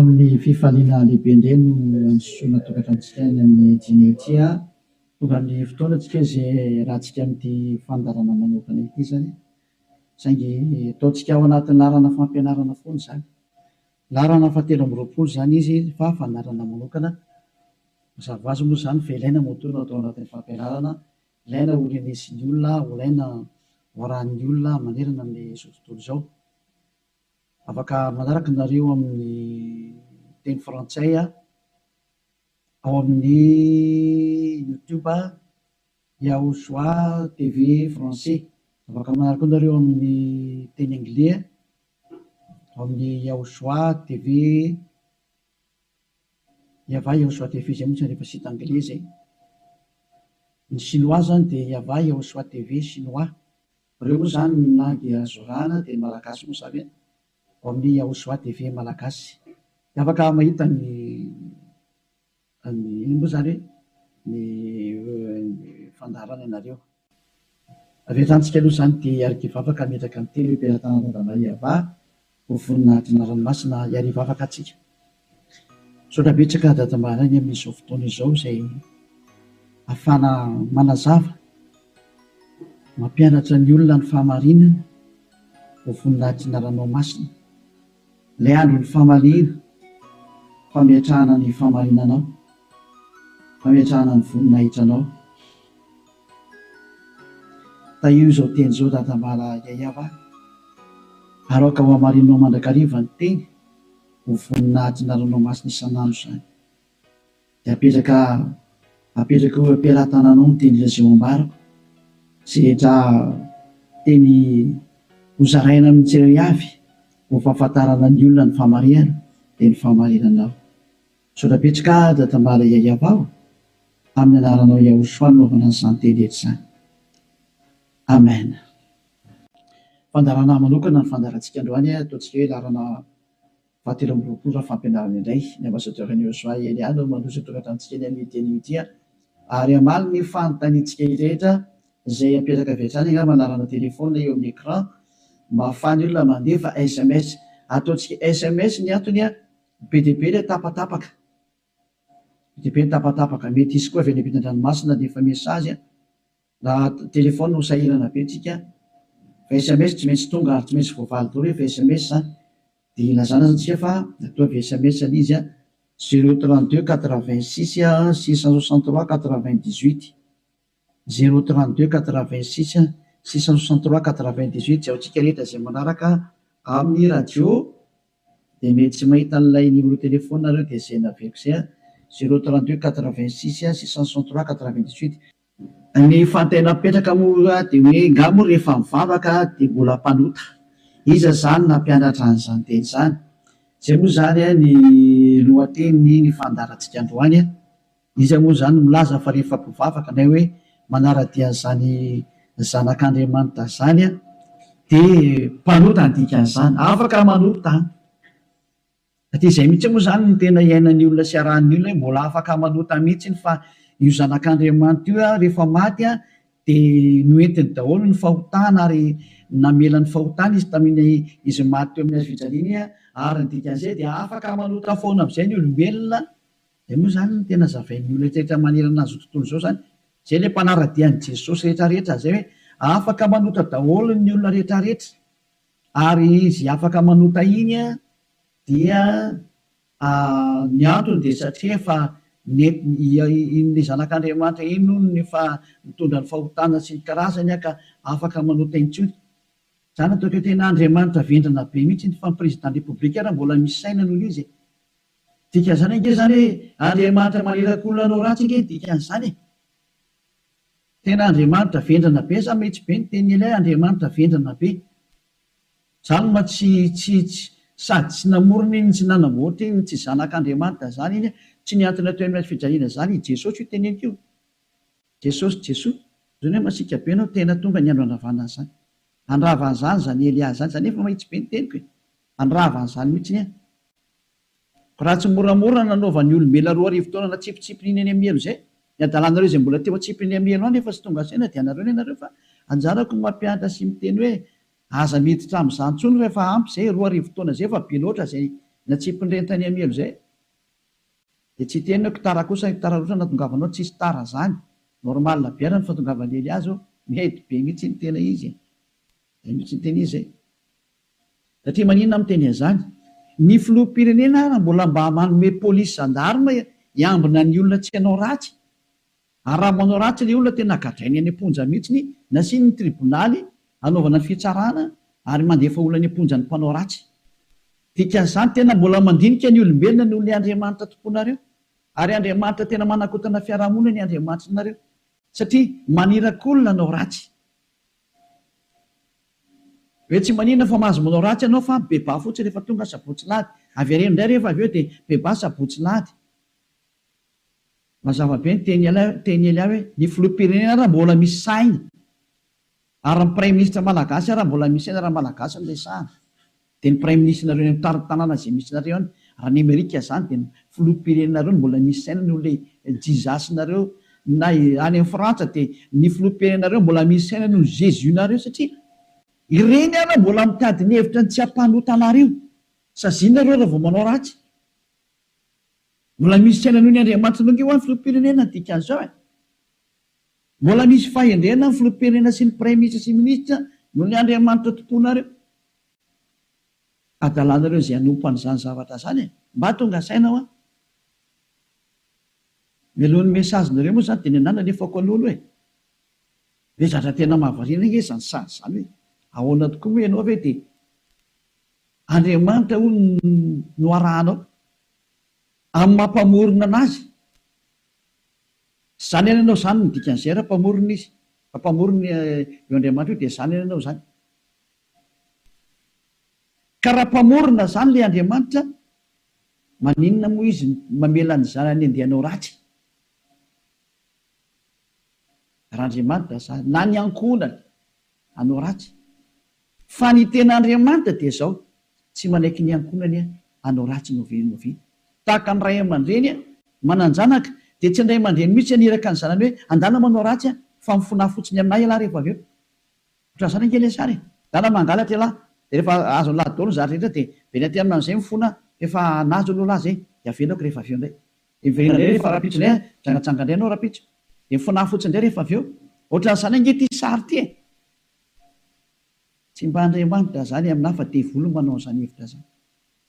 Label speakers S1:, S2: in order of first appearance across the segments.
S1: amin'ny fifaliana lehibe indray no ansoina tokatranotsika ny amin'ny jinetia tonga amin'ny fotoanatsika izay rahantsika amin'ity fandarana manokana ity zany saingy ataontsika ao anatin'ny larana fampianarana foana zany larana fahatelo amby roapolo zany izy fa fandarana manokana mazava ho azy moa zany fa ilaina motorina atao anatin'ny fampianarana ilaina ho renesin'ny olona ilaina hoarahan'ny olona manerana amin'izao tontolo izao afaka manaraka nareo amin'ny teny frantsay ao amin'ny youtube Yaoshua TV français afaka manaraka nareo amin'ny teny anglais ao amin'ny Yaoshua TV Yava Yaoshua TV zay mihitsy rehefa site anglais zay ny chinois zany dia Yava Yaoshua TV chinois reo moa zany ny langue azorana dia malagasy moa zany ao amin'ny Yaoshua TV malagasy afaka mahita ny ino moa zany ny fandarana ianareo rehetransika aloha zany dia arikivavaka metraka amin'ny telo mpiara-tanana Andramay Yava ho voninahitry ny ranomasina iarivavaka atsika saotra betsaka dadamarany amin'izao fotoana izao izay ahafana manazava mampianatra ny olona ny fahamarinana ho voninahitry ny ranomasina ilay andro ny fahamaliana fametrahana ny fahamarinanao fametrahana ny voninahitranao taio izao teny izao dadamala Yayava aroka ho hamarinanao mandrakariva ny teny ho voninahitry ny ranomasina isan'andro zany dia apetraka ho ampiara-tananao ny teny izay ambarako sy rehetra teny hozaraina amin'ny tsirairay avy ho fahafantarana ny olona ny fahamarinana dia ny fahamarinanao saotra betsaka dadamala Yayava ao amin'ny anaranao Yaoshua naovana an'izany teny rehetra izany amen. Fandarana manokana ny fandarantsika androany ataontsika hoe larana fahatelo amby roapolo raha fampianarana indray ny ambassadeur-n'ny Yaoshua Eliano mandroso tokatranontsika eny amin'ny teny ary amaly ny fanontaniantsika rehetra izay apetraka avy hatrany angamba larana telefona eo amin'ny écran mba ahafahany olona mandefa SMS ataontsika SMS ny antony be dia be ilay tapatapaka be dia be ny tapatapaka mety isy koa avy any ampitan-dranomasina dia efa mesazy raha telefona no sahirana be tsika fa SMS tsy maintsy tonga ary tsy maintsy voavaly daholo rehefa SMS zany dia ilazana zatsika fa atao avy SMS ny izy 032 86 663 98 032 86 663 98 zay aotsika rehetra izay manaraka amin'ny radio dia mety tsy mahita n'ilay numéro telefona nareo dia zay naveriko zay 032 86 663 98 ny fantaina mipetraka moa dia hoe ngamo rehefa mivavaka dia mbola mpanota iza zany nampianatra an'izany teny izany zay moa zany ny lohateny ny fandarantsika androany izy moa zany milaza fa rehefa mpivavaka na hoe manaradia an'izany zanak'Andriamanitra zany dia mpanota ny dikan'izany afaka manota satria izay mihitsy moa zany ny tena iainan'ny olona sy arahan'ny olona mbola afaka manota mihitsy fa io zanak'Andriamanitra io rehefa maty dia noentiny daholo ny fahotana ary namelany fahotana izy tamin'ny izy maty teo amin'ny hazofijaliana ary ny dikan'izay dia afaka manota foana amin'izay ny olombelona dia moa zany ny tena zavain'ny olona rehetra manerana azy tontolo izao zany zay ilay mpanaradian'i Jesosy rehetrarehetra zay hoe afaka manota daholo ny olona rehetrarehetra ary izy afaka manota iny dia ny antony dia satria efa in'ilay zanak'Andriamanitra ino ny fa mitondra ny fahotana sy ny karazany ka afaka manota intsony zany ataoko hoe tena Andriamanitra vendrana be mihitsy ny fa ny président républicain mbola misy saina noho izy dikan'izany ange zany hoe Andriamanitra maneraka olona anao ratsy ange dikan'izany tena Andriamanitra vendrana be sa mihitsy be ny teny ilay Andriamanitra vendrana be zany ma tsy sady tsy namorona iny tsy nanamboatra iny tsy zanak'Andriamanitra zany iny tsy niantona teo amin'ny fijaliana zany Jesosy io teneniko io Jesosy zany hoe masika be anao tena tonga ny andro andravana zany andravan'izany zany Elia zany zany efa mahitsy be ny teniko andravan'izany mihitsy raha tsy moramora nanaovan'ny olombelona 2 arivo taona na tsipitsipinyny eny amielo zay ny adalanareo izay mbola teo atsipiny amielo any efa tsy tonga saina dia anareo ny anareo fa anjarako ny mampianatra sy miteny hoe aza miditra amin'izany ntsony rehefa ampy zay 2 arivo taona zay fa be loatra zay na tsy mpindrentany amielo zay de tsy teny hoe kitara kosa kitara rotra natongavanao tsisy tara zany normal biara ny fatongavan'ely azy mety be mihitsy ny tena izy mihitsy ny tena izy zay satria maninona miteny an'izany ny filoham-pirenena raha mbola mba manome polisy zandarma hiambina ny olona tsy hanao ratsy ary raha manao ratsy le olona tena gadrainy any am-ponja mihitsy nasiny ny tribonaly anaovana ny fitsarana ary mandefa olona any am-ponja ny mpanao ratsy dikan'izany tena mbola mandinika ny olombelona ny olona Andriamanitra tomponareo ary Andriamanitra tena manakotana fiarahamonina ny Andriamanitra nareo satria manirakolona anao ratsy hoe tsy manina fa mahazo manao ratsy ianao fa beba fotsiny rehefa tonga sabotsy lady avy areny indray rehefa avy eo dia beba sabotsy lady mazava be ny teny ely ahy hoe ny filoham-pirenena raha mbola misy saina ary ny prime ministre malagasy raha mbola misy saina raha malagasy no resahana dia ny prime ministre nareo ny tanàna izay misy nareo any raha ny Amerika izany dia ny filoham-pirenenareo mbola misy saina no le jizasinareo na any amin'ny Frantsa dia ny filoham-pirenenareo mbola misy saina no Jésus nareo satria ireny ana mbola mitady ny hevitra ny tsy hampanotanario sazinareo raha vao manao ratsy mbola misy saina noho ny Andriamanitra nonge ho any filoham-pirenena dikan'izao mbola misy fahendrena ny filoham-pirenena sy ny prime ministre sy ministra noho ny Andriamanitra tomponareo adalanareo izay hanompo an'izany zavatra zany mba tonga saina ho melohan'ny mesazinareo moa zany dia ny anana nefako alolo hoe zatra tena mahavariana nge zany sady zany hoe ahoana tokoa moa ianao ve dia Andriamanitra ho no arahanao amin'ny mampamorona anazy zany ianao zany ny dikan'izay raha mpamorona izy mpamorona eo Andriamanitra io dia zany ianao zany ka raha mpamorona zany le Andriamanitra maninona moa izy mamela ny zanany andehanao ratsy raha Andriamanitra zany na ny ankohonany hanao ratsy fa ny tena Andriamanitra dia zao tsy manaiky ny ankohonany hanao ratsy novi tahaka ny ray aman-dreny mananjanaka dia tsy indray aman-dreny mihitsy aniraka ny zanany hoe andana manao ratsy fa mifona fotsiny aminay ialahy rehefa avy eo ohatran' izany angely sary dana mangalatra ialahy dia rehefa azo lahy daholo zatra rehetra dia veny aty amin'izay mifona efa nazo aloha lahy zay dia avelako rehefa avy eo indray iverena indray rehefa rapitso indray jangatsanga indray anao rapitso dia mifona fotsiny indray rehefa avy eo ohatran'izany ange ty sary ty tsy mba Andriamanitra zany aminahy fa devolo manao an'izany hevitra zany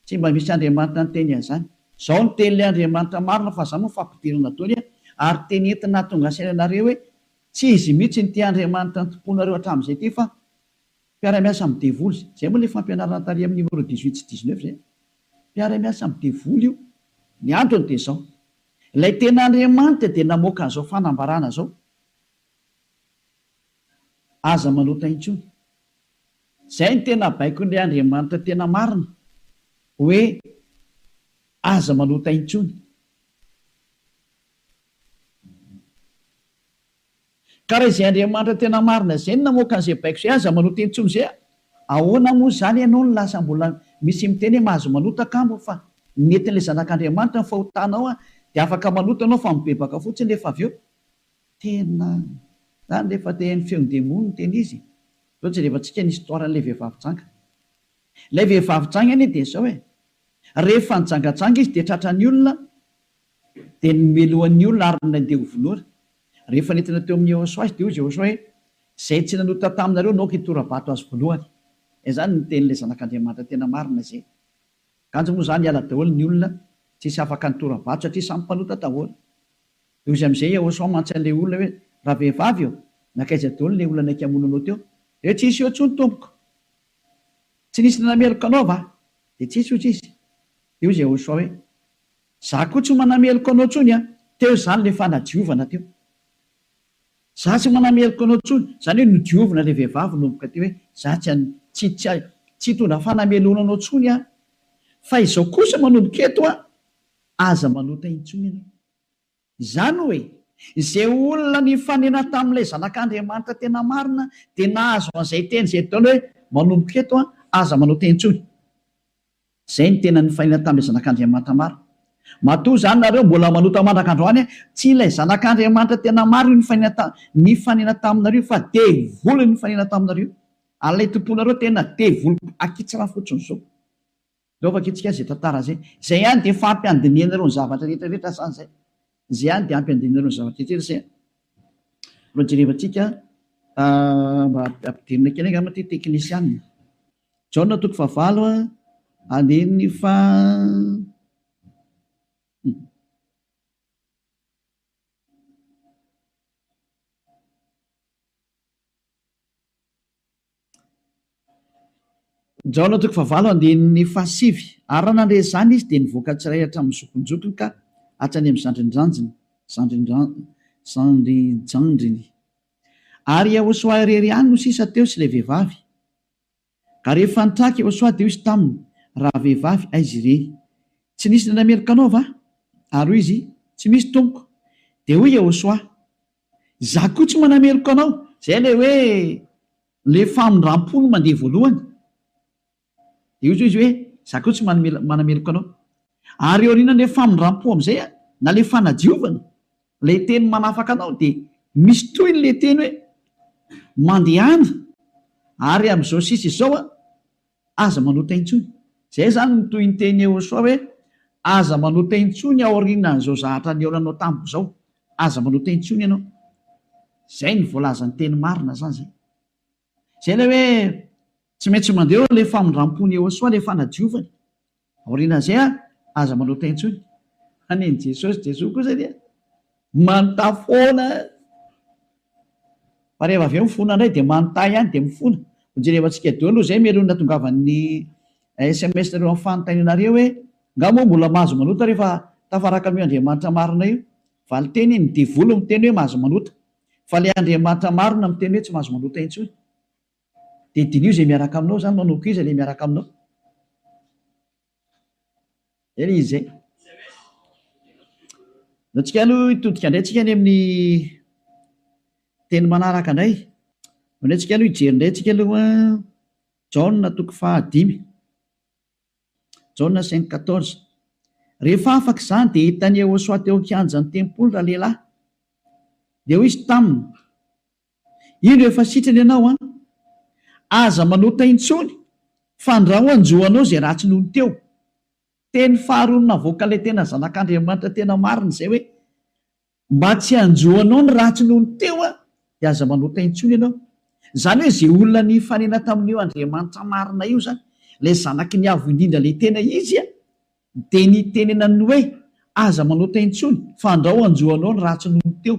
S1: tsy mba misy Andriamanitra ny teny an'izany zao ny tenin'ilay Andriamanitra marina fa zany moa fampidirana taony ary teny entina tonga sainanareo hoe tsy izy mihitsy ny ty Andriamanitra ny tomponareo hatramin'izay ty fa mpiara-miasa amin'ny devoly zay moa le fampianarana tary amin'ny numéro 18 sy 19 zay mpiara-miasa amin'ny devoly io ny antony dia zao ilay tena Andriamanitra dia namoaka an'izao fanambarana zao aza manota intsony zay ny tena baiko n'ilay Andriamanitra tena marina hoe aza manota intsony ka raha izay Andriamanitra tena marina zay ny namoaka an'izay baiko zay aza manota intsony zay ahoana moa zany ianao ny lasa mbola misy miteny hoe mahazo manota kambo fa netin'ilay zanak'Andriamanitra ny fahotanao dia afaka manota anao fa mibebaka fotsiny rehefa avy eo tena zany rehefa tehan'ny feon-demony ny teny izy ohatsy rehefa tsika ny histoiran'ilay vehivavy janga ilay vehivavy janga anie dia zao rehefa nijangatsanga izy dia tratran'ny olona dia nomelohan'ny olona ary nandeha hovonoana rehefa nentina teo amin'ny Jehosoa dia hoy Jehosoa hoe zay tsy nanota taminareo naoka hitorabato azy voalohany zany ny tenin'ilay zanak'Andriamanitra tena marina zay kanjo moa zany hiala daholo ny olona tsisy afaka nitorabato satria samy mpanota daholo dia izy amin'izay Jehosoa mantsy an'ilay olona hoe raha vehivavy eo nakaiza daholo ilay olona naiky hamonanao teo dia tsisy eo intsony tompoko tsy nisy nanameloko anao va dia tsisy ozy izy dia hoy Jehosoa hoe za koa tsy manameloko anao tsony teo zany le fanadiovana teo za tsy manameloko anao tsony zany hoe nodiovina ilay vehivavy nomboka teo hoe za tsy hitondra fanamelona anao tsony fa izao kosa manomboka eto aza manota intsony ianao izany hoe izay olona ny fanena tamin'ilay zanak'Andriamanitra tena marina dia nahazo an'izay teny izay taona hoe manomboka eto aza manota intsony zay ny tena ny fanena tamin'ilay zanak'Andriamanitra marina matoa zany nareo mbola manota mandrak'androany tsy ilay zanak'Andriamanitra tena marina ny fanena taminareo fa devoly ny fanena taminareo alay tomponareo tena devoly akitsy raha fotsiny zao Lovaka itsika zay tantara zay. Zay ihany dia fampiandiniana ireo ny zavatra rehetrarehetra zany zay. Zay ihany dia ampiandiniana ireo ny zavatra rehetrarehetra zay. Mba jerevantsika mba ampidirina kely angamba ty teknisianina. Jaona 9 andiny fa Jaona 9 andiny fa 7 ary raha nandre zany izy dia nivoaka tsiray hatramin'ny zokonjokony ka hatrany amin'ny zandrinjandriny ary Ahosoa irery ihany no sisa teo sy ilay vehivavy ka rehefa nitraka Ahosoa dia izy taminy raha vehivavy aizy ireny tsy nisy nanamelika anao va ary izy tsy misy tompoko dia hoy Ahosoa za koa tsy manamelika anao zay le hoe le famindram-pony mandeha voalohany dia izy hoe za koa tsy manamelika anao ary aorianan'le famindram-po amin'izay na le fanadiovana le teny manafaka anao dia misy toy le teny hoe mandehana ary amin'izao sisa izao aza manota intsony zay zany ny toy ny teny Ahosoa hoe aza manota intsony aorianan'izao zahatra ny eolanao tamiko zao aza manota intsony ianao zay ny voalazan'ny teny marina zany zay zay le hoe tsy maintsy mandeha le famindram-pony Ahosoa le fanadiovany aorianan'izay aza manota intsony aneny Jesosy koa zany manontà foana fa rehefa avy eo mifona indray dia manontà ihany dia mifona jerevantsika deo aloha zay melona tongavan'ny SMS nareo amin'ny fanontanianareo hoe nga moa mbola mahazo manota rehefa tafaraka amin'io Andriamanitra marina io valy teny ny devoly miteny hoe mahazo manota fa le Andriamanitra marina miteny hoe tsy mahazo manota intsony dia dinio zay miaraka aminao zany manoko izy le miaraka aminao eny izy zay natsika aloha hitodika indray tsika any amin'ny teny manaraka indray ndray tsika aloha hijery indray tsika aloha Jaona 5 Jaona 5:14 rehefa afaka izany dia hitany Ahosoa teo an-kianjan'ny tempoly raha lehilahy dia hoy izy taminy ino efa sitrany ianao aza manota intsony fa ndraho anjoanao zay ratsy nohony teo teny faharoa navoaka ilay tena zanak'Andriamanitra tena marina zay hoe mba tsy anjoanao ny ratsy nohony teo dia aza manota intsony ianao zany hoe zay olona ny fanena tamin'io Andriamanitra marina io zany lay zanaky ny avo indrindra le tena izy dia ny tenenany hoe aza manota intsony fa ndraho anjoanao ny ratsy nohony teo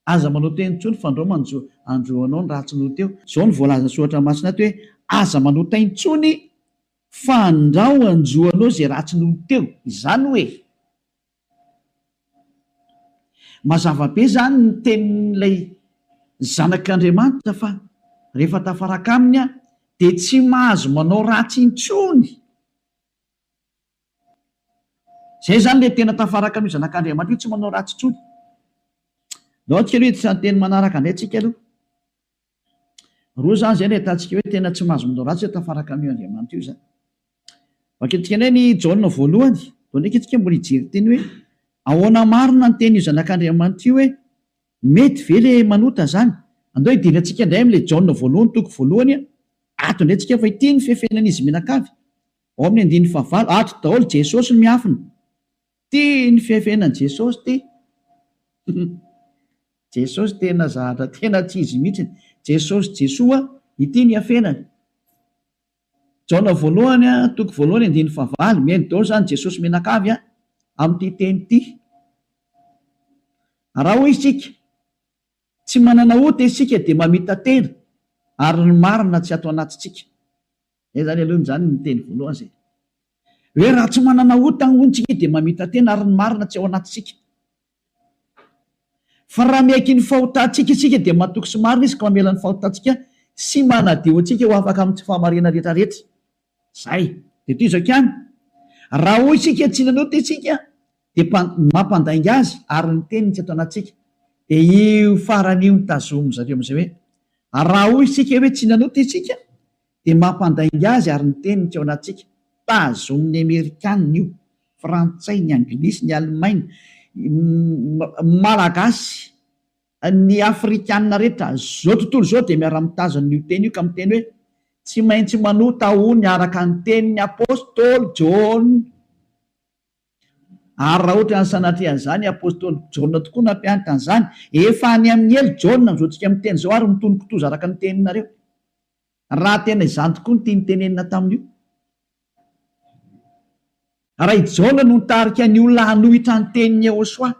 S1: aza manota intsony fa ndraho anjoanao ny ratsy nohony teo zao ny voalazana soratra masina ato hoe aza manota intsony fa ndraho anjoanao zay ratsy nohony teo izany hoe mazava be zany ny tenin'ilay zanak'Andriamanitra fa rehefa tafaraka aminy dia tsy mahazo manao ratsy intsony zay zany le tena tafaraka amin'io zanak'Andriamanitra io tsy manao ratsy intsony dao tsika aloha itsa teny manaraka indray tsika aloha roa zany zay ny ahitantsika hoe tena tsy mahazo manao ratsy hoe tafaraka amin'io Andriamanitra io zany vakentsika indray ny Jaona voalohany dao ndraiky itsika mbola hijery teny hoe ahoana marina ny teny io zanak'Andriamanitra io hoe mety ve le manota zany andao hidirantsika indray amin'ilay Jaona voalohany 1 ato indray tsika fa ity ny fefenan'izy menakavy ao amin'ny 9 ato daholo Jesosy no miafina ty ny fefenan' Jesosy ty Jesosy tena zahatra tena tsy izy mihitsy Jesosy Jesoa ity ny afenany Jaona voalohany 1 mihaino daholo zany Jesosy menakavy amin'ity teny ity raha hoy isika tsy manana ota isika dia mamita tena ary ny marina tsy ato anatintsika zay zany aloha zany ny teny voalohany zay hoe raha tsy manana ota ny ontsika dia mamita tena ary ny marina tsy ao anatintsika fa raha miaiky ny fahotantsika isika dia matoky sy marina izy ka mamela ny fahotantsika sy manadio antsika ho afaka amin'ny tsy fahamarina rehetrarehetra zay dia toy izao ihany raha hoy isika tsy nanota isika dia mampandainga azy ary ny teniny tsy ato anatsika dia io faran'io nitazomo zareo amin'izay hoe raha hoy isika hoe tsy nanota isika dia mampandainga azy ary ny teniny tsy ao anatsika tazomin'ny Amerikanina io frantsay ny anglisy ny alemaina malagasy ny afrikanina rehetra zao tontolo zao dia miara-mitazana io teny io ka miteny hoe tsy maintsy manota hony araka ny tenin'ny apôstôly Jona. Ary raha ohatra ny sanatrehan'izany apôstôly Jona tokoa nampianatra an'izany, efa any amin'ny elo Jona amin'izao tsika miteny zao ary mitony kitoza araka ny teninareo. Raha tena izany tokoa ny tiany tenenina tamin'io. Raha i Jona no nitarika ny olona hanohitra ny tenin'ny Yehosoa,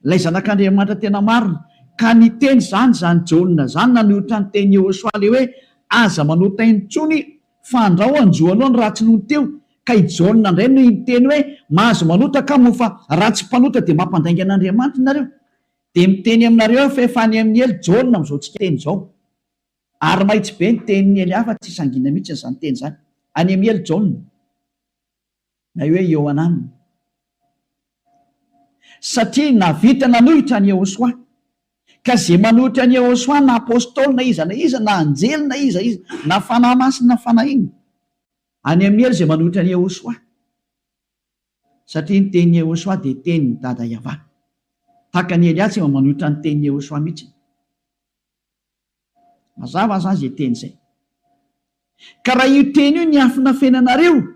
S1: ilay zanak'Andriamanitra tena marina, ka ny teny zany Jona zany nanohitra ny tenin'ny Yehosoa le hoe aza manota intsony fa andrao anjoanao ny ratsy noho teo. Ka i Jona indray no niteny hoe mahazo manota ka mo fa ratsy mpanota dia mampandainga an'Andriamanitra nareo. Dia miteny aminareo fa efa any amin'ny elo Jona amin'izao tsika teny izao. Ary mahitsy be ny tenin'ny Eliafa tsy sangina mihitsy izany teny izany. Any amin'ny elo Jona na hoe eo anaminy. Satria navita nanohitra ny Yehosoa, ka izay manohitra ny Yehosoa na apôstôly na iza na anjely na iza na fanahy masina na fanahy iny, any amin'ny elo izay manohitra ny Yehosoa. Satria ny tenin'ny Yehosoa dia tenin'ny dada Yahva. Tahaka ny Elia tsy manohitra ny tenin'ny Yehosoa mihitsy. Mazava zany izay teny izay. Ka raha io teny io ny afina fenanareo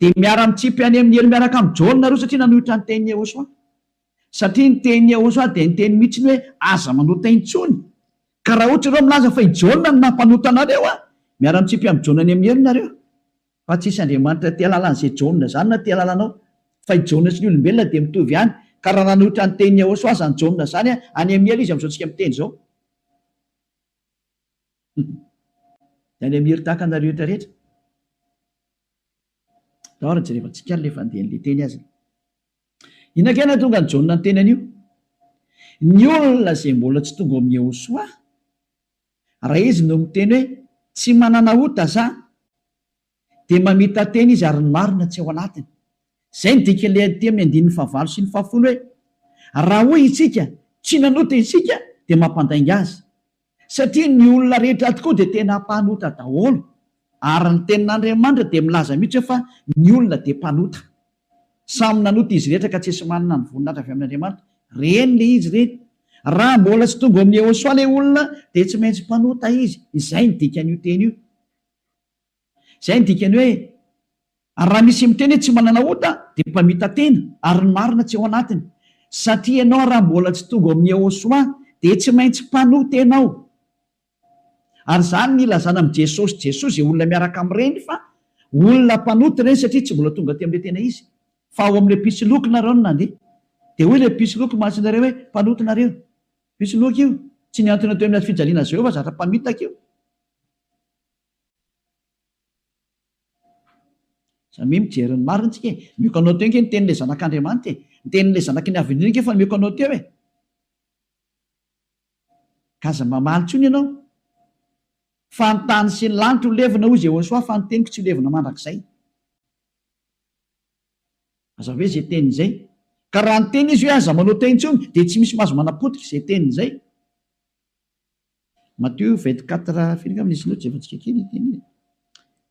S1: dia miara-mitsipy any amin'ny elo miaraka amin'ny Jona nareo satria nanohitra ny tenin'ny Yehosoa. Satria ny tenin'ny Yehosoa dia ny teny mihitsy hoe aza manota intsony. Ka raha ohatra ireo milaza fa i Jona no nampanota anareo, miara-mitsipy amin'ny Jona any amin'ny elo nareo. Fa tsisy Andriamanitra tia lalan'izay Jona zany na tia lalanao. Fa i Jona sy ny olombelona dia mitovy ihany. Ka raha nanohitra ny tenin'ny Yehosoa zany Jona zany any amin'ny elo izy amin'izao tsika miteny izao. Dia any amin'ny elo tahaka anareo rehetrarehetra. Dahoara jerevantsika ilay fandehan'ilay teny azy. Inakena tonga ny Jona ny teny an'io? Ny olona izay mbola tsy tonga amin'ny Yehosoa, raha izy no miteny hoe tsy manana ota za, dia mamita teny izy ary ny marina tsy ao anatiny. Izay ny dika ilay aty amin'ny 9:9 sy 10 hoe raha hoy isika tsy nanota isika dia mampandainga azy. Satria ny olona rehetra tokoa dia tena mpanota daholo. Ary ny tenin'Andriamanitra dia milaza mihitsy hoe fa ny olona dia mpanota. Samy nanota izy rehetra ka tsy esy manana ny voninahitra avy amin'Andriamanitra. Reny le izy reny. Raha mbola tsy tonga amin'ny Yehosoa ilay olona dia tsy maintsy mpanota izy. Izay ny dikan'io teny io. Izay ny dikany hoe raha misy miteny hoe tsy manana ota dia mpamita tena ary ny marina tsy ao anatiny. Satria ianao raha mbola tsy tonga amin'ny Yehosoa dia tsy maintsy mpanota ianao. Ary izany ny ilazana amin'i Jesosy izay olona miaraka amin'ireny fa olona mpanota ireny satria tsy mbola tonga aty amin'ilay tena izy. Fa ao amin'ilay pisoloky nareo no nandeha. Dia hoy ilay pisoloky mahatsinareo hoe mpanota nareo. Pisoloky io tsy niantona teo amin'ny fijaliana Jehova zatra mpamitaka io. Samy mijery ny marina tsika. Miko anao teo ny tenin'ilay zanak'Andriamanitra. Ny tenin'ilay zanaky ny avindrina fa miko anao teo hoe. Kaza mamaly tsony ianao. Fa ny tany sy ny lanitra ho levina hoy Jehosoa fa ny teniko tsy ho levina mandrakizay. Aza hoe izay teny izay. Ka raha ny teny izy hoe aza manota intsony dia tsy misy mahazo manapotika izay teny izay. Matthieu 24 firinga amin'ny isinao jevantsika kely teny.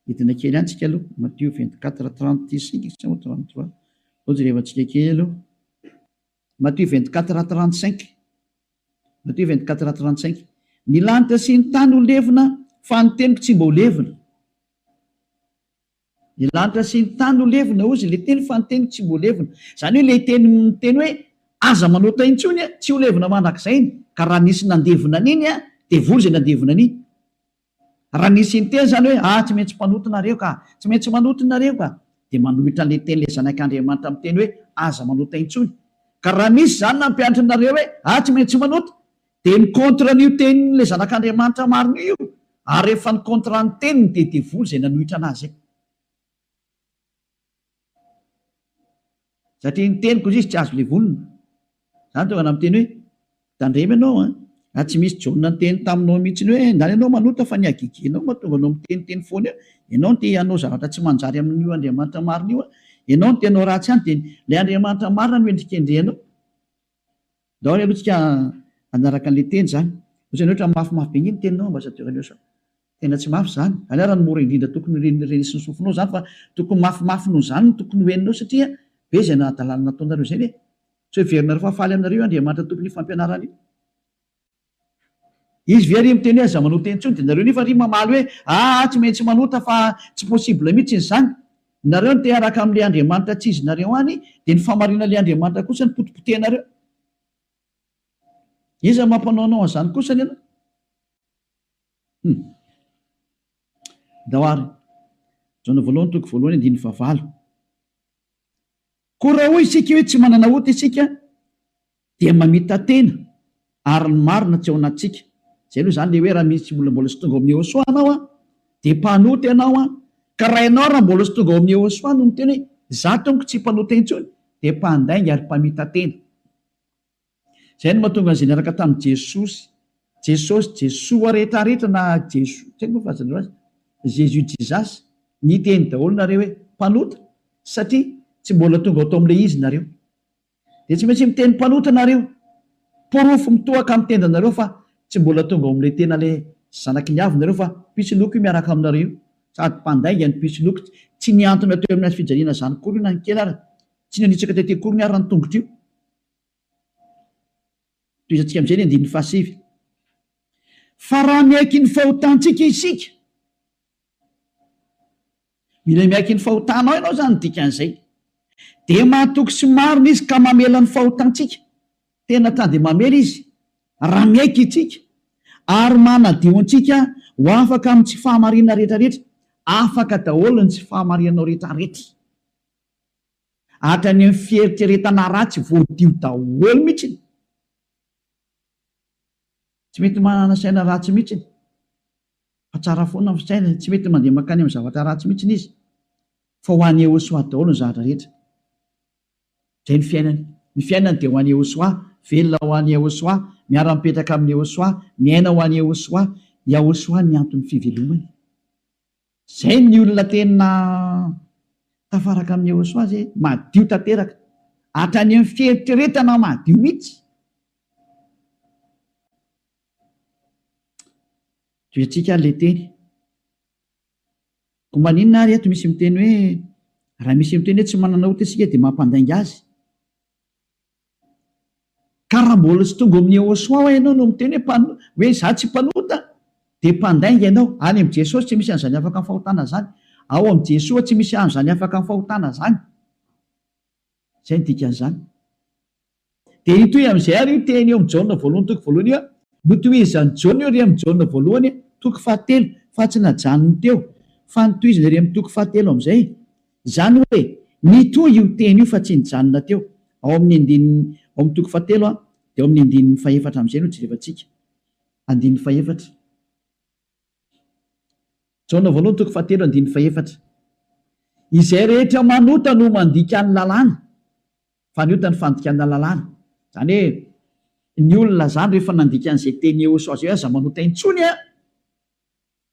S1: Hitina kely ihany tsika aloha. Matthieu 24:35 sy 33. Ao jerevantsika kely aloha. Matthieu 24:35. Matthieu 24:35. Ny lanitra sy ny tany ho levina fa ny teniko tsy mba ho levina. Ny lanitra sy ny tany ho levina ozy ilay teny fa ny teniko tsy mba ho levina. Izany hoe ilay teny hoe aza manota intsony tsy ho levina mandrakizay. Ka raha nisy nandevina n'iny dia vory izay nandevina n'iny. Raha nisy ny teny izany hoe tsy maintsy mpanota nareo ka tsy maintsy manota nareo ka dia manohitra an'ilay teny ilay zanak'Andriamanitra amin'ny teny hoe aza manota intsony. Ka raha misy izany nampianatra nareo hoe tsy maintsy manota dia ny kontra n'io tenin'ilay zanak'Andriamanitra marina io. Ary rehefa ny kontra ny teniny dia devoly izay nanohitra anazy. Satria ny teniko izy tsy azo levolina. Izany tonga na miteny hoe tandremy ianao tsy misy Jona niteny taminao mihitsy hoe ndany ianao manota fa ny agigianao mahatonga anao miteniteny foana eo. Ianao no te hanao zavatra tsy manjary amin'io Andriamanitra marina io. Ianao no te hanao ratsy ihany dia ilay Andriamanitra marina no endrikendrehanao. Daholo aloha tsika anaraka an'ilay teny izany. Ohatrany ohatra mafimafy be ny teninao ambassadeur Leosa. Tena tsy mafy izany. Alera ny mora indrindra tokony renisy ny sofinao izany fa tokony mafimafy noho izany no tokony hoeninao satria be izay nahadalàna nataonareo izay hoe tsy ho heverinareo fa faly aminareo Andriamanitra tokony fampianarana io. izy very miteny hoe aza manota intsony de nareo nefa ry mamaly hoe tsy maintsy manota fa tsy possible mihitsy ny zany nareo ny te araka amin'le andriamanitra tsy izy nareo any de ny famarina le andriamanitra kosa ny potipotenareo iza mampanaonao an'izany kosa ny anao daoary jona voalohany toko voalohany andiny favalo ko raha hoy isika hoe tsy manana ota isika dia mamita tena ary ny marina tsy ao anatsika zay aloha zany le hoe raha misy mbola sy tonga ao amin'ny Ehosoa anao de mpanota ianao ka raha ianao raha mbola sy tonga ao amin'ny Ehosoa no miteny hoe za tompoko tsy mpanota intsony de mpandainga ary mpamita tena zay no mahatonga an'izay niaraka tamin'i Jesoa rehetrarehetra na Jésus Jesus niteny daholo nareo hoe mpanota satria tsy mbola tonga atao amin'le izy nareo de tsy maintsy miteny mpanota nareo porofo mitohaka amin'ny tenda nareo fa tsy mbola tonga ao amin'le tena le zanaky ny avy nareo fa pisiloko miaraka aminareo sady mpandainga ny pisiloko tsy niantona teo amin'ny azy fijaliana zany kory io na ny kely ary tsy nanitsaka tete kory ny ary ny tongotro io toizatsika amin'izay ny andin'ny fahasivy fa raha miaiky ny fahotantsika isika mila miaiky ny fahotanao ianao zany dikan'izay de mahatoky sy marina izy ka mamela ny fahotantsika tena tany de mamela izy raha miaiky itsika ary manadio antsika ho afaka amin'ny tsy fahamarina rehetrarehetra afaka daholo ny tsy fahamarinanao rehetrarehetra hatrany amin'ny fieritreretana ratsy voadio daholo mihitsiny tsy mety manana saina ratsy mihitsiny fa tsara foana ny saina tsy mety mandeha makany amin'ny zavatra ratsy mihitsiny izy fa ho an'ny Ehosoa daholo ny zavatra rehetra zay ny fiainany de ho an'ny Ehosoa velona ho an'ny Ehosoa miara-mipetraka amin'ny Ehosoa miaina ho an'ny Ehosoa Ehosoa ny antony fivelomany zay ny olona tena tafaraka amin'ny Ehosoa zay madio tanteraka hatrany amin'ny fieritreretana madio mihitsy toetsika le teny ko maninona ary eto misy miteny hoe raha misy miteny hoe tsy manana ota isika de mampandainga azy ka raha mbola sy tonga amin'ny Ehosoa ianao no miteny hoe za tsy mpanota de mpandainga ianao any amin'ny Jesosy tsy misy an'izany afaka ny fahotana zany ao amin'ny Jesoa tsy misy an'izany afaka ny fahotana zany zay ny dikan'izany de itoy amin'izay ary io teny eo amin'ny Jaona voalohany toko voalohany io notoizany Jaona io ry amin'ny Jaona voalohany toko fahatelo fa tsy najanony teo fa nitoizany ry amin'ny toko fahatelo amin'izay zany hoe nitoy io teny io fa tsy nijanona teo ao amin'ny toko fahatelo de ao amin'ny andininy fahefatra amin'izay no jerevantsika andininy fahefatra Jaona voalohany toko fahatelo andininy fahefatra izay rehetra manota no mandika ny lalàna fa ny ota ny fandikana lalàna zany hoe ny olona zany rehefa nandika an'izay teny Ehosoa zay aza manota intsony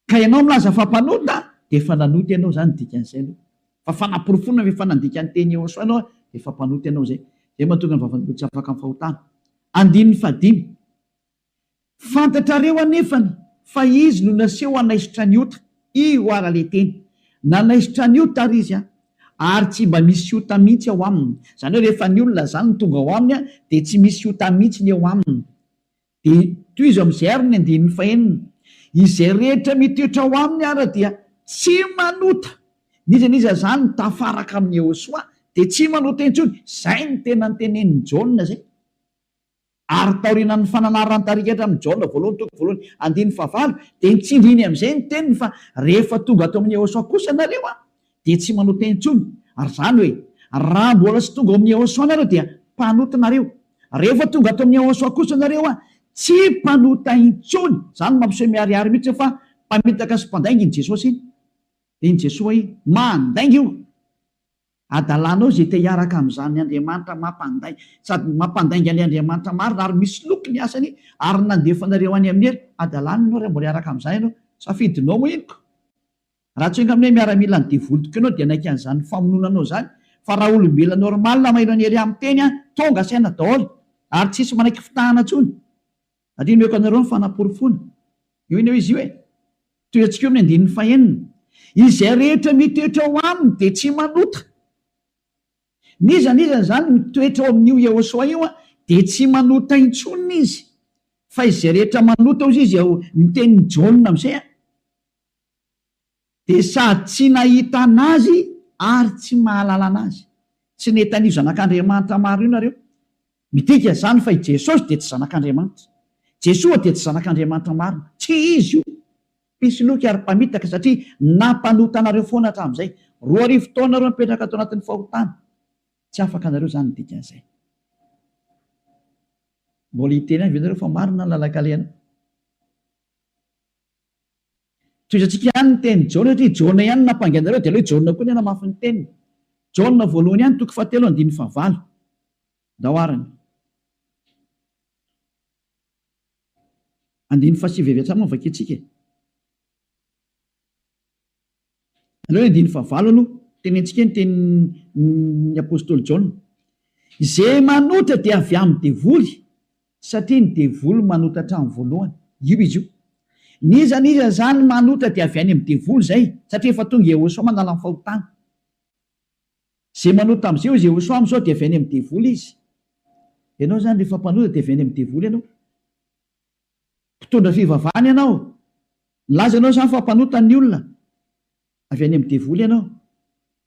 S1: ka ianao milaza fa mpanota de efa nanota ianao zany dikan'izay aloha fa fanaporofona rehefa nandika ny teny Ehosoa ianao de efa mpanota ianao zay mahatonga ny vavany tsy afaka amin'ny fahotana andininy fadimy fantatrareo anefany fa izy no naseho anaisitra ny ota io ara le teny nanaisitra ny ota ary izy ary tsy mba misy ota mihitsy ao aminy zany hoe rehefa ny olona zany ny tonga ao aminy de tsy misy ota mihitsy ny ao aminy de toy izy amin'izay ary ny andininy fahenina izay rehetra mitoetra ao aminy ara dia tsy manota nizaniza zany tafaraka amin'ny Ehosoa de tsy manota intsony zay ny tena ny tenen'ny Jaona zay ary taorina ny fananarany tarikatra amin'ny Jaona voalohany toko voalohany andininy fahavalo de nitsindriny amin'izay ny teniny fa rehefa tonga atao amin'ny Ehosoa kosa nareo de tsy manota intsony ary zany hoe raha mbola sy tonga amin'ny Ehosoa nareo dia mpanota nareo rehefa tonga atao amin'ny Ehosoa kosa nareo tsy mpanota intsony zany mampiseho miariary mihitsy fa mpamitaka sy mpandainga iny Jesosy iny de iny Jesoa iny mandainga io adalanao zay te hiaraka amin'izany Andriamanitra mampandainga sady mampandainga ny Andriamanitra marina ary misy loko ny asany ary nandefanareo any amin'ny hery adalanao raha mbola hiaraka amin'izany ianao safidinao mo inoko raha tsy inga amin'nay miaramila ny devolotiko ianao dia naika an'izany famononanao zany fa raha olombelona normal maheno any hery amin'ny teny tonga saina daholo ary tsisy manaiky fitahana tsony adiny meko anareo ny fanaporofona io iny eo izy io toetsika eo amin'ny andininy fahenina izay rehetra mitoetra ao aminy de tsy manota nizany zany mitoetra ao amin'io Ehosoa io de tsy manota intsony izy fa izay rehetra manota ozy izy ao nitenin'ny Jaona am'izay de sady tsy nahita anazy ary tsy mahalala anazy. Tsy netan'io zanak'Andriamanitra maro io nareo midika zany fa i Jesosy de tsy zanak'Andriamanitra, Jesoa de tsy zanak'Andriamanitra marina, tsy izy io. Pisoloky ary mpamitaka satria nampanota anareo foana hatramin'izay. 2 taona reo mipetraka ato anatin'ny fahotana, tsy afaka anareo zany midika an'izay. Mbola hiteny any venareo fa marina ny lalakaleana. Toizatsika ihany ny teny Jaona satria Jaona ihany nampangainareo de aleo Jaona koa ny namafy ny teniny. Jaona voalohany ihany 7:9 daoarany 9:7 hatramy vakitsika. Aleo 9:9 aloha tenentsika ny tenin'ny apôstôly Jaona. Izay manota dia avy amin'ny devoly satria ny devoly manota hatramin'ny voalohany. Io izy io. Niza zany manota dia avy any amin'ny devoly zay satria efa tonga Jehosoa manala ny fahotana. Zay manota am'izay o Jehosoa am'izao dia avy any amin'ny devoly izy. Ianao zany rehefa mpanota dia avy any amin'ny devoly ianao. Mpitondra fivavahana ianao. Laza ianao zany fa mpanota ny olona. Avy any amin'ny devoly ianao.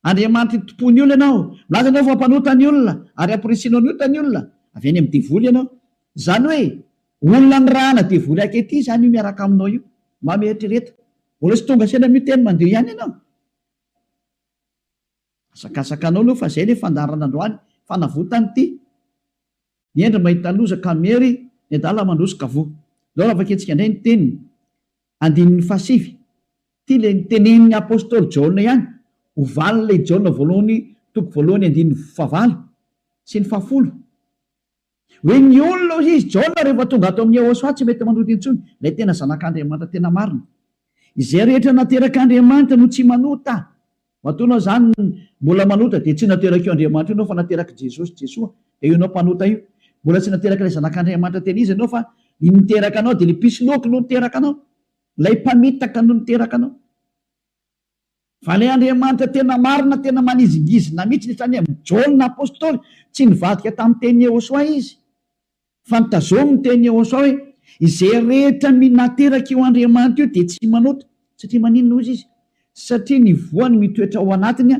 S1: Andriamanitra tompony olona ianao. Laza ianao fa mpanota ny olona ary ampirisino ny ota ny olona. Avy any amin'ny devoly ianao. Zany hoe olona ny rahana devoly akety zany io miaraka aminao io. Mametrereta. Mbola tsy tonga sena miteny mandeha ihany ianao. Asakasakanao aloha fa zay le fandarana androany fanavotany ity. Ny endry mahita loza kamery ny adala mandrosoka vo. Zao lavaketsika indray ny teniny 9:7. Ty le nitenenin'ny apôstôly Jaona ihany. Ovalina le Jaona voalohany 9:9 sy ny 10. Hoe ny olona izy Jaona rehefa tonga ato amin'ny Jehosoa tsy mety manota intsony. Ilay tena zanak'Andriamanitra tena marina. Izay rehetra naterak'Andriamanitra no tsy manota. Matoanao zany mbola manota de tsy nateraka io Andriamanitra ianao fa nateraka Jesosy Jesoa. De io anao mpanota io. Mbola tsy nateraka ilay zanak'Andriamanitra tena izy ianao fa niteraka anao de le pisoloky no niteraka anao. Lay mpamitaka no niteraka anao. Fa ilay Andriamanitra tena marina tena manizingizina mihitsy netrany amin'ny Jaona apôstôly tsy nivadika tamin'ny teny Jehosoa izy. Fa nitazomy ny teny Jehosoa hoe izay rehetra nateraka io Andriamanitra io de tsy manota satria maninona izy satria ny voany mitoetra ao anatiny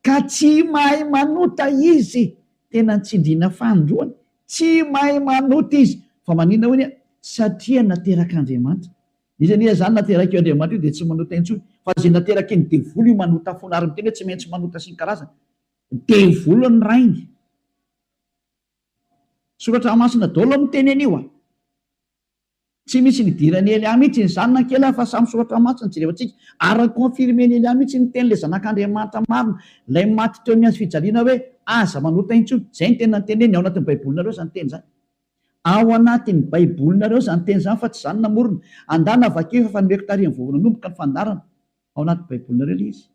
S1: ka tsy mahay manota izy. Tena nitsindriana fandroany tsy mahay manota izy fa maninona hoy satria nateraka Andriamanitra. Izy zany nateraka io Andriamanitra io de tsy manota intsony fa zay nateraka iny devoly io manota foana ary miteny hoe tsy maintsy manota sy ny karazana. Devoly ny rainy. Soratra masina daholo miteny anio tsy misy nidirany Elia mihitsy ny zanona kely fa samy soratra masina jerevantsika ary confirmeny Elia mihitsy ny teny le zanak'Andriamanitra marina lay maty teo amin'ny azy fijaliana hoe aza manota intsony. Zay ny tena nyteneny ao anatin'ny baibolinareo zany teny zany. Ao anatin'ny baibolinareo zany teny zany fa tsy zany namorona. Andana vakeo fa nomeko tarihan'ny voavonanomboka ny fandarana ao anaty baibolinareo le izy.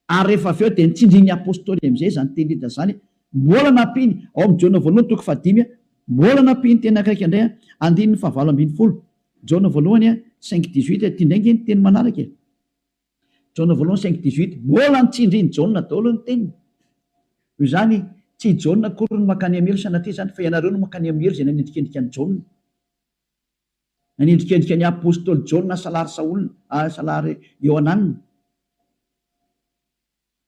S1: Ary rehefa avy eo de nitsindrin'ny apôstôly am'izay zany teny zany. Mbola nampiny ao amin'ny Jaona voalohany 5:5 mbola nampiny tena akaiky indray 9:9 Jaona voalohany 5:18 ty ndraingy ny teny manaraka. Jaona voalohany 5:18 mbola nitsindrin'ny Jaona daholo ny teniny. Io zany tsy Jaona akory no makany amelo sanatria zany fa ianareo no makany amelo zay nanendrikendrika ny Jaona. Nanendrikendrika ny apôstôly Jaona salary Saolina salary Ioananina.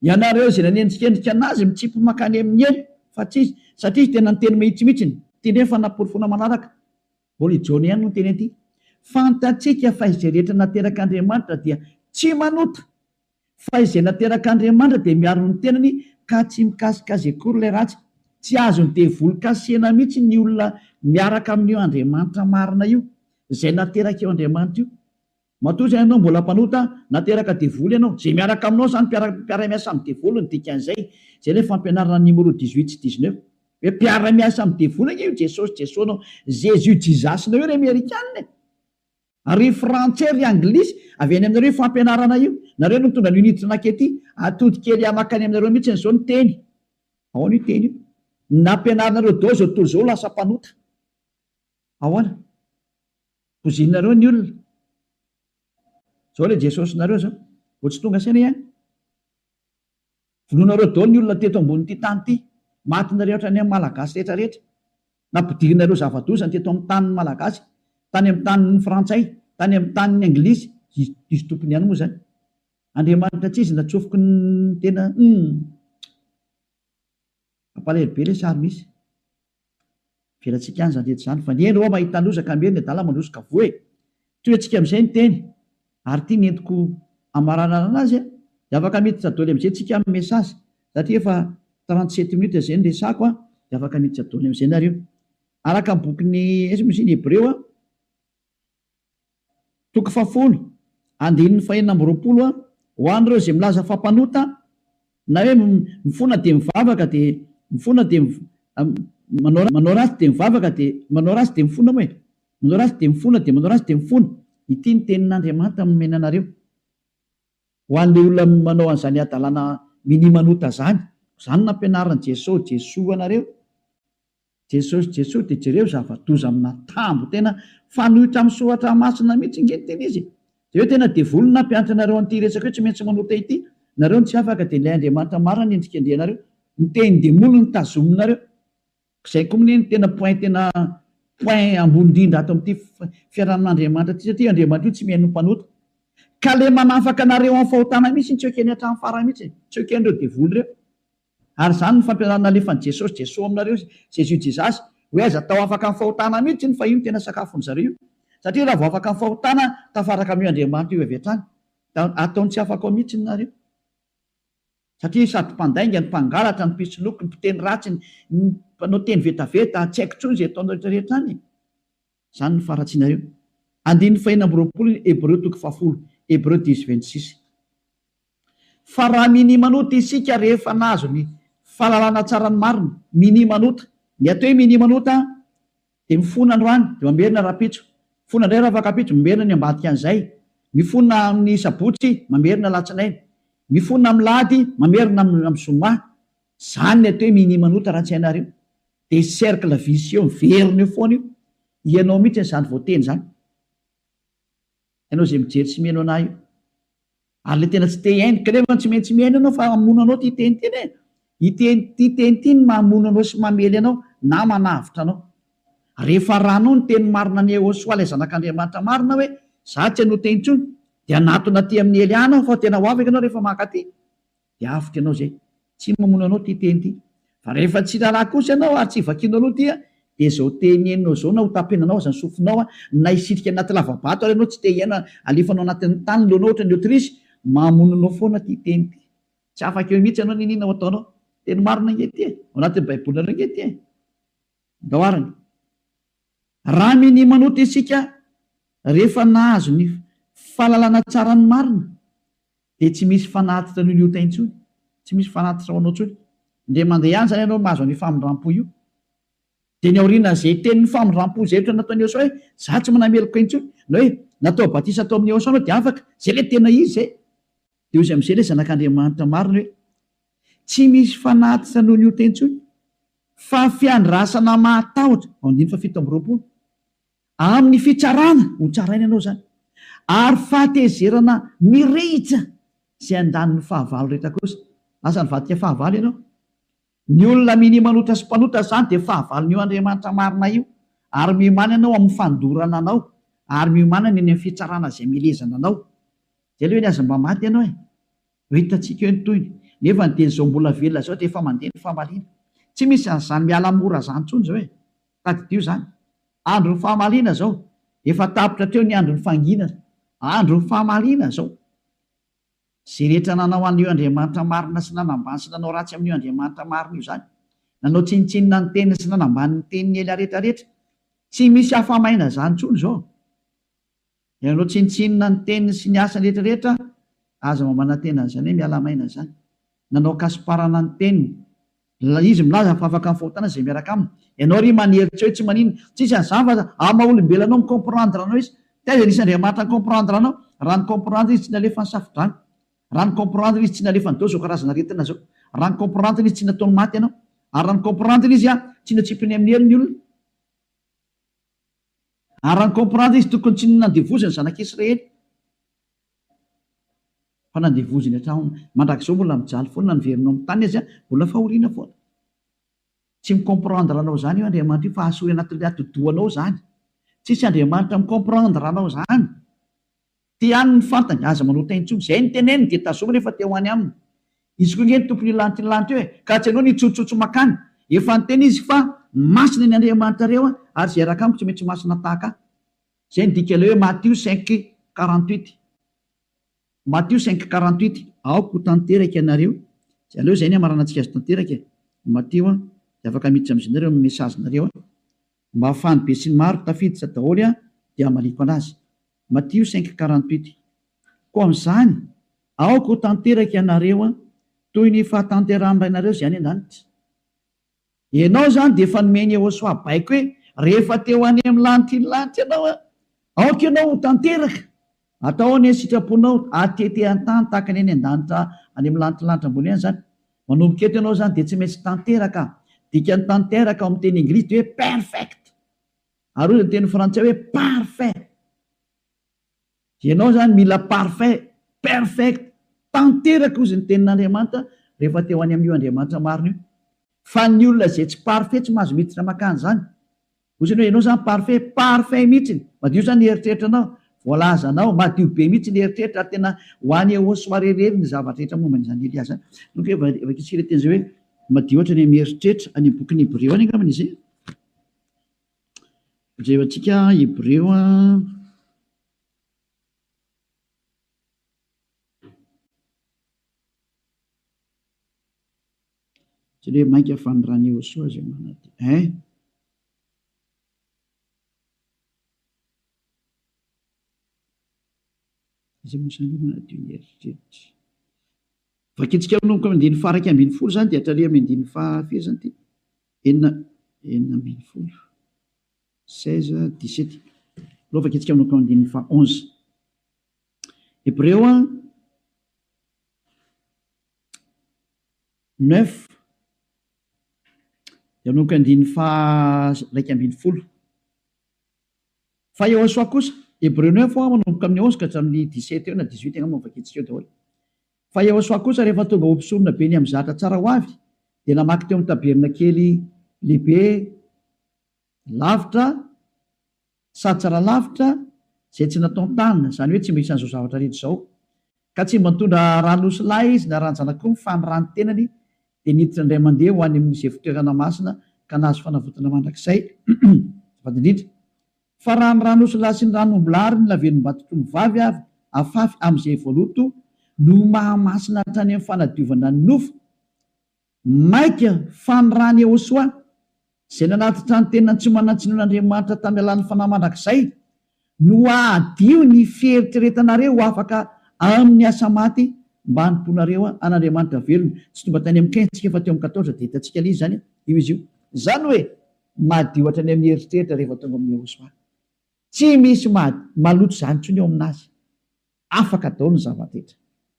S1: Ianareo zay nanendrikendrika anazy mitsipy makany amin'ny elo fa tsy satria tena ny teny mihitsimihitsiny teny fa naporofona manaraka. Mbola i Jaona ihany no teny aty. Fantatsika fa izay rehetra nateraka Andriamanitra dia tsy manota. Fa izay nateraka Andriamanitra dia miaro ny tenany ka tsy mikasikazy akory ilay ratsy. Tsy azony devoly kasihana mihitsy ny olona miaraka amin'io Andriamanitra marina io izay nateraka io Andriamanitra io. Matoa zany ianao mbola mpanota nateraka devoly ianao zay miaraka aminao zany mpiara-miasa amin'ny devoly ny dikan'izay. Zay le fampianarana numéro 18 sy 19 hoe mpiara-miasa amin'ny devoly io Jesosy Jesosy Jésus Jesus-nao io ry Amerikanina. Ary frantsay ry anglisy avy any aminareo fampianarana io. Nareo no mitondra l'unité nakety atody kely amakany aminareo mihitsy n'izao ny teny. Ahoana io teny io? Nampianaranareo dao zao tontolo zao lasa mpanota. Ahoana? Pozinareo ny olona. Zao le Jesosy nareo zao. Vao tsy tonga saina ihany. Vonoanareo dao ny olona teto ambony ity tany ity. Matinareo hatrany amin'ny malagasy rehetra rehetra. nampidirinareo zavadozany teto amin'ny tanin'ny malagasy, tany amin'ny tanin'ny frantsay, tany amin'ny tanin'ny anglisy, izy tompony ihany moa zany. Andriamanitra tsy izy natsofoky ny tena ampalahelo be le sary misy velatsika any zany rehetra zany, fa ny eny ao mahita lozaka meny adala mandrosika voe toy atsika amin'izay ny teny ary tia ny entiko amaranana anazy de afaka miditra daholo amin'izay tsika amin'ny mesazy satria efa 37 minutes izay ny resako de afaka miditra daholo amin'izay nareo araka ny bokyny esy Hebreo toko 10 andininy 420 ho an'ireo izay milaza fampanota na hoe mifona de mivavaka de mifona de manao ratsy de mivavaka de manao ratsy de mifona moa manao ratsy de mifona de manao ratsy de mifona. Ity ny tenin'Andriamanitra nomena anareo ho an'ilay olona manao an'izany adalana minimanota zany nampianaran'i Jesosy anareo. Jesosy de jereo zava-doza amina tambo tena fanohitra amin'ny soratra masina mihitsy nge tena izy de hoe tena devolona nampianatra anareo an'ity resaka hoe tsy maintsy manota ity nareo tsy afaka de ilay Andriamanitra marina ny endrika andrianareo ny teny demolo ny tazominareo izay koa ny tena point ambony indrindra ato amin'ity fiarahan'Andriamanitra ty satria Andriamanitra io tsy mihaino mpanota ka le manafaka anareo amin'ny fahotana mihitsy ny tsy ekeny hatramin'ny farany mihitsy tsy eken'ireo devoly reo ary zany ny fampianarana alefan'i Jesosy aminareo Jesasy hoe aza tao afaka amin'ny fahotana mihitsy ny fa io ny tena sakafony zareo satria raha vao afaka amin'ny fahotana tafaraka amin'io Andriamanitra io avy hatrany ataony tsy afaka ao mihitsy nareo satria sady mpandainga ny mpangalatra ny mpisoloky ny mpiteny ratsy ny mpanao teny vetaveta tsy haiko tsony izay ataonao rehetrarehetra any zany ny faratsinareo. Andininy 420 Hebreo toko 10 Hebreo 10:26 fa raha minimanota isika rehefa nazo ny fahalalana tsara ny marina minimanota ny atao hoe minimanota de mifona androany de mamerina rapitso mifona indray raha afaka pitso mamerina ny ambadika an'izay mifona amin'ny sabotsy mamerina latsinainy mifona amin'ny lahady mamerina amin'ny zoma zany ny atao hoe minimanota raha tsy hainareo de cercle vicieux miverina eo foana io ianao mihitsy zany voateny zany ianao zay mijery tsy mihaino anahy io ary le tena tsy te hainy kanefa tsy maintsy mihaino ianao fa mamonanao ty teny ty teny ty ny mamonanao sy mamely anao na manavitra anao rehefa ranao ny teny marina ny Ehosoa ilay zanak'Andriamanitra marina hoe za tsy hanao teny intsony de anatona ty amin'ny Eliana fa tena ho afaka ianao rehefa makaty de avitra ianao zay tsy mamonanao ty teny ty fa rehefa tsy raharaha kosa ianao ary tsy vakianao aloha tya de zao teny enao zao na ho tapenanao aza ny sofinao na isitrika anaty lavabato ary ianao tsy te hiaina alefanao anatin'ny tany leonao ohatra ny Aotrisy mamonanao foana ty teny ty tsy afaka eo mihitsy ianao ninina ho ataonao teny marina ngety ao anatin'ny baibolinareo ngety daoarany raha minimanota isika rehefa nahazo ny fahalalana tsara ny marina de tsy misy fanatitra noho ny ota intsony tsy misy fanatitra ho anao tsony nde mandeha ihany zany ianao mahazo ny famindrampo io de ny aoriana zay tenin'ny famindrampo zay ohatra nataony Ehosoa hoe za tsy manameloko intsony na hoe natao batisa atao amin'ny Ehosoa anao de afaka zay le tena izy zay de ozy amin'izay le zanak'Andriamanitra marina hoe tsy misy fanatitra noho ny ota intsony fa fiandrasana mahatahotra andiny fa 7 amin'ny fitsarana ho tsaraina ianao zany ary fahatezerana mirehitra zay andaniny fahavalo rehetra kosa asa ny vadika fahavalo ianao ny olona minimanota sy mpanota zany de fahavalony io Andriamanitra marina io ary miomana ianao amin'ny fandorana anao ary miomana ny amin'ny fitsarana zay milezana anao zay le hoe ny aza mba maty ianao ho hitatsika eo ny toyny nefa ny teny zao mbola velona zao de efa mandeha ny fahamaliana tsy misy zany miala mora zany tsony zao hoe tadidio zany andron'ny fahamaliana zao efa tapitra treo ny andron'ny fanginana andron'ny fahamaliana zao zay rehetra nanao an'io Andriamanitra marina sy nanambany sy nanao ratsy amin'io Andriamanitra marina io zany nanao tsinitsinina ny teniny sy nanambany ny teniny ela rehetrarehetra tsy misy hafamaina zany tsony zao nanao tsinitsinina ny teniny sy ny asany rehetrarehetra aza mamana tena zany hoe miala maina zany nanao kasiparana ny teniny izy milaza fa afaka ny fahotana zay miaraka aminy ianao ry maneritra hoe tsy manina tsisy an'izany fa amaolombelanao micomprendre anao izy taiza nisy Andriamanitra ny comprendre anao raha ny comprendre izy tsy nalefa ny safidrany raha ny comprendre izy tsy nalefa ny dao zao karazana retina zao raha ny comprendre izy tsy nataony maty ianao ary raha ny comprendre izy tsy natsipiny amin'ny heliny olona ary raha ny comprendre izy tokony tsy nandevoziny zanak'Israely fa nandevoziny hatrany mandrak'izao mbola mijaly foana na niverinao amin'ny tany izy mbola fahoriana foana tsy micomprendre anao zany io Andriamanitra io fa asoy anatin'ilay atodoanao zany. Tsisy Andriamanitra micomprendre anao zany. Ty any ny fantany aza manota intsony zay ny teneny dia tazoma rehefa teo any aminy. Izy koa nge ny tompony lanitra ny lanitra io ka tsy anao ny tsotsotso makany. Efa ny teny izy fa masina ny Andriamanitra reo ary zay raka amiko tsy maintsy masina tahaka. Zay ny dika le hoe Matthieu 5:48. Matthieu 5:48. Aoko tanteraka ianareo. Aleo zay ny amarana antsika azy tanteraka. Matthieu dia afaka miditra amin'izinareo amin'ny mesazinareo mba hafahany be sy ny maro tafiditra daholo dia amaliko anazy. Matthieu 5:48. Koa amin'izany aoko tanteraka ianareo toy ny fahatanterahana ianareo zay any an-danitra. Ianao zany dia efa nomeny Yehosoa baiko hoe rehefa teo any amin'ny lanitra ny lanitra ianao aoka ianao ho tanteraka. Atao ny sitraponao atete an-tany tahaka ny any an-danitra any amin'ny lanitra lanitra ambony any zany. Manomboka eto ianao zany dia tsy maintsy tanteraka. Dika ny tanteraka ao amin'ny teny anglisy dia hoe perfect. Ary ny teny frantsay hoe parfait. Ianao zany mila parfait, perfect, tanteraka ozy ny tenin'Andriamanitra rehefa teo any amin'io Andriamanitra marina io. Fa ny olona zay tsy parfait tsy mahazo miditra makany zany. Ozy hoe ianao zany parfait, parfait mihitsy. Madio zany ny eritreritra anao, voalaza anao, madio be mihitsy ny eritreritra ary tena ho any Yehosoa rerery ny zavatra rehetra momba n'izany Elias zany. Donc efa kitsika teny zay hoe madio ohatra ny amin'ny eritreritra any amin'ny bokin'ny Hébreu any angambany izy. Jevantsika Hébreu tsy le mainka fanirany Yehosoa zay manady. Zay mosany manadio ny eritreritra. Vakitsika manomboka amin'ny andiny faha 1:20 zany dia hatrary amin'ny andiny faha firy zany ty? 4:20. 16:17. Aloha vakitsika manomboka amin'ny andiny faha 11. Hébreu 9. Dia manomboka andiny faha 1:20. Fa Yehosoa kosa Hébreu 9 manomboka amin'ny 11 ka hatramin'ny 17 eo na 18 angamba vakitsika eo daholo. Fa Yehosoa kosa rehefa tonga ompisorona be ny amin'ny zatra tsara ho avy dia namaky teo amin'ny taberna kely lehibe lavitra sady tsara lavitra zay tsy natao tanina, zany hoe tsy misy an'izao zavatra rehetra izao. Ka tsy mba nitondra ranosilay izy na ranjanak'omby fa ny rano tenany dia niditra indray mandeha ho any amin'izay fitoerana masina ka nahazo fanavotana mandrakizay. Vadindrindra fa raha ny ranosilay sy ny ranombolary ny lavenom-batotr'omby vavy avy afafy amin'izay voaloto no mahamasina hatrany amin'ny fanadiovana ny nofo maika fanirany Yehosoa zay nanatitra ny tena tsy manatsinoan'Andriamanitra tamin'ny alalan'ny fanahy mandrakizay no adio ny fieritreretanareo afaka amin'ny asa maty mba hantonareo an'Andriamanitra velona. Tsy tonga tany amin'ny 15 tsika fa teo amin'ny 14 dia hitantsika ilay izy zany io izy io. Zany hoe madio hatrany amin'ny eritreritra rehefa tonga amin'ny Yehosoa. Tsy misy maloto zany intsony eo aminazy. Afaka daholo ny zava-detra.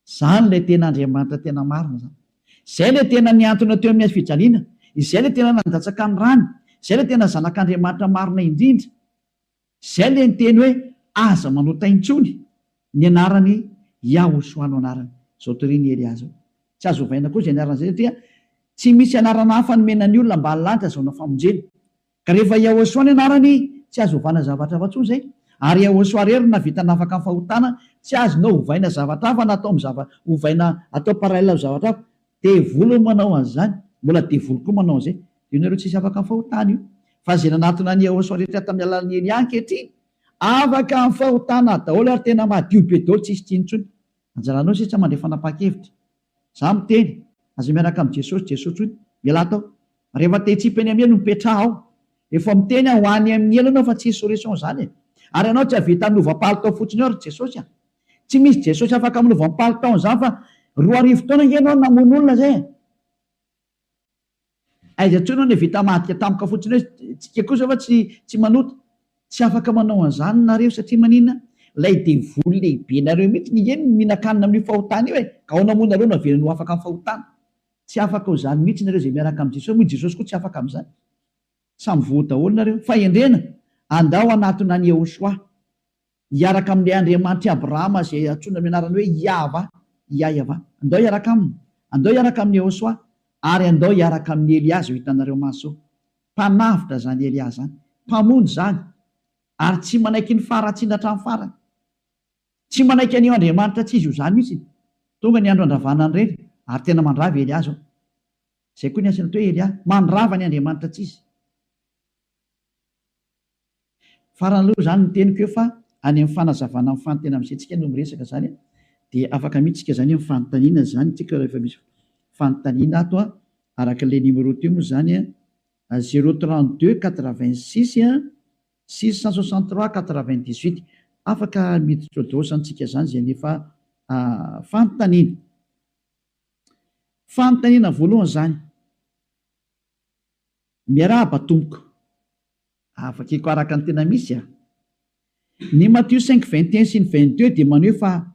S1: Zany ilay tena Andriamanitra tena marina zany. Izay ilay tena niantona teo amin'ny fijaliana, izay ilay tena nandatsaka ny rano, izay ilay tena zanak'Andriamanitra marina indrindra. Izay ilay niteny hoe aza manota intsony ny anarany Yehosoa no anarany. Zao toriany Elias zao. Tsy azo ovaina koa izay anarana izay satria tsy misy anarana hafa nomenany olona mba halanitra zao na famonjena. Ka rehefa Yehosoa ny anarany tsy azo ovana zavatra hafa intsony zay. Ary Yehosoa rery na vita nafaka amin'ny fahotana tsy azonao ovaina zavatra hafa na atao ovaina atao parallela amin'ny zavatra hafa. Devoly manao an'izany, mbola devoly koa manao an'izay. Io nareo tsisy afaka amin'ny fahotana io. Fa izay nanatona ny Yehosoa rehetra tamin'ny alalan'ny Elia ankehitriny afaka amin'ny fahotana daholo ary tena madio be daholo tsisy tsinontsony. Anjaranao sisa mandray fanapa-kevitra. Za miteny aza miaraka amin'ny Jesosy, Jesosy hoy miala tao. Rehefa te hitsipany amin'ny elo no mipetraha ao. Efa miteny ho any amin'ny elo anao fa tsy solution zany. Ary anao tsy havita milova-palitao fotsiny ao ry Jesosy. Tsy misy Jesosy afaka milova-palitao zany fa 2 taona ianao namono olona zay. Aiza intsony ny vita madika tampoka fotsiny hoe tsika kosa fa tsy manota. Tsy afaka manao an'izany nareo satria maninona? Lay devoly lehibe nareo mihitsy ny eny mihinan-kanina amin'ny fahotana io ka ao namono nareo navelany ho afaka amin'ny fahotana. Tsy afaka ho zany mihitsy nareo zay miaraka amin'ny Jesosy. Moa Jesosy koa tsy afaka amin'izany. Samy voa daholo nareo. Fa endrena andao anatona ny Yehosoa hiaraka amin'ilay Andriamanitra Abrahama zay antsoina amin'ny anarany hoe Yahva. Andao hiaraka aminy. Andao hiaraka amin'ny Yehosoa ary andao hiaraka amin'ny Eliazy ho hitanareo maso mpanavitra zany Eliazy zany, mpamonjy zany, ary tsy manaiky ny faratsiana hatramin'ny farany, tsy manaiky an'io Andriamanitra tsy izy io zany mihitsy. Tonga ny andro andravanany reny ary tena mandrava Eliazy ao. Zay koa ny asany atao hoe Elia, mandrava ny Andriamanitra tsy izy. Faran'aloha zany ny teniko eo fa any amin'ny fanazavana amin'ny fanontena amin'izay no miresaka zany, dia afaka mihitsika zany amin'ny fanontaniana zany tsika rehefa misy fanontaniana ato araka le numéro teo moa zany 032 86 663 98. Afaka miditra dosantsika zany zay nefa fanontaniana. Fanontaniana voalohany zany, miarahaba tompoko, afakiko araka ny tena misy ny Matthieu 5:21 sy ny 22 dia maneho fa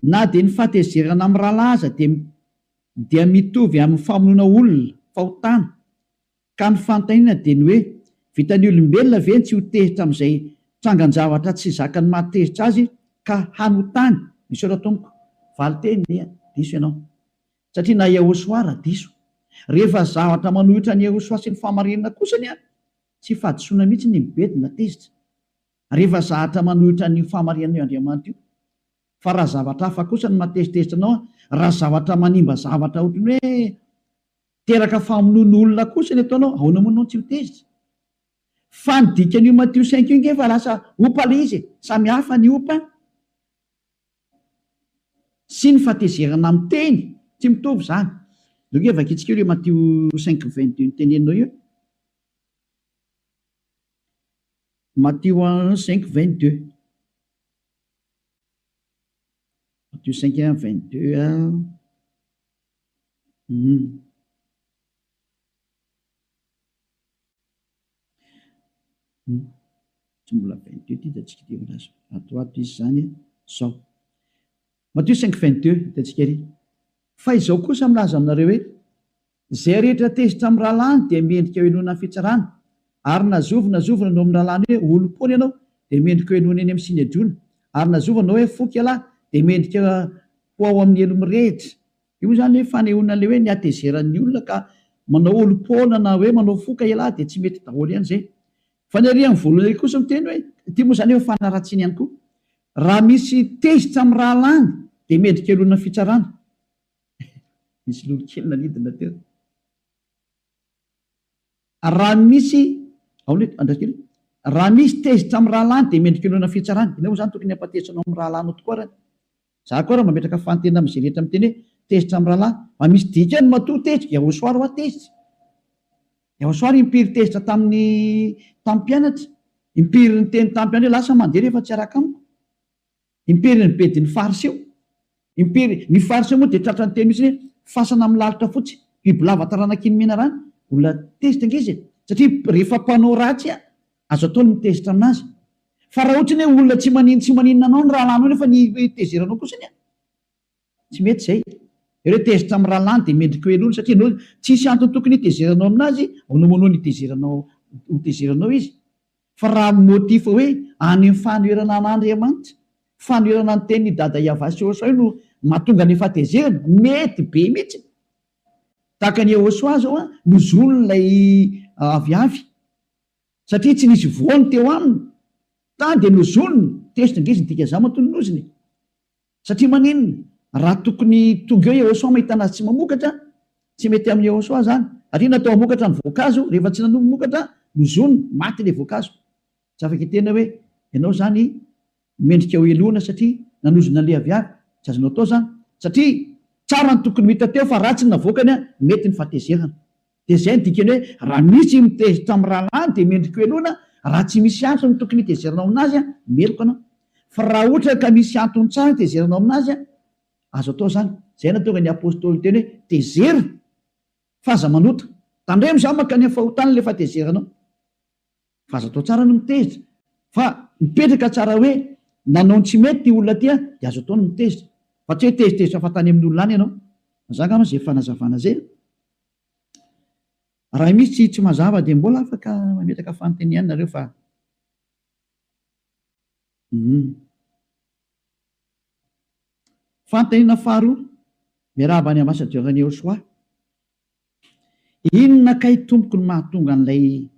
S1: na dia ny fahatezerana amin'ny rahalahy aza dia mitovy amin'ny famonoana olona fahotana, ka ny fanontaniana dia ny hoe vitan'ny olombelona ve tsy ho tezitra amin'izay trangan-javatra tsy zakany mahatezitra azy ka hanotany. Misaotra tompoko, valiteny diso ianao, satria na Yahosoa diso, rehefa zavatra manohitra ny Yahosoa sy ny fahamarinana kosany tsy fahadisoana mihitsy ny mibedina tezitra, rehefa zavatra manohitra ny fahamarinana io Andriamanitra io. Fa raha zavatra hafa kosa ny matezitezitra anao, raha zavatra manimba zavatra ohatrany hoe teraka famonoana olona kosa ny ataonao, ahoana moa anao tsy ho tezitra? Fa ny dikan'io Matthieu 5 io nge fa lasa opa le izy, samy hafa ny opa sy ny fahatezerana amin'ny teny tsy mitovy zany. Doka hoe vakitsika io Matthieu 5:22 nyteneninao io, Matthieu 5:22, Matthieu 5:22 tsy mbola 22 ty hitantsika ty olazo atoato izy zany zao. Matthieu 5:22 hitantsika ery, fa izao kosa milaza aminareo hoe zay rehetra tezitra amin'ny rahalany dia miendrika ho enoana fitsarana, ary nazovina no amin'ny rahalany hoe olom-pony ianao dia miendrika ho enoana eny amin'ny sinedrona, ary nazovina hoe foky alahy dia miendrika ho ao amin'ny elo mirehitra. Io zany hoe fanehoana le hoe ny atezeran'ny olona ka manao olom-pona na hoe manao foka ialahy dia tsy mety daholo ihany zay. Fa ny arian'ny voalohany kosa miteny hoe ity moa zany hoe fanaratsiana ihany koa, raha misy tezitra amin'ny rahalany dia miendrika oloana fitsarana. Misy lolo kely nanidina teo. Raha misy tezitra amin'ny rahalany dia miendrika oloana fitsarana. Inao moa zany tokony hampatezitra anao amin'ny rahalanao tokoa raha. Za koa raha mametraka fanontena amin'izay rehetra miteny hoe tezitra amin'ny rahalahy, fa misy dikany matoa tezitra, Yahosoa ho tezitra. Yahosoa impiry tezitra tamin'ny mpianatra, impiry ny teny tamin'ny mpianatra lasa mandeha rehefa tsy araka amiko, impiry ny bedin'ny fariseo, impiry ny fariseo moa dia tratra ny teny mihitsy hoe fasana amin'ny lalitra fotsy, bibilava taranaka ny mena rano, olona tezitra angizy, satria rehefa mpanao ratsy azo atao ny mitezitra aminazy. Fa raha ohatra ny hoe olona tsy maninona anao ny rahalanao nefa ny tezeranao kosa tsy mety zay. Ireo tezitra amin'ny rahalany dia mendrika ho elona, satria anao tsisy antony tokony hitezeranao aminazy, ahoana hitezeranao izy. Fa raha motif hoe any amin'ny fanoherana an'Andriamanitra, fanoherana ny tenin'ny dada Iavasy Yahosoa io no mahatonga ny fahatezerana, mety be mihitsy. Tahaka ny Yahosoa zao nozon'ilay aviavy, satria tsy nisy voany teo aminy, tany dia nozoniny, tezitra ngiziny dika zany matononoziny. Satria maninona? Raha tokony tonga eo Yahosoa mahitana azy tsy mamokatra, tsy mety amin'ny Yahosoa zany. Satria natao mamokatra ny voankazo, rehefa tsy nanomboka mamokatra, nozoniny, maty ilay voankazo. Tsy afaka hitena hoe ianao zany mendrika ho eloana satria nanozona ilay aviavy, tsy azonao atao zany. Satria tsara ny tokony mita teo fa ratsy ny navoakany mety ny fahatezerana. Dia izay ny dikany hoe raha misy mitezitra amin'ny rahalany dia mendrika ho eloana, raha tsy misy antony tokony hitezerinao aminazy meloko anao. Fa raha ohatra ka misy antony tsara hitezerinao aminazy azo atao zany. Zay natonga ny apôstôly teny hoe tezera fa aza manota, tandremo zany mankany amin'ny fahotana ilay fahatezeranao. Fa azo atao tsara no mitezitra, fa mipetraka tsara hoe nanao ny tsy mety olona ty dia azo atao no mitezitra, fa tsy hoe tezitezitra fa tany amin'ny olona any ianao. Mazaka ama zay fanazavana zay. Raha misy tsy mazava dia mbola afaka mametraka fanontaniana nareo fa fanontaniana faharoa, miarahaba any ambassadeur-n'i Yahosoa, inona kay tompoko ny mahatonga an'ilay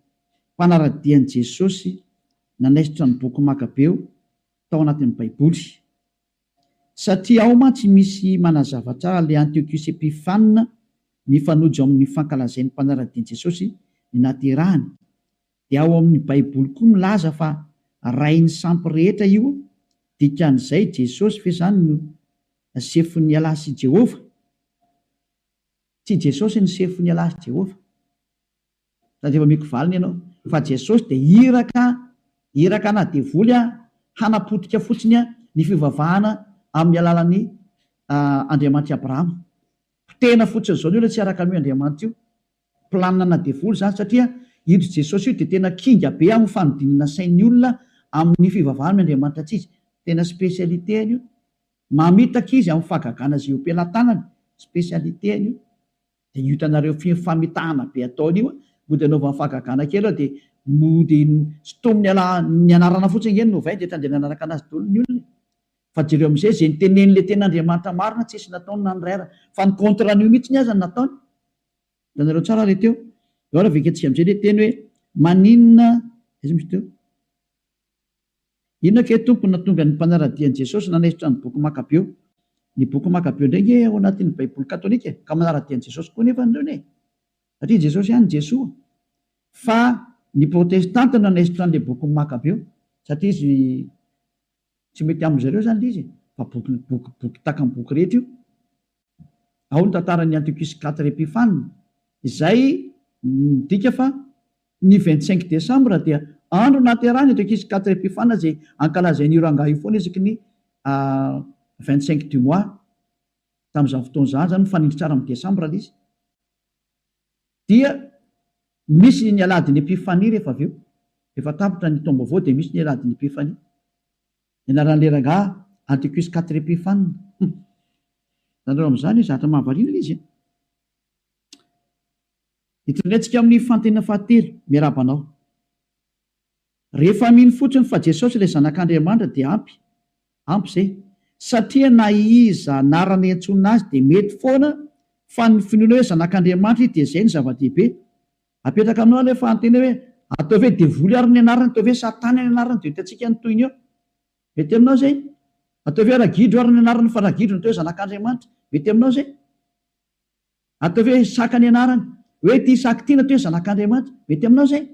S1: mpanaradian'i Jesosy nanaisitra ny boky Makabeo tao anatin'ny baiboly? Satria ao mantsy misy manazavatra le Antiochus Epiphanina mifanojo amin'ny fankalazain'ny mpanaradian'i Jesosy ny naterahany. Dia ao amin'ny baiboly koa milaza fa rainy sampy rehetra io, dikan'izay Jesosy ve zany no sefon'ny alahy sy Jehova? Tsy Jesosy ny sefon'ny alahy sy Jehova, sady efa miko valiny ianao, fa Jesosy dia iraka na devoly hanapotika fotsiny ny fivavahana amin'ny alalan'ny Andriamanitra Abrahama. Tena fotsiny zao ny olona tsy araka an'io Andriamanitra io, planina na devoly zany, satria ito Jesosy io dia tena kinga be amin'ny fanodinana sain'ny olona amin'ny fivavahana Andriamanitra atsizy. Tena spesialiteany io, mamitaka izy amin'ny fahagagana azy io am-pelantanany, spesialiteany io. Dia io hitanareo famitahana be ataony io, mody anaovany fahagagana kely dia mody sotominy ny anarana fotsiny ngeny no vainy dia tandena anaraka anazy daholo ny olona. Fa jereo amin'izay izay nitenen'le ten'Andriamanitra marina tsy isy nataony na ny rera, fa ny contran'io mihitsy ny aza ny nataony. Hitanareo tsara ilay teo. Eo raha veketsika amin'izay ilay teny hoe maninona izy misy teo. Inona ke tompony natonga ny mpanaradian'i Jesosy nanaisitra ny boky Makabeo? Ny boky Makabeo indray ao anatin'ny baiboly katolika ka manaradian'i Jesosy koa nefa ireo satria Jesosy ihany Jesoa. Fa ny protestanta nanaisitra an'ilay boky Makabeo satria izy tsy mety amin'izareo zany ilay izy, fa boky taka ny boky rehetra io. Ao ny tantaran'ny Antiochus IV Epiphanina, izay midika fa ny 25 Desambra dia andro naterahany Antiochus IV Epiphanina izay ankalazain'io rangahy io foana isaky ny 25 du mois. Tamin'izany fotoana zany mifanindry tsara amin'ny Desambra ilay izy. Dia misy ny aladin'ny Epifania rehefa avy eo, efa tapitra ny taom-baovao dia misy ny aladin'ny Epifania. Ianaran'ilay rangahy Antiochus IV Epiphanina. Nanareo amin'izany zatra mahavariana ilay izy. Hitondrantsika amin'ny fantena fahatelo miarabanao. Rehefa mino fotsiny fa Jesosy ilay zanak'Andriamanitra dia ampy izay, satria na iza anarana iantsonina azy dia mety foana fa ny finoana hoe zanak'Andriamanitra dia izay ny zava-dehibe. Apetraka aminao ilay fahantena hoe atao hoe devoly ary ny anarany, atao hoe satana ny anarany, dia hitantsika ny toyny eo. Mety aminao izay? Atao hoe ragidro ary ny anarany, fa ragidro ny atao hoe zanak'Andriamanitra. Mety aminao izay? Atao hoe saka ny anarany, hoe ty saky ty natao hoe zanak'Andriamanitra. Mety aminao izay?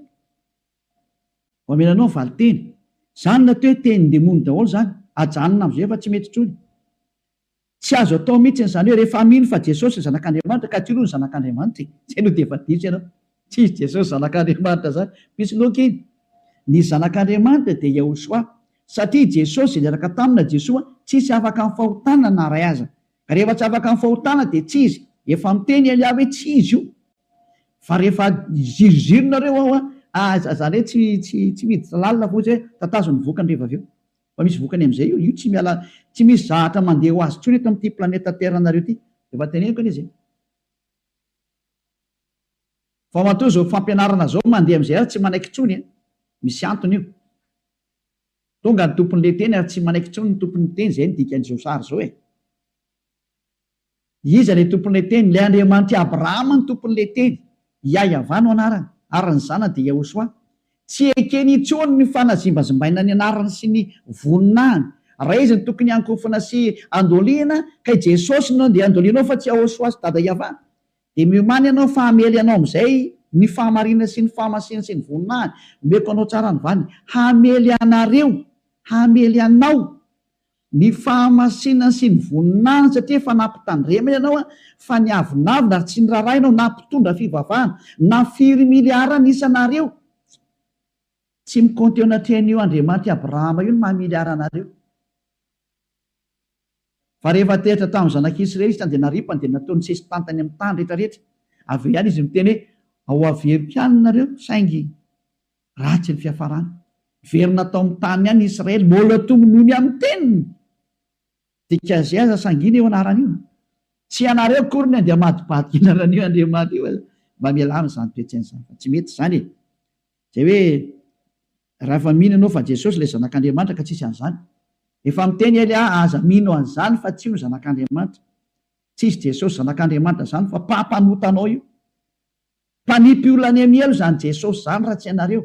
S1: Homenanao ny valiteny. Zany natao hoe tenin'ny demony daholo zany, ajanona amin'izay fa tsy mety intsony. Tsy azo atao mihitsy izany hoe rehefa mino fa Jesosy ny zanak'Andriamanitra ka tsy aloha ny zanak'Andriamanitra. Izay no dia efa diso ianao. Tsy izy Jesosy zanak'Andriamanitra zany. Misy loka iny. Ny zanak'Andriamanitra dia Yahosoa, satria Jesosy niaraka tamina Jesoa tsy isy afaka amin'ny fahotana na ray aza. Ka rehefa tsy afaka amin'ny fahotana dia tsy izy. Efa miteny Elia hoe tsy izy io. Fa rehefa zirozironareo zany hoe tsy miditra lalina fotsy hoe tatazo ny vokany rehefa avy eo. Fa misy vokany amin'izay io tsy misy zahatra mandeha ho azy intsony eto amin'ity planeta Terre nareo ity. Efa teneniko izy. Fa matoa izao fampianarana zao mandeha amin'izay ary tsy manaiky intsony, misy antony io. Tonga ny tompon'ilay teny ary tsy manaiky intsony ny tompon'ny teny, izay ny dikan'izao sary zao e. Iza ilay tompon'ilay teny? Ilay Andriamanitra Abrahama ny tompon'ilay teny. Iayavà no anarany, ary ny zanany dia Yahosoa. Tsy ekeny intsony ny fanazimbazimbaina ny anarany sy ny voninahiny. Raha izy ny tokony hankofana sy andoliana, ka Jesosy no dia andolianao fa tsy Yahosoa sy dada Iavà. Dia miomany ianao fa hamely anao amin'izay ny fahamarinana sy ny fahamasina sy ny voninahiny. Omeko anao tsara ny vany, hamely anareo, hamely anao ny fahamasina sy ny voninahiny, satria efa nampitandremana ianao fa ny avinavina ary tsy ny raharaha ianao, nampitondra fivavahana, na 4 miliara isanareo. Tsy mikonty eo anatrehan'io Andriamanitra Abrahama io ny mahamiliara anareo. Fa rehefa teritra tamin'ny zanak'Israely izy dia naripany dia nataony sesy tantany amin'ny tany rehetrarehetra. Avy ihany izy miteny hoe ao averiko ihany nareo saingy ratsy ny fiafarana. Verina tao amin'ny tany ihany Israely, mbola tomonony amin'ny teniny. Dikazay aza sangina eo anaran'io. Tsy anareo akory ny andeha madibadika anaran'io Andriamanitra io. Mba mialama izany toetrany izany, fa tsy mety izany e. Izay hoe raha efa mino ianao fa Jesosy ilay zanak'Andriamanitra ka tsisy an'izany. Efa miteny Elia aza mino an'izany fa tsy io zanak'Andriamanitra. Tsy izy Jesosy zanak'Andriamanitra zany fa mpampanota anao io. mpanipy olona any amin'ny elo zany Jesosy zany raha tsy ianareo.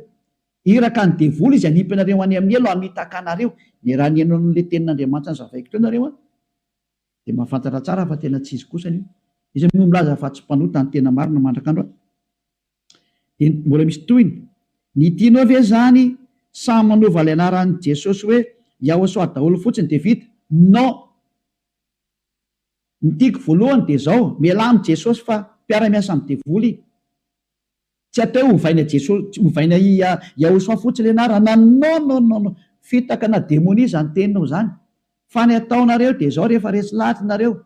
S1: Iraka ny devoly izy anipy anareo any amin'ny elo hamitaka anareo. Ny raha ny ianao n'le tenin'Andriamanitra ny zavaiko teo nareo dia mahafantatra tsara fa tena tsy izy kosa anio. Izy moa milaza fa tsy mpanota ny tena marina mandrakandro a. Dia mbola misy tohiny. Ny tianao ve zany samy manova ilay anaran'i Jesosy hoe Yahosoa daholo fotsiny dia vita? Non. Ny tiako voalohany dia zao, mialahy amin'ny Jesosy fa mpiara-miasa amin'ny devoly. Tsy atao hovaina Jesosy, hovaina Yahosoa fotsiny ilay anarana. Non. Fitaka na demonia zany teninao zany. Fa ny ataonareo dia zao rehefa resy lahatra nareo.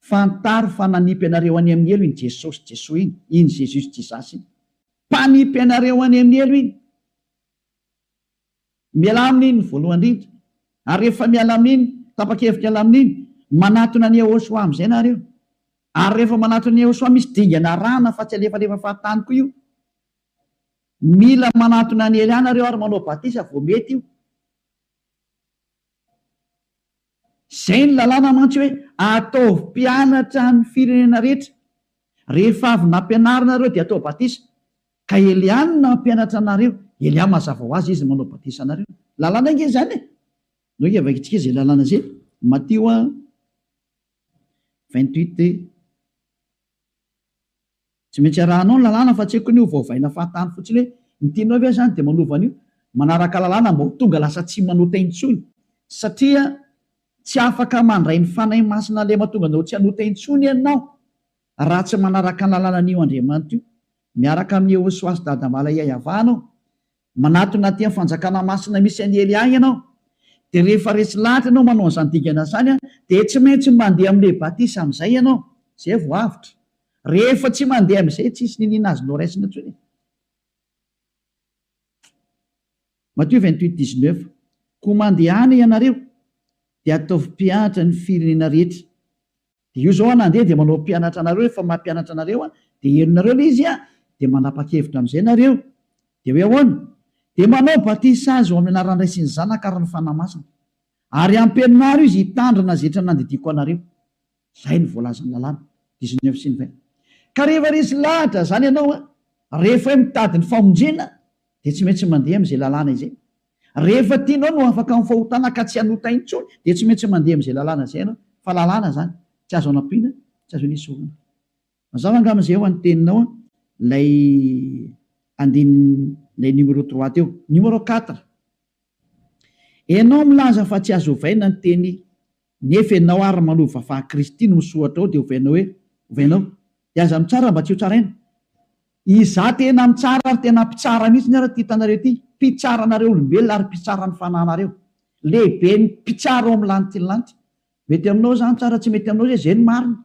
S1: Fantaro fa nanipy anareo any amin'ny elo iny Jesosy iny. Iny Jésus Jisasy iny. Mpanipy anareo any amin'ny elo iny. Miala amin'iny voalohany indrindra. Ary rehefa miala amin'iny, tapa-kevitra miala amin'iny, manatona ny Yahosoa amin'izay nareo. Ary rehefa manatona ny Yahosoa misy dingana rana fa tsy alefalefa fahatany koa io. Mila manatona ny Eliana nareo ary manao batisa vao mety io. Zay ny lalàna mantsy hoe ataovy mpianatra ny firenena rehetra. Rehefa avy nampianarina nareo dia atao batisa. Ka Eliana no nampianatra anareo. Eliana mazava ho azy izy manao batisa anareo. Lalàna inge zany e. Nao ke avakitsika izay lalàna zay. Matteo 28. Tsy maintsy arahanao ny lalàna fa tsy haiko ny ho vaovaina fahatany fotsiny hoe ny tianao ve zany dia manova an'io. Manaraka lalàna mba ho tonga lasa tsy manota intsony. Satria tsy afaka mandray ny fanahy masina le mahatonga anao tsy hanota intsony ianao raha tsy manaraka ny lalàna an'io Andriamanitra io. Miaraka amin'ny Yahosoa sy dadambala iavahanao. Manatona aty amin'ny fanjakana masina misy an'i Elia ianao. Dia rehefa resy lahatra ianao manao an'izany dingana zany dia tsy maintsy mandeha amin'ilay batisa amin'izay ianao. Zay vao avitra. Rehefa tsy mandeha amin'izay tsisy ninina azonao raisina intsony. Matteo 28:19. Koa mandehana ianareo dia ataovy mpianatra ny firenena rehetra. Dia io zao nandeha dia manao mpianatra anareo. Rehefa mampianatra anareo dia herinareo ilay izy dia manapa-kevitra amin'izay nareo. Dia hoe ahoana? Dia manao batisa azy ao amin'ny anaran'ny Ray sy ny Zanaka ary ny fanahy masina. Ary ampianaro izy hitandrina zetra nandidiko anareo. Zay ny voalazany lalàna. 19 sy 20. Ka rehefa resy lahatra zany ianao rehefa hoe mitady ny famonjena dia tsy maintsy mandeha amin'izay lalàna izay. Rehefa tianao no afaka amin'ny fahotana ka tsy hanota intsony dia tsy maintsy mandeha amin'izay lalàna izay ianao. Fa lalàna zany tsy azo anampiana, tsy azo anisorana. Mazava angamin'izay ho any teninao lay lay numéro 3 teo. Numéro 4. Ianao milaza fa tsy azo ovaina ny teny nefa ianao ary manova fa Kristy no misohatra ao dia ovainao. Dia aza mitsara mba tsy ho tsaraina. Iza tena mitsara ary tena mpitsara mihitsy ny ara ty hitanareo ty. Mpitsara anareo olombelona ary mpitsara ny fanahinareo. Lehibe ny mpitsara ao amin'ny lanitra ny lanitra. Mety aminao zany tsara, tsy mety aminao zay ny marina.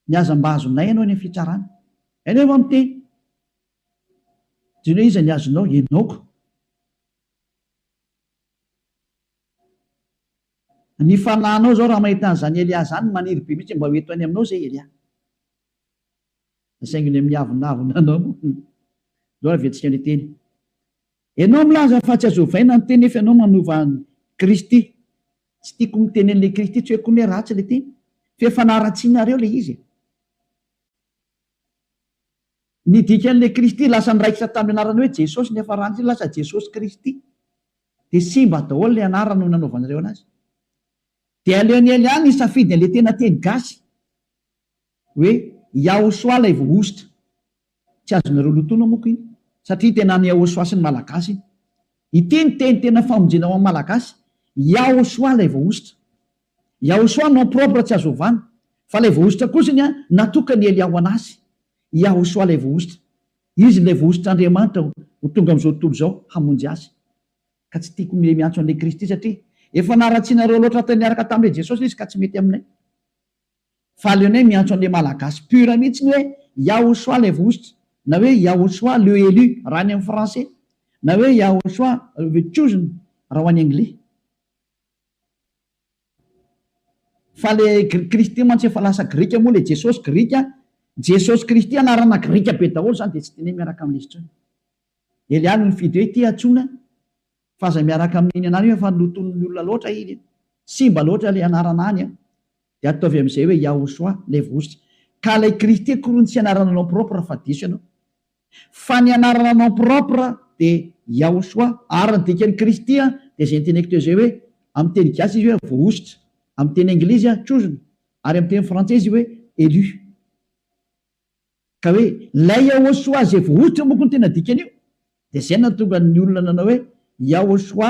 S1: Ny aza mba azonay ianao ny fitsarana. Ianao efa miteny. Jino iza ny azonao? Ianaoko. Ny fanahinao zao raha mahita an'izany Elia zany maniry be mihitsy mba hoeto any aminao zay Elia. Saingony amin'ny avonavona anao. Zao avetsika ny teny. Ianao milaza fa tsy azo ovaina ny teny nefa ianao manova Kristy. Tsy tiako miteny an'ilay Kristy tsy hoe koa hoe ratsy ilay teny. Fa efa naratsianareo ilay izy. Ny dikan'ilay Kristy lasa niraikitra tamin'ny anarana hoe Jesosy nefa ratsy lasa Jesosy Kristy. Dia simba daholo ilay anarana no nanaovanareo anazy. Dia aleon'ny Elia ny safidy ilay tena teny gasy hoe Yahosoa ilay voahositra. Tsy azonareo lotoina moa iny satria tena ny Yahosoa sy ny malagasy iny. Ity ny teny tena famonjena ao amin'ny malagasy. Yahosoa ilay voahositra. Yahosoa non propre tsy azo ovana. Fa ilay voahositra kosa natokany Elia ho anazy. Yahosoa ilay voahositra. Izy ilay voahositra Andriamanitra ho tonga amin'izao tontolo izao hamonjy azy. Ka tsy tiako miantso an'ilay Kristy satria efa naratsianareo loatra tao niaraka tamin'ilay Jesosy izy ka tsy mety aminay. Fa aleonay miantso an'ilay malagasy pura mihitsy ny hoe Yahosoa ilay voahositra. Na hoe Yahosoa le élu raha ny amin'ny français. Na hoe Yahosoa le chosen raha ho any anglais. Fa le Kristy mantsy efa lasa grika moa le Jesosy grika. Jesosy Kristy anarana grika be daholo zany dia tsy tenay miaraka amin'izy intsony. Elia no nifidy hoe ity antsoina fa aza miaraka amin'iny anareo efa noton'ny olona loatra iny. Simba loatra ilay anarana any. Dia ataovy amin'izay hoe Yahosoa ilay voahositra. ka lay kristy korony tsy anarana nom propre fa diso ianao fa ny anarana nom propre de Yahoshua ary ny dikany kristy a de zay nyteneko teo zay hoe amin'ny teny gasy izy hoe voaositra, amin'ny teny anglizy a trozona, ary amin'ny teny frantsay izy hoe élu. Ka hoe lay Yahoshua zay voaositra moko ny tena dikany io de zay na tonga ny olona nanao hoe Yahoshua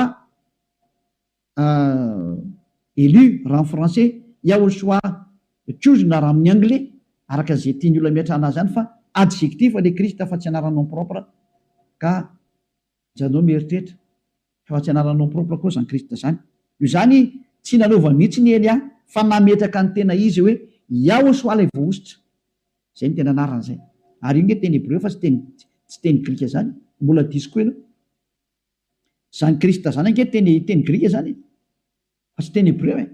S1: élu raha amin'ny français, Yahoshua trozona raha amin'ny anglais, araka zay tiany olona miatrana azy any fa adjectif le Krista fa tsy anarana nom propre ka janao mieritreritra fa tsy anarana nom propre koa zany Krista zany. Io zany tsy nanova mihitsy ny Elia fa nametraka ny tena izy hoe Yahoshua lay voaositra, zay ny tena anarana zay. Ary io nge teny hébreu fa tsy teny grika zany, mbola diso koa ianao. Zany Krista zany ange teny grika zany fa tsy teny hébreu e.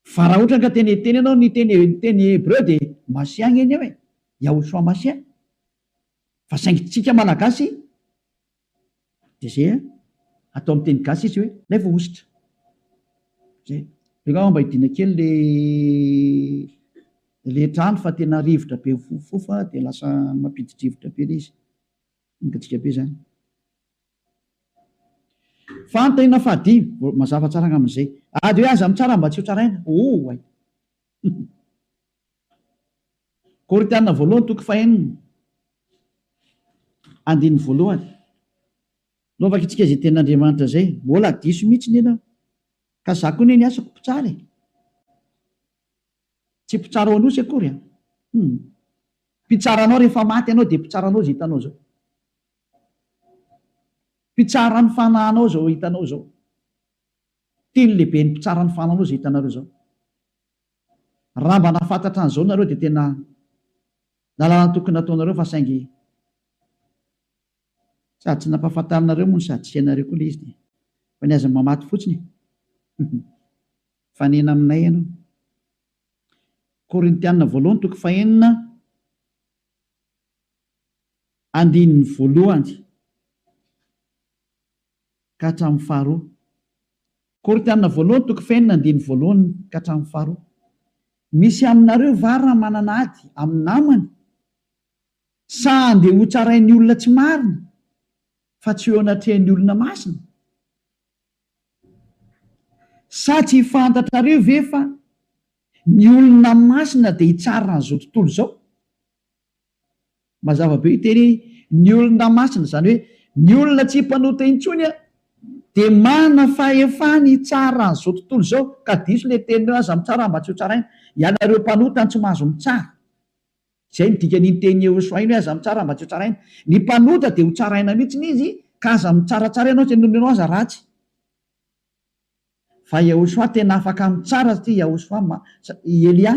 S1: Fa raha ohatra ka teny ianao ny teny hébreu de Masia eny eo e, Yahoshua Masia. Fa saingy tsika malagasy de zay atao amin'ny teny gasy izy hoe lay voaositra. Zay. Reka mba hidina kely le trano fa tena rivotra be fofa de lasa mampididrivotra be le izy. Ingatsika be zany. Fantahina fahadimy mazava tsara amin'izay. Ady hoe aza amin'ny tsara mba tsy ho tsaraina. Ay. Korintana voalohany toko fahenina andiny voalohany. Lovaka itsika zay ten'Andriamanitra zay, mbola diso mihitsy ny ianao. Ka za koa ny asako mpitsara e. Tsy mpitsara ho anosy akory a. Mpitsaranao rehefa maty ianao de mpitsaranao zay hitanao zao. Mpitsara ny fanahinao zao hitanao zao. Teny lehibe ny mpitsara ny fanahinao zay hitanareo zao. Raha mba nafantatra an'izao nareo de tena lalàna tokony nataonareo fa saingy sady tsy nampahafantarinareo moa sady tsy hainareo koa le izy de fa ny aza mamaty fotsiny. Fanena aminay ianao. Korintiana voalohany toko fahenina andininy voalohany ka hatramin'ny faharoa. Korintiana voalohany toko fahenina andininy voalohany ka hatramin'ny faharoa. Misy aminareo vara manana ady amin'ny namany sa andeha ho tsarain'ny olona tsy marina fa tsy eo anatrehan'ny olona masina? Sa tsy fantatrareo ve fa ny olona masina dia hitsara n'izao tontolo izao? Mazava be iteny ny olona masina, izany hoe ny olona tsy mpanota intsony dia mana fahefany hitsara n'izao tontolo izao, ka diso ilay teninao aza mitsara mba tsy ho tsaraina. Ianareo mpanota tsy mahazo mitsara. Izay ny dikan'iny teny Yahoshua iny hoe aza mitsara mba tsy ho tsaraina. Ny mpanota dia ho tsaraina mihitsy izy ka aza mitsaratsara ianao tsy nomenao aza ratsy. Fa Yahoshua tena afaka mitsara satria Elia,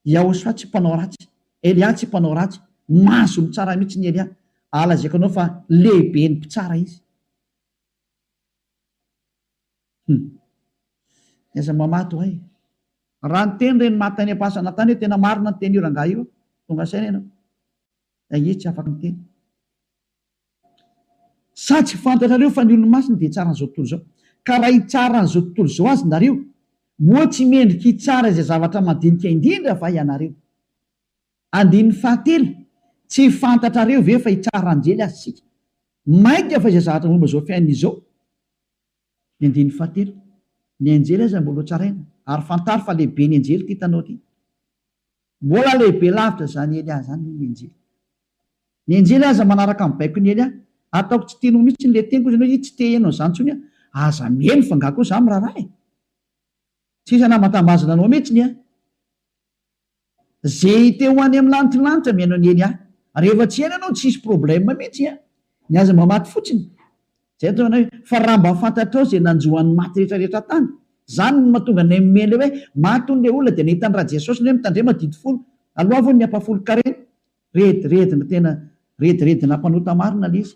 S1: Yahoshua tsy mpanao ratsy, Elia tsy mpanao ratsy, mahazo mitsara mihitsy ny Elia. Alazaiko anao fa lehibe ny mpitsara izy. Eza mamato hay. Raha ny teny reny matany am-pasana tany hoe tena marina ny teny io rangahy io, tonga saina ianao. Izy tsy afaka miteny. Sa tsy fantatrareo fa ny olo-masina dia hitsara n'izao tontolo izao. Ka raha hitsara n'izao tontolo izao azy nareo, moa tsy mendrika hitsara izay zavatra madinika indrindra va ianareo? Andininy fahatelo, tsy fantatrareo ve fa hitsara anjely azy sika? Mainka fa izay zavatra momba izao fiainana izao. Ny andininy fahatelo, ny anjely aza mbola tsaraina, ary fantaro fa lehibe ny anjely ty hitanao ty. Mbola lehibe lavitra zany Elia zany ny anjely. Ny anjely aza manaraka amin'ny baiko ny Elia, ataoko tsy teno mihitsy ny le teniko zany hoe tsy te ianao zany tsony aza mihaino fa ngako za miraharaha. Tsisa namatam-bazana anao mihitsy ny zay teo any amin'ny lanitra mihaino ny Elia. Rehefa tsy haina ianao tsisy problème mihitsy ny aza mamaty fotsiny. Zay tena hoe fa raha mba fantatrao zay nanjohan'ny maty rehetrarehetra tany, zany no mahatonga ny mena hoe matony le olona dia nahitany ra Jesosy ny mitandrema didi folo aloha vao ny ampafolo kare rediredina tena rediredina mpanota marina le izy.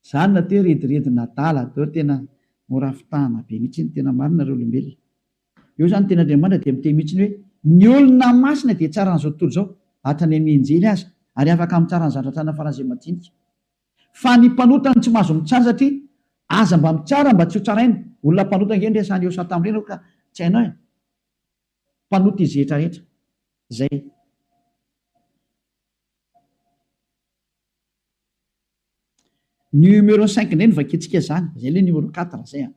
S1: Zany na teo rediredina adala teo tena mora fitahana be mihitsy ny tena marina reo olombelona. Eo zany tena Andriamanitra dia miteny mihitsy hoe ny olona masina dia tsara n'izao tontolo izao, hatrany amin'ny enjely azy, ary afaka mitsara ny zandratra nafaran'izay madinika. Fa ny mpanotany tsy mahazo mitsara satria aza mba mitsara mba tsy ho tsaraina olona mpanota nge ndresany eo satamrena ka tsy hainao e mpanota izy rehetra rehetra zay numéro 5 ndray ny vaketsika zany zay le numéro 4 zay a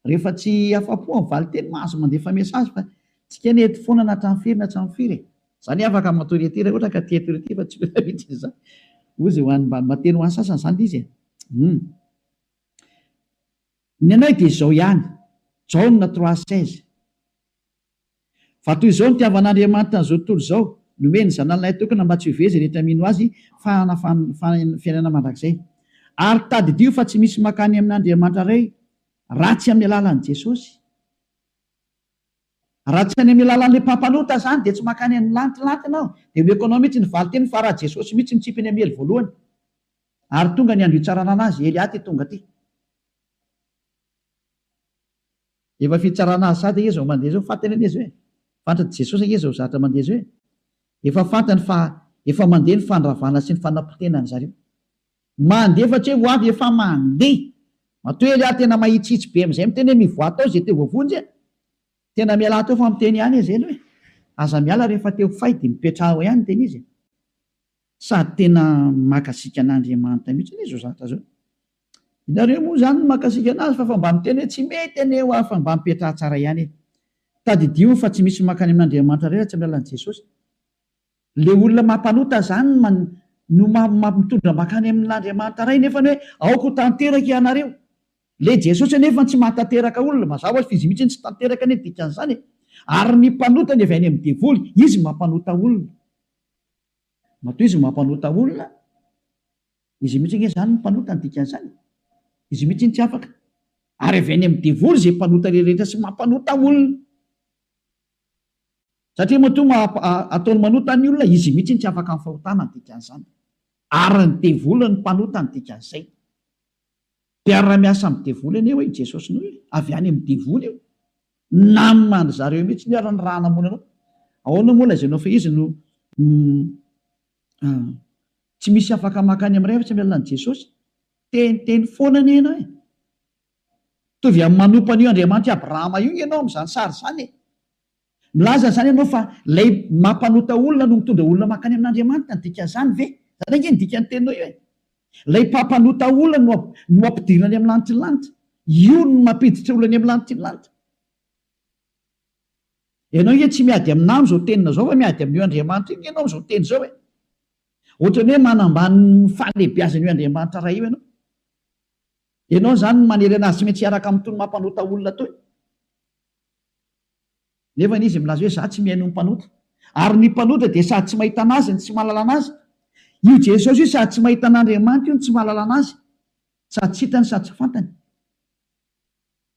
S1: rehefa tsy afapo amin'ny valiteny mahazo mandefa mesazy fa tsika nety foana na hatramin'ny firy zany afaka matoritera ohatra ka tiatority fa tsy vitsy zany ozy hoany mba mateny ho any sasany zany izy ny anay dia izao ihany jaona 316 fa toy izao ny tiavan'Andriamanitra n'izao tontolo izao nomeny zanalonay tokana mba tsy hovezy rehetra mino azy fiainana mandrakizay ary tadidio fa tsy misy makany amin'Andriamanitra ray raha tsy amin'ny alalan'i Jesosy raha tsy any amin'ny alalan'ilay mpampanota zany dia tsy makany amin'ny lantilanty ianao dia meko anao mihitsy ny valiteny fa raha Jesosy mihitsy mitsipy ny amely voalohany ary tonga ny andro hitsarana anazy Eliaty tonga ty efa fitsarana azy sady izy ao mandeha zao fantany anie izy hoe fantatra Jesosy izy ao zatra mandeha izy hoe efa fantany fa efa mandeha ny fanravana sy ny fanapotena ny zareo mandeha fa tsy hoe ho avy efa mandeha matoa Elia tena mahitsitsy be am'izay miteny hoe mivoa tao zay teo voavonjy tena miala teo fa miteny ihany izy eny hoe aza miala rehefa teo faity mipetraho ihany teny izy sady tena makasika an'Andriamanitra mihitsy izy ao zatra zao nareo moa zany makasika anazy fa mba miteny hoe tsy mety aneo fa mba mipetraha tsara ihany tadidio fa tsy misy makany amin'Andriamanitra ray raha tsy amin'ny alalan'i Jesosy le olona mampanota zany no mitondra makany amin'Andriamanitra ray nefa hoe aoko tanteraka ianareo le Jesosy nefa tsy mahatanteraka olona mazava izy mihitsy tsy tanteraka ane dikan'izany ary ny mpanota ny avy any amin'ny devoly izy mampanota olona matoa izy mampanota olona izy mihitsy nge zany mpanota ny dikan'izany izy mihitsy tsy afaka ary avy any amin'ny devoly zay mpanota rehetra sy mampanota olona satria matoa ataony manota ny olona izy mihitsy tsy afaka amin'ny fahotana ny dikan'izany ary ny devoly ny mpanota ny dikan'izay dia ary raha miasa amin'ny devoly anie hoe Jesosy no avy any amin'ny devoly io namany zareo mihitsy ny ara ny raha namonanao ahoana moa lazainao fa izy no tsy misy afaka makany amin'ray fa tsy amin'ny alalan'i Jesosy teniteny foana anie ianao tovy amin'ny manompany io Andriamanitra Abrahama io ianao amin'izany sary zany milaza zany ianao fa lay mampanota olona no mitondra olona makany amin'Andriamanitra ny dikan'izany ve zany ange ny dikany teninao io lay mpampanota olona no ampidirany amin'ny lanitry ny lanitra io no mampiditra olany amin'ny lanitry ny lanitra ianao nge tsy miady aminao zao tenina zao fa miady amin'io Andriamanitra io ianao zao teny zao ohatrany hoe manambany fahalehibiazana io Andriamanitra ray io ianao zany manery anazy tsy maintsy hiaraka amin'ny tony mampanota olona toy nefa izy milaza hoe za tsy mihaino ny mpanota ary ny mpanota dia sady tsy mahita anazy ny tsy mahalala anazy io Jesosy io sady tsy mahita an'Andriamanitra io ny tsy mahalala anazy sady tsy hitany sady tsy fantany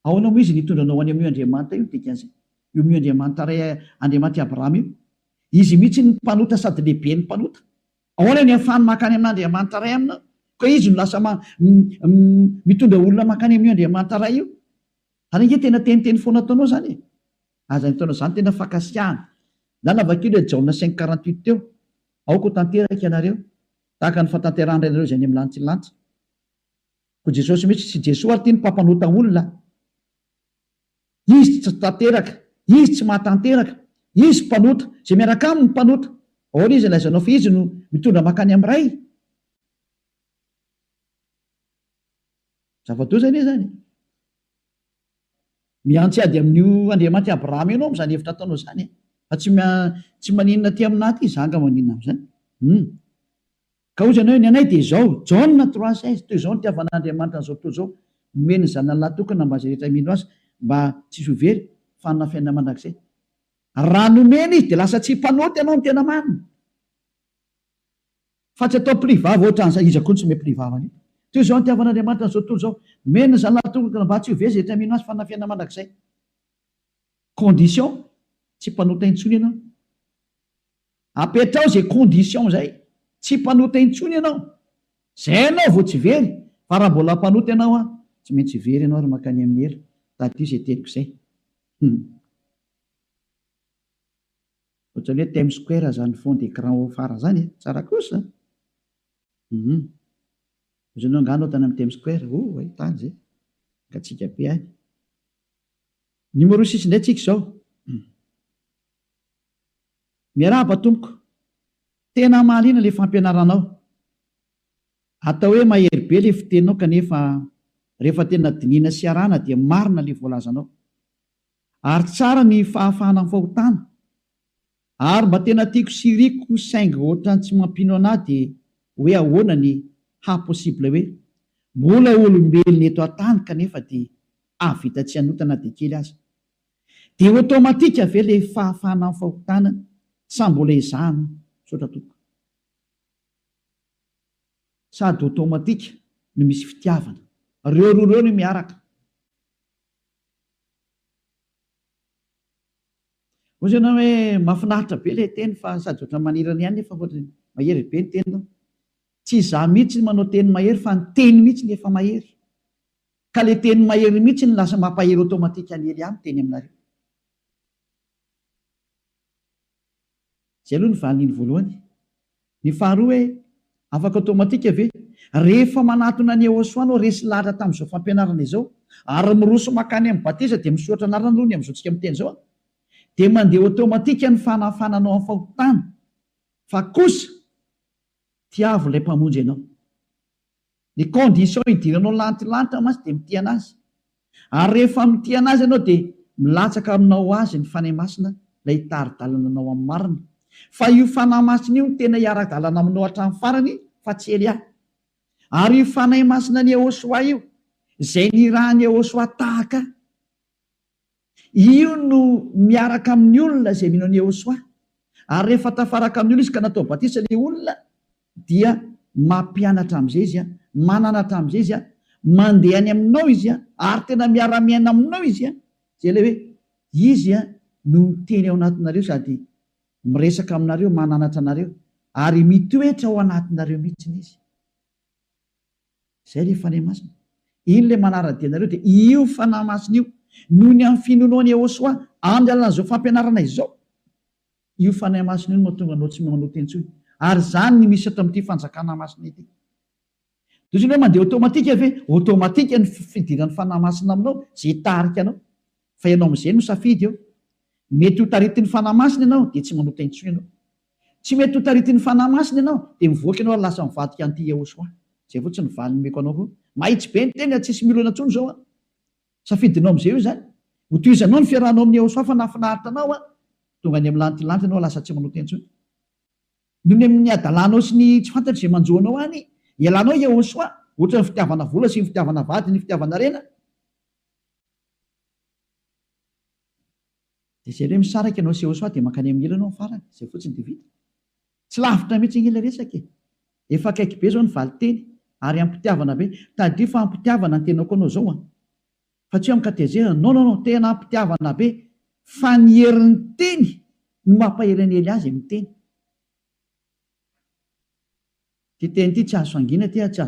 S1: ahoana moa izy nitondranao any amin'io Andriamanitra io dikan'izay io mio Andriamanitra ray Andriamanitra Abrahama io izy mihitsy ny mpanota sady lehibe ny mpanota ahoana ny afahany makany amin'Andriamanitra ray aminao ka izy no lasa mitondra olona makany amin'io Andriamanitra ray io ary nge tena teniteny foana taonao zany aza nytaonao zany tena fakasiahana na navakeo le Jaona 5:48 teo aoko tanteraka ianareo tahaka ny fatanterahana ianareo zay any amin'ny lanitry ny lanitra ko Jesosy mihitsy tsy Jesosy ary ty ny mpampanota olona izy tsy tanteraka izy tsy mahatanteraka izy mpanota zay miaraka aminy mpanota ahoana izy lazainao fa izy no mitondra makany amin'ny ray zava-toa zany zany miantsy ady amin'io Andriamanitra Abrahama ianao am'izany hevitra ataonao zany fa tsy maninona ty aminah ty zanga maninona am'izany ka ozy anao ny anay dia izao Jaona 3:16 toy izao ny tiavan'Andriamanitra n'izao tontolo izao nomeny zanalahy tokana mba zay rehetra mino azy mba tsy sovery fanana fiainana mandrakizay raha nomeny izy dia lasa tsy mpanoty ianao ny tena marina fa tsy atao privava ohatran'izay izy koa ny tsyome privavany toy izao ny tiavan'Andriamanitra n'izao tontolo izao nomeny zanalahy tokana mba tsy hovezy rehetra mino azy fanana fiainana mandrakizay condition tsy mpanota intsony ianao apetrao zay condition zay tsy mpanota intsony ianao zay ianao vao tsy very fa raha mbola mpanota ianao tsy maintsy very ianao ary makany amin'ny helo tadio zay teniko izay ohatrany hoe Times Square zany fond d'écran fara zany tsara kosa ozy anao anganao tany amin'ny Times Square ahitany zay ka tsika be any numero 6 indray tsika zao miarahaba tompoko tena mahaliana le fampianaranao atao hoe mahery be le fitenao kanefa rehefa tena dinina sy arana dia marina le voalazanao ary tsara ny fahafahana ny fahotana ary mba tena tiako siriko saingy ohatrany tsy mampino anahy dia hoe ahoana ny haposible hoe mbola olombelona eto an-tany kanefa dia avita tsy hanotana dia kely azy dia automatika ve le fahafahana ny fahotana sa mbola izahana sotra toko sady automatika no misy fitiavana reo no miaraka ozy ianao hoe mahafinaritra be le teny fa sady oatra manirana ihany nefa oatra mahery be ny teninao tsy izaho mihitsy ny manao teny mahery fa ny teny mihitsy ny efa mahery ka le teny mahery mihitsy ny lasa mampahery automatika ny ely ihany teny aminareo zay aloha ny valiny voalohany ny faharoa hoe afaka automatika ve rehefa manatona ny eosoanao resy lahatra tamin'izao fampianarana izao ary miroso makany amin'ny batisa dia misotra anarana aloha ny amin'izao tsika miteny zao dia mandeha automatika ny fanafananao amin'ny fahotana fa kosa tiavo ilay mpamonjy ianao ny condition idiranao lantilanitra masy dia mitiana azy ary rehefa mitiana azy ianao dia milatsaka aminao azy ny fanahy masina ilay taridalana anao amin'ny marina fa io fanahy masina io tena hiara-dalana aminao hatramin'ny farany fa tsy ely ahy ary io fanahy masina ny ehosoa io izay ny raha ny ehosoa tahaka io no miaraka amin'ny olona izay mino ny ehosoa ary rehefa tafaraka amin'ny olona izy ka natao batisa le olona dia mampianatra amin'izay izy a mananatra amin'izay izy a mandehany aminao izy a ary tena miara-miaina aminao izy a zay le hoe izy a no miteny ao anatinareo sady miresaka aminareo mananatra anareo ary mitoetra ao anatinareo mihitsiny izy zay le fanahy masina iny le manara-dianareo dia io fanahy masina io noho ny amin'ny finonoana ehosoa amin'ny alan'izao fampianarana izao io fanahy masina io no mahatonga anao tsy manao teny intsony ary zany ny misy ato amin'ity fanjakana masina ity dosiny hoe mandeha automatika ve automatika ny fidiran'ny fanahy masina aminao zay tarika anao fa ianao amin'izay no safidy eo mety ho taritin'ny fanahy masina ianao dia tsy manao teny intsony ianao tsy mety ho taritin'ny fanahy masina ianao dia mivoaka ianao ary lasa mivadika an'ity ehosoa zay fotsiny valiny meko anao koa mahitsy be ny teny tsisy milona intsony zao a safidinao amin'izay io zany hotoizanao ny fiarahanao amin'ny ehosoa fa nafinaritra anao a tonga any amin'ny lantilanitra ianao lasa tsy manao teny intsony noho ny amin'ny adalanao sy ny tsy fantatry izay manjoanao any ialanao ehosoa ohatra ny fitiavana vola sy ny fitiavana vady ny fitiavana rena dia zay hoe misaraka ianao sy ehosoa dia mankany amin'ny ilanao farany zay fotsiny dia vita tsy lavitra mihitsy ny ila resaka efa akaiky be zao ny valy teny ary ampitiavana be tadio fa ampitiavana ny tenako anao zao a fa tsy hoe amikatezera no tena ampitiavana be fa ny herin'ny teny no mampaheriny ely azy amin'ny teny ty teny ity tsy azo sangina ty tsy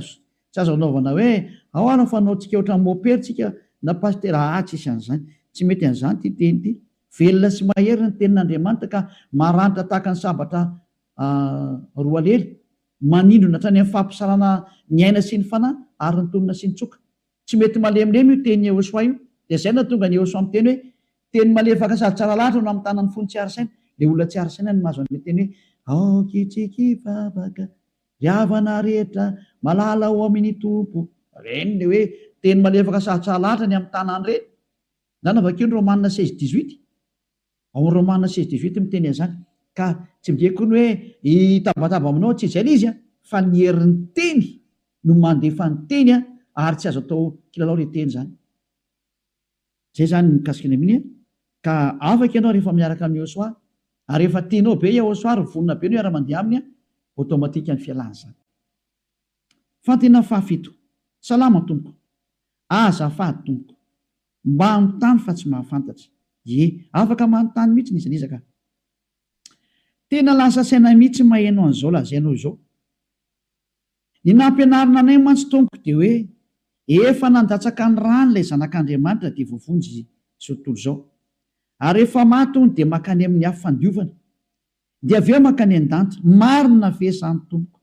S1: azo anaovana hoe ao anao fanao tsika ohatran'ny mopera tsika na pastera tsisy an'izany tsy mety an'izany ty teny ity velona sy mahery ny tenin'Andriamanitra ka maranitra tahaka ny sabatra roa lely manindrona hatrany amin'ny fampisarana ny aina sy ny fanahy ary ny tonona sy ny tsoka tsy mety malemilemy io teny ehosoa io dia zay na tonga ny ehosoa amin'ny teny hoe teny malefaka sady tsara lahatra no amin'ny tanan'ny fony tsy arisaina le olona tsy arisaina ny mahazo an'le teny hoe aokitsiki vavaka riavana rehetra malala ao amin'ny tompo reny le hoe teny malefaka sady tsara lahatra ny amin'ny tanany reny zany avakeo ny romanina 16-18 ao amin'ny romanina 16-18 miteny an'izany ka tsy mideko ny hoe hitabataba aminao tsy izay izy a fa ny herin'ny teny no mandefa ny teny a ary tsy azo atao kilalao le teny zany zay zany mikasikany amin'iny ka afaka ianao rehefa miaraka amin'ny ehosoa ary rehefa tianao be ehosoa ary vonona be no iara-mandeha aminy a automatika ny fialana zany fantena fahafito salama tompoko azafady tompoko mba mitany fa tsy mahafantatra afaka manontany mihitsy nizanizaka tena lasa saina mihitsy mahainao an'izao lazainao izao ny nampianarina anay mantsy tompoko dia hoe efa nandatsaka ny rany ilay zanak'Andriamanitra dia voavonjy izao tontolo izao ary rehefa maty hono dia makany amin'ny afo fandiovana dia aveo makany an-danitra marina ve zany tompoko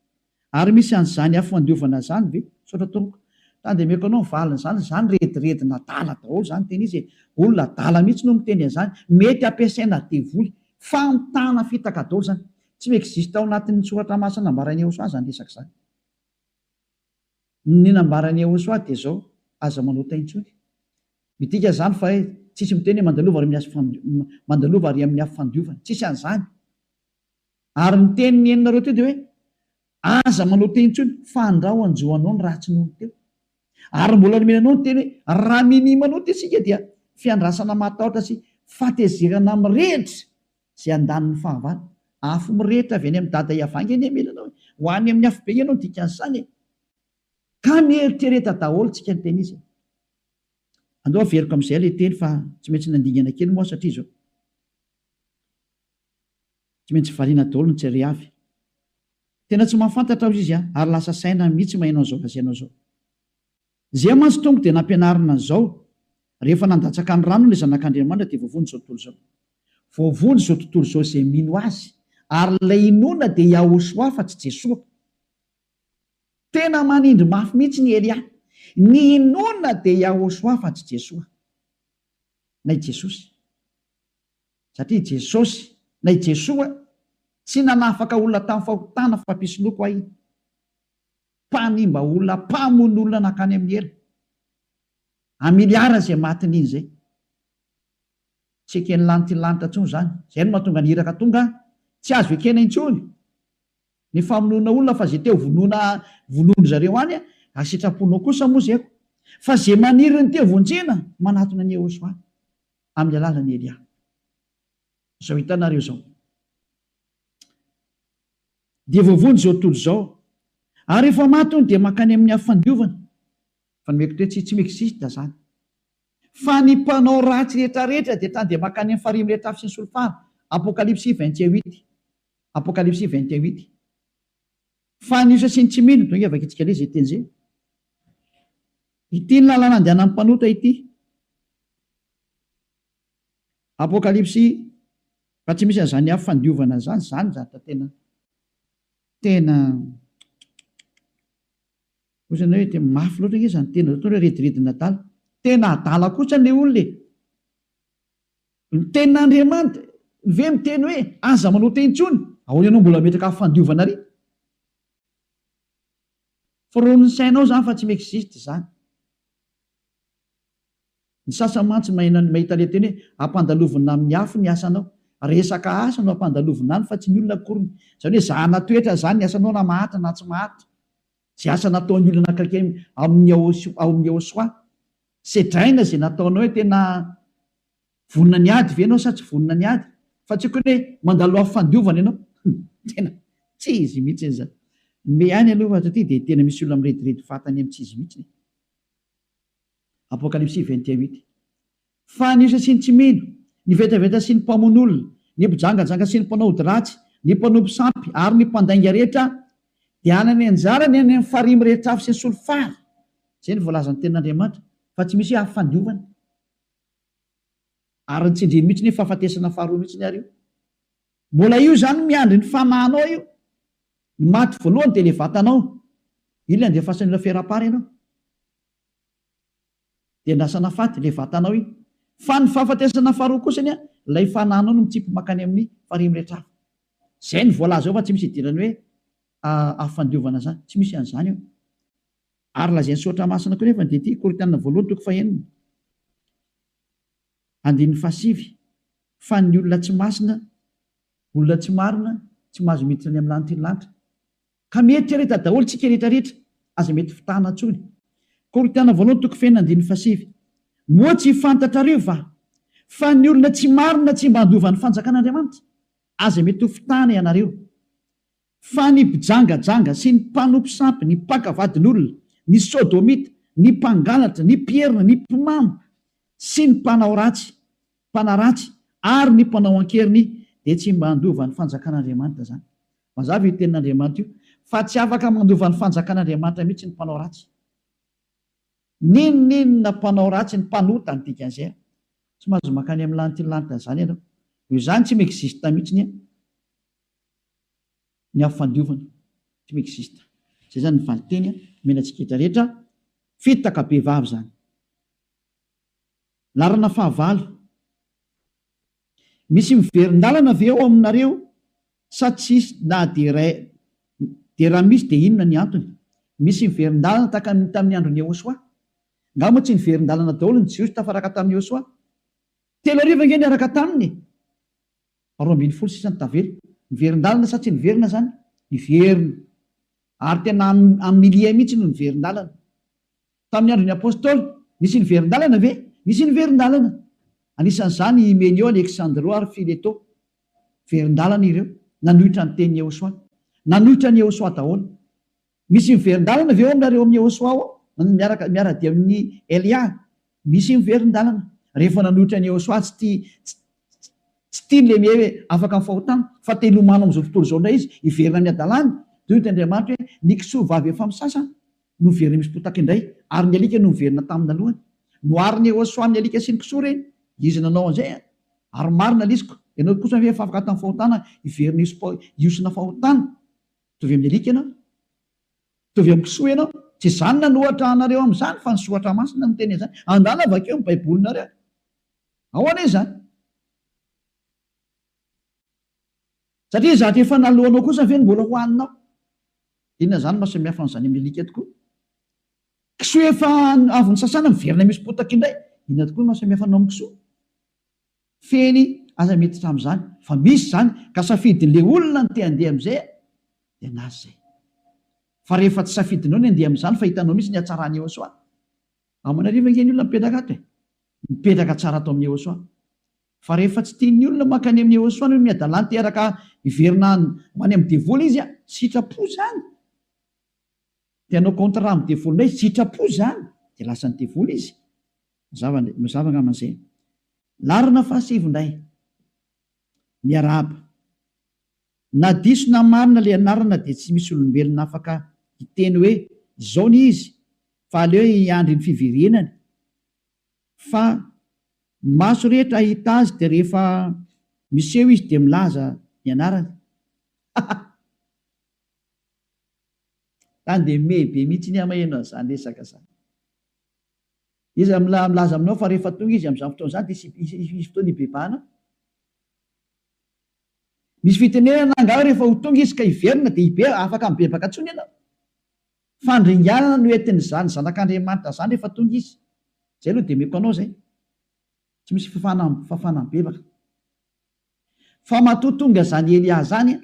S1: ary misy an'izany afo fandiovana zany ve saotra tompoko tandemeko anao valiny zany retirety nadala daholo zany teny izy olona dala mihitsy no miteny an'izany mety ampiasaina devoly fantana fitaka daholo zany tsy existe ao anatin'ny soratra masina nambarany Ehosoa zany resaka zany ny nambarany Ehosoa dia zao aza manota intsony midika zany fa hoe tsisy miteny mandalova ary amin'ny afo fandiovana tsisy an'izany ary miteny ny eninareo teo dia hoe aza manota intsony fa andrao anjoanao ny ratsy nono teo ary mbola nomenanao ny teny hoe raha minimanota isika dia fiandrasana matahotra sy fatezerana mirehitra zay andaniny fahavana afo mirehitra avy any amin'ny dada iavanga eny emelanao ho any amin'ny afo be ianao dikan'izany ka mieritreretra daholo tsika ny teny izy andao averiko amin'izay ilay teny fa tsy maintsy nandingana kely moa satria izao tsy maintsy variana daholo ny tsirey avy tena tsy mahafantatra ao izy ary lasa saina mihitsy mahainao zao vazianao zao zay mantsy tonga dia nampianarina zao rehefa nandatsaka ny rano ilay zanak'Andriamanitra dia voavony zao tontolo zao voavony zao tontolo zao izay mino azy ary ilay inona dia Yahosoa fa tsy Jesoa tena manindry mafy mihitsy ny Elia ny inona dia Yahosoa fa tsy Jesoa nay Jesosy satria Jesosy nay Jesoa tsy nanafaka olona tamin'ny fahotana fampisoloko ahy mpanimba olona mpamono olona nakany amin'ny hera amiliara izay matin'iny zay tsy ekeny lanity lanitra ntsony zany zay no mahatonga ny iraka tonga tsy azo ekena intsony ny famonoana olona fa zay teo vonono zareo any asitraponao kosa moa zay ako fa zay maniry ny teo vonjena manatona ny Ehosoa amin'ny alalany Elia zao hitanareo zao dia voavony zao tontolo zao ary rehefa matony dia makany amin'ny afo fandiovana fa nomeko toe tsy miexiste zany fa ny mpanao ratsy rehetrarehetra dia tany dia makany amin'ny farimy rehetra afy sy ny solofara Apokalipsy 21:8 Apokalipsy 21:8 fa ny isa sy ny tsy mino tonga avaka itsika le zay teny zay ity ny lalana andehanan'ny mpanota ity Apokalipsy fa tsy misy an'izany afo fandiovana zany zatra tena osany hoe tena mafy loatra nge zany tena zao hoe rediredina adala tena adala kosa le olona tenin'Andriamanitra ve miteny hoe aza manota intsony ahoana ianao mbola metraka afo fandiovana ary firon'ny sainao zany fa tsy miexiste zany ny sasany mantsy mahita le teny hoe ampandalovina amin'ny afo ny asanao resaka asa no ampandalovina any fa tsy ny olona akoriny zany hoe zahana toetra zany ny asanao na mahatra na tsy mahatra zay asa nataon'ny olona akaiky amin'ny Ehosoa sedraina zay nataonao hoe tena vonina ny ady ve anao sa tsy vonina ny ady fa tsy hoe mandalo afo fandiovana ianao tena tsy izy mihitsy zany me any aloha satria dia tena misy olona mirediredy fatany amin'ny tsy izy mihitsy Apokalipsy 21:8 fa ny isa sy ny tsy mino ny vetaveta sy ny mpamon'olona ny mpijangajanga sy ny mpanao ody ratsy ny mpanompo sampy ary ny mpandainga rehetra dia anany anjarany any amin'ny farimy rehetra afy sy ny solofara zay ny voalazany tenin'Andriamanitra fa tsy misy hoe afo fandiovana ary ny tsindriny mihitsy ny fahafatesana faharoa mihitsy ny ary io mbola io zany miandry ny fanahinao io ny maty voalohany dia le vatanao io le andefasany ila feram-pary ianao dia nasana faty le vatanao iny fa ny fahafatesana faharoa kosany ilay fanahinao no mitsipy makany amin'ny farimy rehetra afy zay ny voalaza ao fa tsy misy idirany hoe afo fandiovana zany tsy misy an'izany io ary lazainy sotra masina koa nefa dia ity Korintianina voalohany toko fahaenina andininy fahasivy fa ny olona tsy masina olona tsy marina tsy mahazo miditra ny amin'ny lanitra ny lanitra ka mieritreretra daholo tsika rehetrarehetra aza mety fitana ntsony Korintianina voalohany toko fahaenina andininy fahasivy moa tsy fantatrareo fa ny olona tsy marina tsy mba handova ny fanjakan'Andriamanitra aza mety ho fitana ianareo fa ny mpijangajanga sy ny mpanompo sampy ny mpakavadin'olona ny sodomita ny mpangalatra ny mpierina ny mpimamo sy ny mpanao ratsy mpanaratsy ary ny mpanao ankeriny dia tsy mba handova ny fanjakan'Andriamanitra zany mazava io tenin'Andriamanitra io fa tsy afaka mandova ny fanjakan'Andriamanitra mihitsy ny mpanao ratsy ninonina mpanao ratsy ny mpanota ny dikan'izay tsy mahazo makany amin'ny lanitra ny lanitra zany ianao io zany tsy miexiste mihitsy ny afo fandiovana tsy miexiste zay zany ny valiteny menantsika rehetra rehetra fitaka be vavy zany. Larana fahavalo, misy miverin-dalana ve ao aminareo sa tsisy na de raha misy de inona ny antony? Misy miverin-dalana tamin'ny androny Yehosoa, ngamo tsy niverin-dalana daholo ny jiosy tafaraka tamin'ny Yehosoa. 3 arivo nge niaraka taminy, 12 sisa ny tavelo. Niverin-dalana sa tsy niverina zany? Niverina, ary tena amin'ny milia mihitsy no niverin-dalana. Tamin'ny andron'ny apôstôly misy niverin-dalana ve? Misy niverin-dalana. Anisan'izany Hyméneo, Alexandro ary Fileto, verin-dalana ireo, nanohitra ny tenin'ny Yehosoa, nanohitra ny Yehosoa daholo. Misy miverin-dalana ve ao aminareo amin'ny Yehosoa ao? Miara-dia amin'ny Elia, misy miverin-dalana. Rehefa nanohitra ny Yehosoa tsy tia le hoe afaka ny fahotana, fa te hilomano amin'izao tontolo izao indray izy, hiverina amin'ny adalany. Toy ny Andriamanitra hoe ny kisoa vavy efa misasa no miverina misy potaka indray, ary ny alika no miverina tamin'ny alohany. Noariny Yehosoa ny alika sy ny kisoa reny, izy nanao an'izay, ary marina lisiko. Ianao kosa hoe efa afaka tamin'ny fahotana, hiverina hiosina fahotana. Tovy amin'ny alika ianao, tovy amin'ny kisoa ianao. Tsy zany nanohatra anareo amin'izany, fa ny soratra masina no teny izany. Andala avakeo ny baibolinareo. Ahoana izany? Satria zatra efa nalohanao kosa ve mbola hohaninao? Inona zany mahasamihafa n'izany amin'ny alika tokoa? Kisoa efa avy ny sasana miverina misy potaka indray, inona tokoa mahasamihafa anao amin'ny kisoa? Feny aza metitra amin'izany, fa misy zany ka safidin'le olona ny te handeha amin'izay, dia nazy zay. Fa rehefa tsy safidinao ny handeha amin'izany, fa hitanao misy ny hatsarany Yehosoa. Amanariva nge ny olona mipetraka ato e, mipetraka tsara atao amin'ny Yehosoa. Fa rehefa tsy tian'ny olona mankany amin'ny Yehosoa no miadalany teraka hiverina many amin'ny devoly izy, sitrapo zany. Tianao contrat amin'ny devoly indray, sitrapo zany, dia lasa ny devoly izy. Mazava ngaman'izay. Larana fahasivindray, miarahaba. Na diso na marina le anarana dia tsy misy olombelona afaka hiteny hoe izao ny izy, fa aleo hiandry ny fiverenany. Fa maso rehetra ahita azy dia rehefa miseho izy dia milaza ny anarany. Tany dia mebe mihitsy ny amaheno an'izany resaka izany. Izy milaza aminao fa rehefa tonga izy amin'izany fotoana izany dia isy fotoana hibebahana. Misy fitenenana angaha rehefa ho tonga izy ka hiverina dia afaka mibebaka intsony ianao. Fandringanana no entin'izany zanak'Andriamanitra zany rehefa tonga izy. Zay aloha dia meko anao zay. Tsy misy fafana mibebaka. Fa matoa tonga zany Elia zany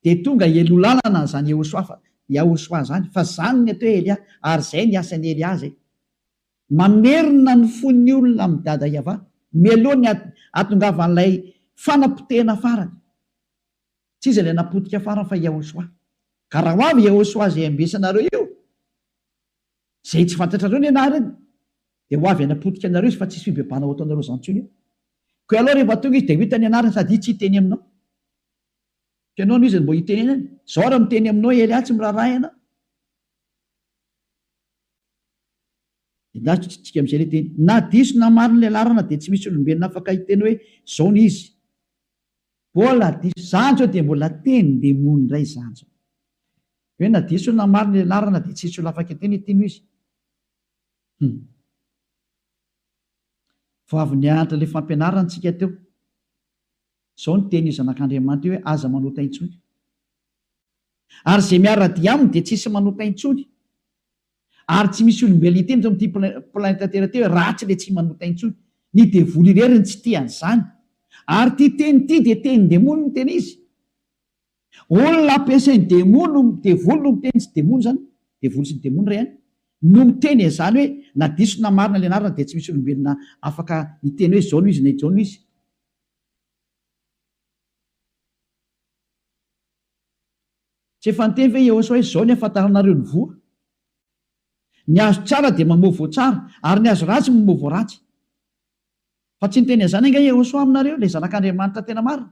S1: dia tonga helolalana zany Yehosoa zany, fa zany ny atao Elia, ary zay ny asan'ny Elia zay. Mamerina ny fon'ny olona amin'ny dada Iava, meloany atongavan'ilay fanapotehana farany. Tsy izy ilay napotika farany fa Yehosoa. Ka raha ho avy Yehosoa zay ambesanareo io, zay tsy fantatrareo ny anarany, dia ho avy anapotika anareo izy fa tsisy fibebahana ho ataonareo zany intsony io. Koa aloha rehefa tonga izy dia ho hitany anarany sady tsy hiteny aminao. Ianao no izy mbo hitenenany. Zao raha miteny aminao Elia tsy miraharaha ianao. Tsika amin'izay ilay teny. Na diso na marina ilay larana dia tsy misy olombelona afaka hiteny hoe izao ny izy. Mbola diso zanjo dia mbola teny-demony indray zanjo. Hoe na diso na marina ilay larana dia tsy misy olona afaka hiteny ity izy. Vao avy nianatra ilay fampianarana antsika teo. Izao ny teny zanak'Andriamanitra hoe aza manota intsony. Ary izay miara-dia aminy dia tsisy manota intsony. Ary tsy misy olombelona hiteny amin'ity planeta tera teo ratsy ilay tsy manota intsony. Ny devoly ireriny tsy tia an'izany. Ary ty teny ity dia teny demony ny teny izy. Olona ampiasainy devoly no miteny sy demony zany. Devoly sy demony ray ihany. No miteny izany hoe na diso na marina ilay anarana dia tsy misy olombelona afaka hiteny hoe izao no izy na izao no izy. Tsy efa niteny ve Yehosoa hoe izao ny ahafantaranareo ny voa. Ny azo tsara dia mamovo tsara, ary ny azo ratsy mamovo ratsy. Fa tsy niteny izany anga Yehosoa aminareo, ilay zanak'Andriamanitra tena marina.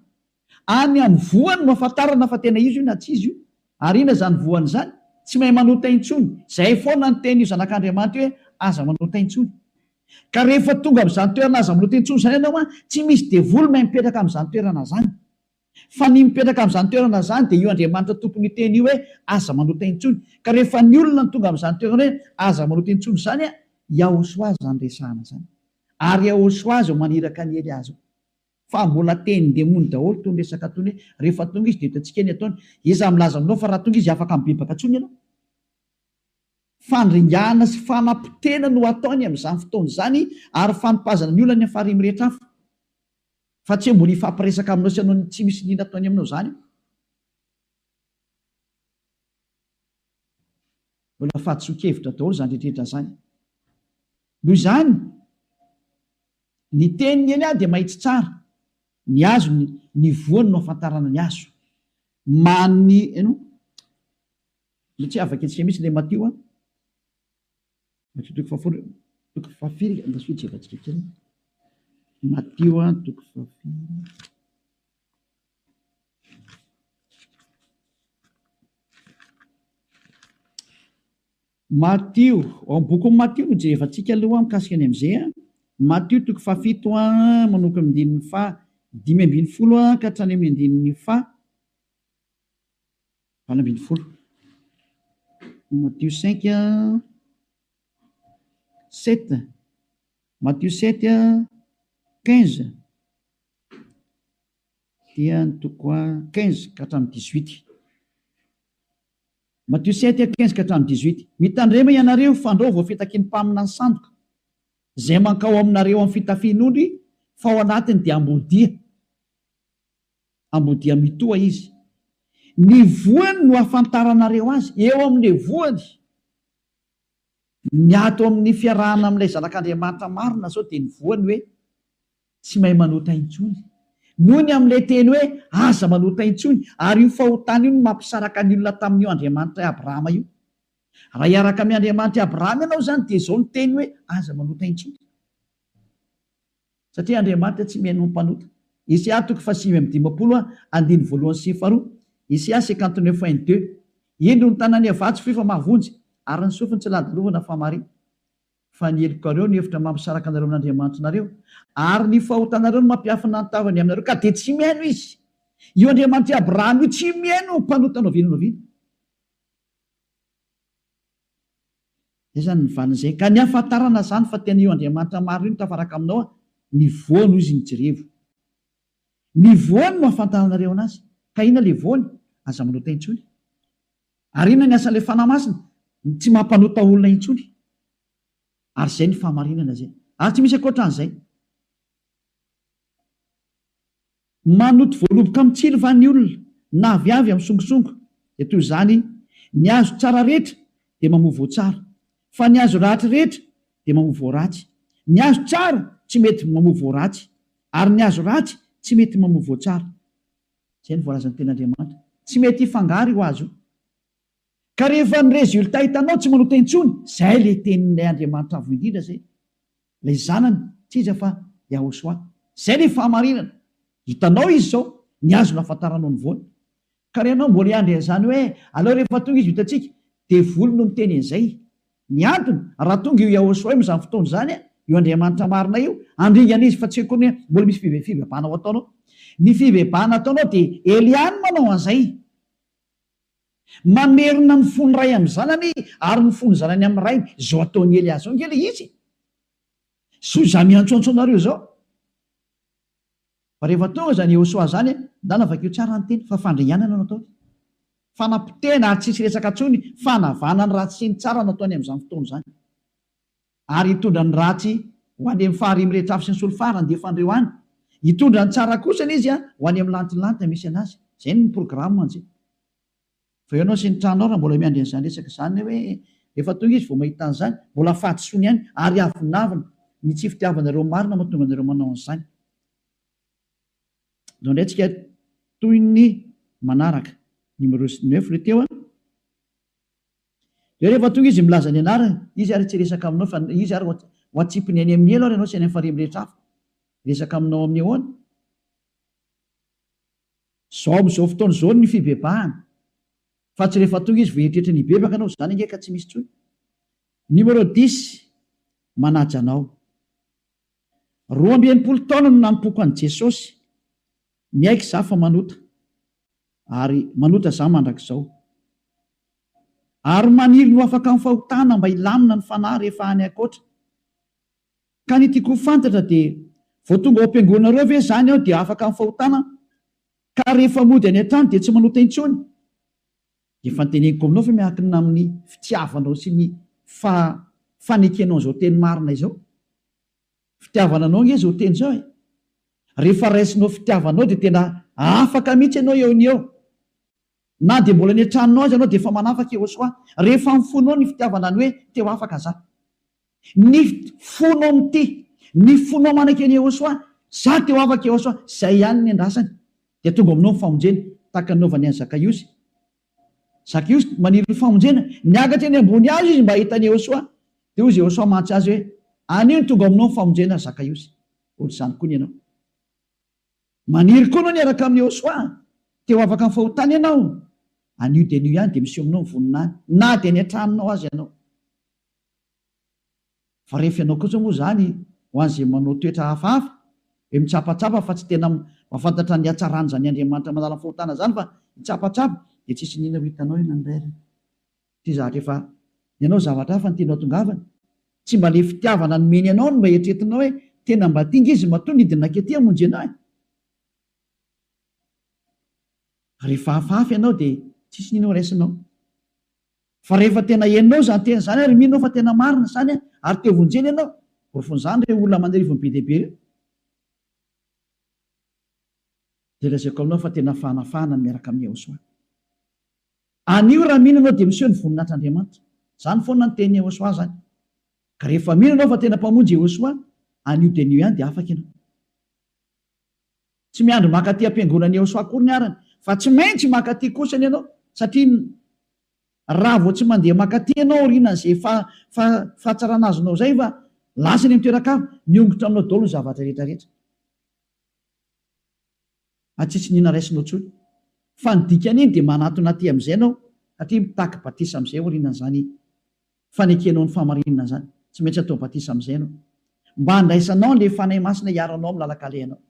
S1: Any amin'ny voany no ahafantarana fa tena izy io na tsy izy io. Ary ina zany voany zany? Tsy mahay manota intsony. Zay foana ny teny io zanak'Andriamanitra hoe aza manota intsony. Ka rehefa tonga amin'izany toerana aza manota intsony izany ianao, tsy misy devoly mahay mipetraka amin'izany toerana izany. fa ny mipetraka amin'izany toerana zany dia io Andriamanitra tompony teny io hoe aza manota intsony, ka rehefa ny olona ny tonga amin'izany toerana hoe aza manota intsony zany a, Yahosoa zany resahana zany, ary Yahosoa eo maniraka ny Eliazy fa mbola teny demony daholo tony resaka tony hoe rehefa tonga izy dia hitantsika ny ataony, iza milaza aminao fa raha tonga izy afaka mibebaka ntsony ianao. Fandringana sy fanampitena no ataony amin'izany fotoana izany, ary fanompoazana ny olona ny afarimy rehetra hafa, fa tsy mbola ifampiresaka aminao sy anao tsy misy nina ataony aminao zany. Mbola fahatsokevitra daholo zany rehetrarehetra zany. Noho izany ny teniny eny dia mahitsy tsara, ny azo ny voany no afantarana ny azo many eno tsy afaka etsika mihitsy le Matio a toko fahafiry andasy jevatsika kely Matio a toko fahafiry Matio ao amin'ny boky Matio no jerevantsika aloha mikasika any amin'izay a. Matio toko fahafito a manoko amin'ny andininy dimy ambin'ny folo a ka hatrany amin'ny andininy valo ambin'ny folo. Matthieu 5 7, Matthieu 7 15 dia ny toko 15 ka hatramin'ny 18. Matthieu 7 15 ka hatramin'ny 18. Mitandrema ianareo fandreo voafitaky ny mpamina ny sandoka izay mankao aminareo amin'ny fitafian'ondry, fa ao anatiny dia ambodia mitoa izy. Ny voany no afantaranareo azy, eo amin'ny voany. Ny ato amin'ny fiarahana amin'ilay zanak'Andriamanitra marina zao dia ny voany hoe tsy mahay manota intsony. Noho ny amin'ilay teny hoe aza manota intsony, ary io fahotana io no mampisaraka ny olona tamin'io Andriamanitra Abrahama io. Raha hiaraka amin'ny Andriamanitra Abrahama ianao zany dia izao ny teny hoe aza manota intsony. Satria Andriamanitra tsy mihaino mampanota. Isaia toko 5:20 Isaia 59:2. Ino ny tanany avatsy fifa mavonjy, ary ny sofiny tsy ladilovana famary. Fa ny helokareo ny hevitra mampisaraka anareo amin'Andriamanitra nareo, ary ny fahotanareo no mampiafina ny tavany aminareo, ka dia tsy mihaino izy. Io Andriamanitra Abrahama io tsy mihaino mpanota novinanoviana. Zay zany ny valin'izay. Ka ny afantarana zany fa tena io Andriamanitra maro io tafaraka aminao, ny voany izy ny jerevo. Ny voany no afantaranareo anazy. Ka ina le voany? Aza manota intsony. Ary ina ny asan'ilay fanahy masina? Tsy mampanota olona intsony. Ary zay ny fahamarinana zay. Ary tsy misy ankoatran'izay. Manoto voaloboka mitsilo va ny olona, na aviavy amin'ny songisongo. Dia toy izany, ny azo tsara rehetra dia mamovo tsara, fa ny azo ratsy rehetra dia mamovo ratsy. Ny azo tsara tsy mety mamovo ratsy, ary ny azo ratsy tsy mety mamovo tsara. Zay ny voalazan'ny ten'Andriamanitra. Tsy mety hifangaro io azo. Ka rehefa ny resultat hitanao tsy manota intsony, zay le tenin'ilay Andriamanitra avo indrindra zay. Ilay zanany tsy iza fa Yahosoa. Zay le fahamarinana. Hitanao izy zao, ny azo nafantaranao ny voany. Ka rehanao mbola hiandry an'izany hoe aleo rehefa tonga izy hitantsika dia voly no miteny an'izay. Ny antony, raha tonga io Yahosoa amin'izany fotoana izany, io Andriamanitra marina io, andringana izy fa tsy haiko ny mbola misy fivebahana ao ataonao. Ny fivebahana ataonao dia Eliany manao an'izay. Mamerina ny fony ray amin'ny zanany, ary ny fony zanany amin'ny ray, zao ataon'ny Eliazy zao ngely izy. So za miantsoantso anareo zao. Fa rehefa tonga zany Yahosoa zany, ndana vakeo tsara ny teny, fa fandringanana no ataony. Fanampitena ary tsisy resaka tsony, fanavana ny ratsy sy ny tsara no ataony amin'izany fotoana izany. Ary hitondra ny ratsy ho any amin'ny faharimy rehetra avy sy ny solofarany dia fandreo any. Hitondra ny tsara kosa izy ho any amin'ny lantilanta misy anazy. Zay ny programma an'izay. Fa ianao sy ny tranao raha mbola miandry an'izany resaka izany hoe rehefa tonga izy vao mahita an'izany, mbola fahatsoany ihany ary avinavina ny tsy fitiavanareo marina mahatonga anareo manao an'izany. Izao indray tsika toy ny manaraka numéro 9 le teo a. Rehefa tonga izy milaza ny anarany, izy ary tsy resaka aminao fa izy ary ho atsipiny any amin'ny elo ary ianao sy any amin'ny farimy rehetra hafa. Resaka aminao amin'ny ahoana? Zao amin'izao fotoana izao ny fibebahana. Fa tsy rehefa tonga izy voeritretra ny bebaka anao zany nge ka tsy misy tsony. Numéro 10 manaja anao. 12 taona no nampoko an'i Jesosy. Miaiky za fa manota. ary manota za mandrak'izao ary maniry no afaka amin'ny fahotana mba hilamina ny fanahy rehefa any akoatra ka ny tiako fantatra dia vao tonga ao am-piangonanareo ve zany aho dia afaka amin'ny fahotana ka rehefa mody any an-trano dia tsy manota intsony dia fanteneniko aminao fa miankina amin'ny fitiavanao sy ny fanekenao izao teny marina izao. Fitiavana anao nge izao teny izao rehefa raisinao fitiavanao dia tena afaka mihitsy ianao eo ny eo na dia mbola ny an-tranonao azy ianao dia efa manafaka eo soa rehefa mifonao ny fitiavana ny hoe teo afaka za ny fonao amity ny fonao manaka eny eo soa za teo afaka eo soa zay ihany ny andrasany dia tonga aminao ny famonjena tahaka nanaovany any Zakaiosy maniry ny famonjena niakatra eny ambony azy izy mba hitany eo soa dia ozy eo soa mantsy azy hoe anio ny tonga aminao ny famonjena Zakaiosy ohatr'izany koa ny ianao maniry koa anao niaraka amin'ny eo soa teo afaka ny fahotana ianao anio dia anio ihany dia misy aminao ny voninany na dia ny an-tranonao azy ianao fa rehefa ianao kosa moa zany ho an'izay manao toetra hafahafa hoe mitsapatsapa fa tsy tena mahafantatra ny hatsarany zany Andriamanitra manala ny fahotana zany fa mitsapatsapa dia tsisy nina ho hitanao eny andrarany ty zahatra efa ianao zavatra hafa ny tenao tongavana tsy mba le fitiavana nomeny ianao no mba eritretinao hoe tena mba tinga izy matoa nidina kety hamonjy anao rehefa hafahafa ianao dia tsisy nina ho raisinao fa rehefa tena henonao zany tena zany ary minao fa tena marina zany ary teo vonjeny ianao borofon'izany re olona manarivony be dehibe reo dia lazaiko aminao fa tena fanafahana miaraka amin'ny Ehosoa anio raha mino anao dia miseho ny voninatr'Andriamanitra zany foana ny teny Ehosoa zany ka rehefa mino anao fa tena mpamonjy Ehosoa anio dia anio ihany dia afaka ianao tsy miandro makaty am-piangonan'ny Ehosoa kory ny arany fa tsy maintsy makaty kosany ianao satria raha vao tsy mandeha makaty ianao orinan'izay fahatsarana azonao zay fa lasany amin'ny toeran-kafa niongotra aminao daholo ny zavatra rehetrarehetra atsitsy nina raisinao tsony fa ny dikany iny dia manatona aty amin'izay ianao satria mitaky batisa amin'izay orinan'izany fanekenao ny famarinana zany tsy maintsy atao batisa amin'izay ianao mba handraisanao le fanahy masina hiaranao amin'ny lalakalehanao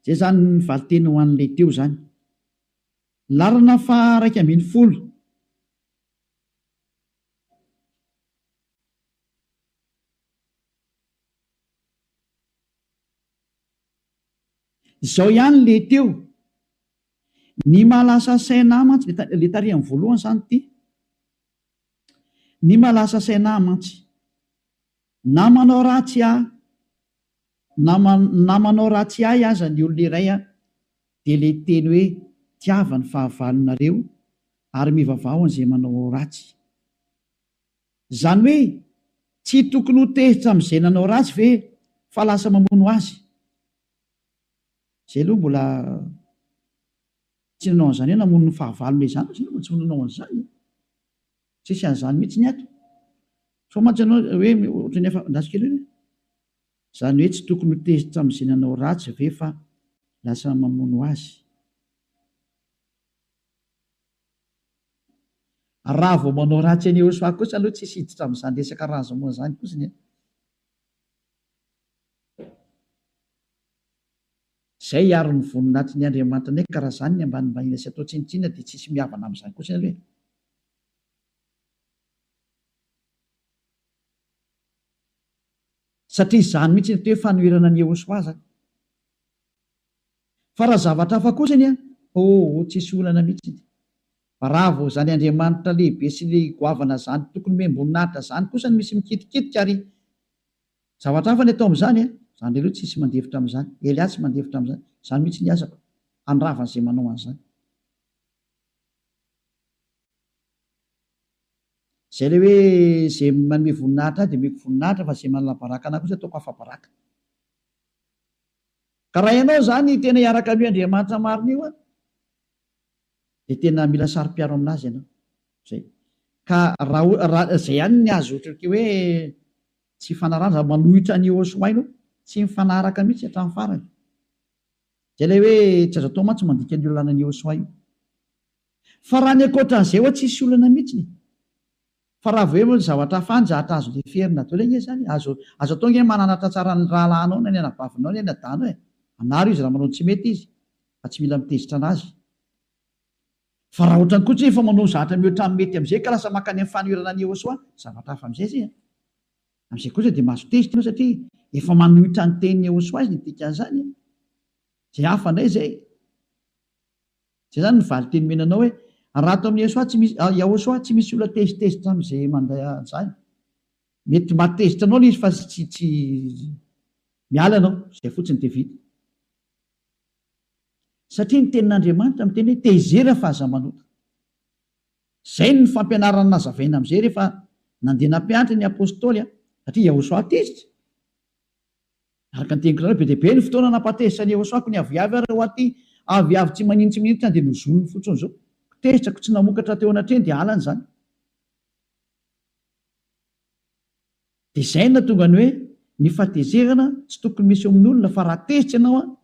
S1: zay zany ny valiteny ho an'ilay teo zany larana fa 1:10 izao ihany le teo ny mahalasa saina mantsy le tarihan'ny voalohany zany ty ny mahalasa saina mantsy na manao ratsy na manao ratsy ahy aza ny olona iray dia le teny hoe tiava ny fahavalonareo ary mivavao an'izay manao ratsy zany hoe tsy tokony ho tehitra amin'izay nanao ratsy ve fa lasa mamono azy zay aloha mbola tsy nanao an'izany hoe namono ny fahavalona izany tsy nanao an'izany tsisy an'izany mihitsy ny ato so mantsy ianao hoe ohatrany efa ndasikely hoe zany hoe tsy tokony ho tehitra amin'izay nanao ratsy ve fa lasa mamono azy raha vao manao ratsy any Ehosoa kosa aloha tsy hiditra amin'izany resaka raza moa zany kosiny zay hiaro ny voninahitry ny Andriamanitra ny ka raha zany ny ambanimbaniana sy atao tsinitsina dia tsisy mihavana amin'izany kosa aloha satria izany mihitsy ny toe fanoherana ny Ehosoa zany fa raha zavatra hafa kosany tsisy olana mihitsy fa raha vao zany Andriamanitra lehibe sy le goavana zany tokony memboninahitra zany kosa ny misy mikitikitika ary zavatra hafa ny atao amin'izany zany le aloha tsisy mandevitra amin'izany Eliasy tsy mandevitra amin'izany zany mihitsy ny azako andravana izay manao an'izany zay le hoe zay manome voninahitra dia meko voninahitra fa zay manala baraka ana kosa ataoko afa-baraka ka raha ianao zany tena hiaraka amin'ny Andriamanitra marina io dia tena mila saro-piaro aminazy ianao zay ka raha zay ihany ny azo ohatra hoe tsy fanarana manohitra ny Ehosoa ino tsy mifanaraka mihitsy hatramin'ny farany zay le hoe tsy azo atao mantsy mandika ny olana ny Ehosoa io fa raha ny ankoatran'izay hoe tsisy olana mihitsy fa raha voe moa zavatra fanjahatra azo le ferina daholo nge zany azo atao nge mananatra tsara ny rahalahinao na ny anabavinao ny anadanao anaro izy raha manao tsy mety izy fa tsy mila mitezitra anazy. Fa raha ohatrany kotsy efa manao zatra mihoatra mety am'izay ka lasa makany amin'ny fanoherana ny Jehosoa, zavatra hafa am'izay zay am'izay kosa dia mahazo tezitra ianao satria efa manohitra ny tenin'ny Jehosoa azy ny dikan'izany. Zay hafa indray zay. Zay zany ny valy teny menanao hoe raha ato amin'ny Jehosoa tsy misy olona tezitezitra am'izay mandeha an'izany. Mety matezitra anao izy fa tsy miala anao, zay fotsiny dia vita. Satria ny tenin'Andriamanitra miteny hoe tezera fa aza manota. Zay ny fampianarana nazavaina am'izay rehefa nandeha nampianatra ny apôstôly, satria Jehosoa tezitra. Araka ny teniko be dia be ny fotoana nampatezitra ny Jehosoako ny aviavy ary ho aty aviavy tsy maninitra dia nozonony fotsiny izao. Tezitra tsy namokatra teo anatreny dia alany izany. Dia izay no tonga ny hoe ny fahatezerana tsy tokony misy amin'ny olona fa raha tezitra ianao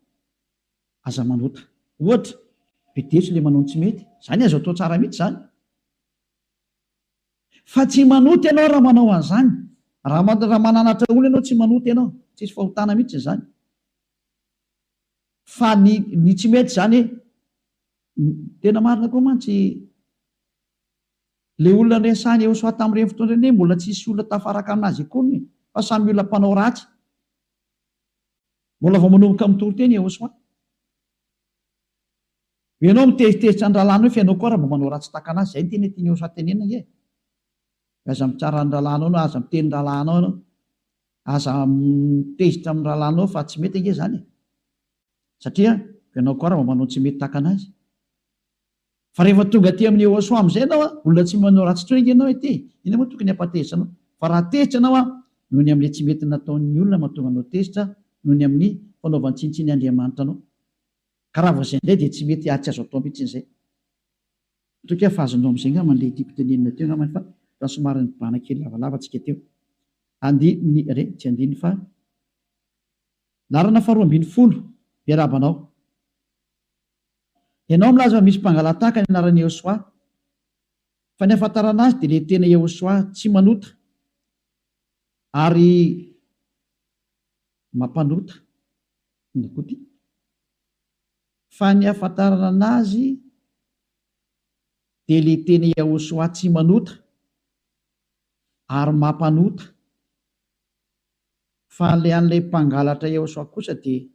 S1: aza manota. Ohatra be desy ilay manao tsy mety, izany azo atao tsara mihitsy izany. Fa tsy manota ianao raha manao an'izany. Raha mananatra olona ianao tsy manota ianao, tsisy fahotana mihitsy izany. Fa ny tsy mety izany tena marina koa mantsy le olona resahany Jehosoa tamin'ireny fotoana ireny mbola tsisy olona tafaraka aminazy akory fa samy olona mpanao ratsy. Mbola vao manomboka mitoro teny Jehosoa. Ianao mitezitezitra ny rahalahy hoe fiainao koa raha mba manao ratsy tahaka anazy, izay ny teny tiany Jehosoa tenenina nge. Aza mitsara ny rahalahinao, aza miteny rahalahinao ianao, aza mitezitra amin'ny rahalahinao fa tsy mety nge izany. Satria ianao koa raha mba manao tsy mety tahaka anazy. Fa rehefa tonga aty amin'ny Jehosoa amin'izay ianao olona tsy manao ratsy intsony ianao ety, iny moa tokony hampatezitra anao. Fa raha tezitra ianao noho ny amin'ilay tsy mety nataon'ny olona mahatonga anao tezitra, noho ny amin'ny fanaovan-tsinitsiny Andriamanitra anao. Ka raha vao izay indray dia tsy mety tsy azo atao mihitsy izay. Toka fazonao amin'izay nga mandeha ity pitenenina teo nga fa raha somary ny bana kely lavalava tsika teo. Tsy andiny fa larana faharoa ambin'ny folo miarabanao. Ianao milaza misy mpangalatahaka ny anaran'i Jehosoa, fa ny ahafantarana azy dia ilay tena Jehosoa tsy manota ary mampanota. Fa ny ahafantarana azy dia ilay tena Jehosoa tsy manota ary mampanota. Fa an'ilay mpangalatra Jehosoa kosa dia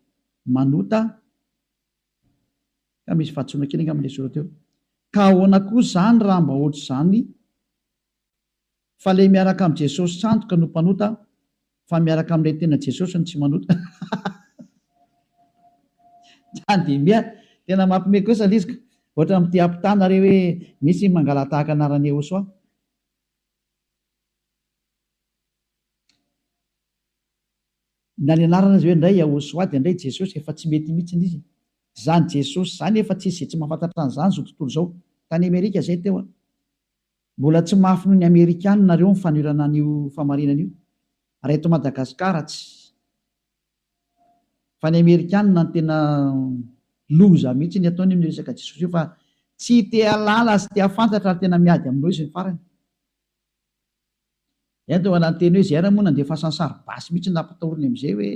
S1: manota. Ka misy fahatsorana kely nga amin'ilay soratra eo. Ka ahoana koa izany raha mba ohatr' izany fa ilay miaraka amin'i Jesosy sandoka no mpanota fa miaraka amin'ilay tena Jesosy no tsy manota. Tena mampime kosa lizika. Ohatra amin'ity ampitana reo hoe misy mangalatahaka anaran'i Jehosoa. Na ny anarana izy hoe indray Jehosoa dia indray Jesosy efa tsy mety mihitsy izy. Izany Jesosy izany efa tsisy izay tsy mahafantatra an'izany izao tontolo izao. Tany Amerika izay teo. Mbola tsy mafy noho ny Amerikanina nareo ny fanirana an'io famarinana io. Raha eto Madagasikara tsy. Fa ny Amerikanina no tena loza mihitsy ny ataony amin'ny resaka Jesosy io fa tsy te halala sy te hafantatra ary tena miady aminao izy ny farany. Eto anateny hoe izay moa nandefa sansaribasy mihitsy nampatahoriny amin'izay hoe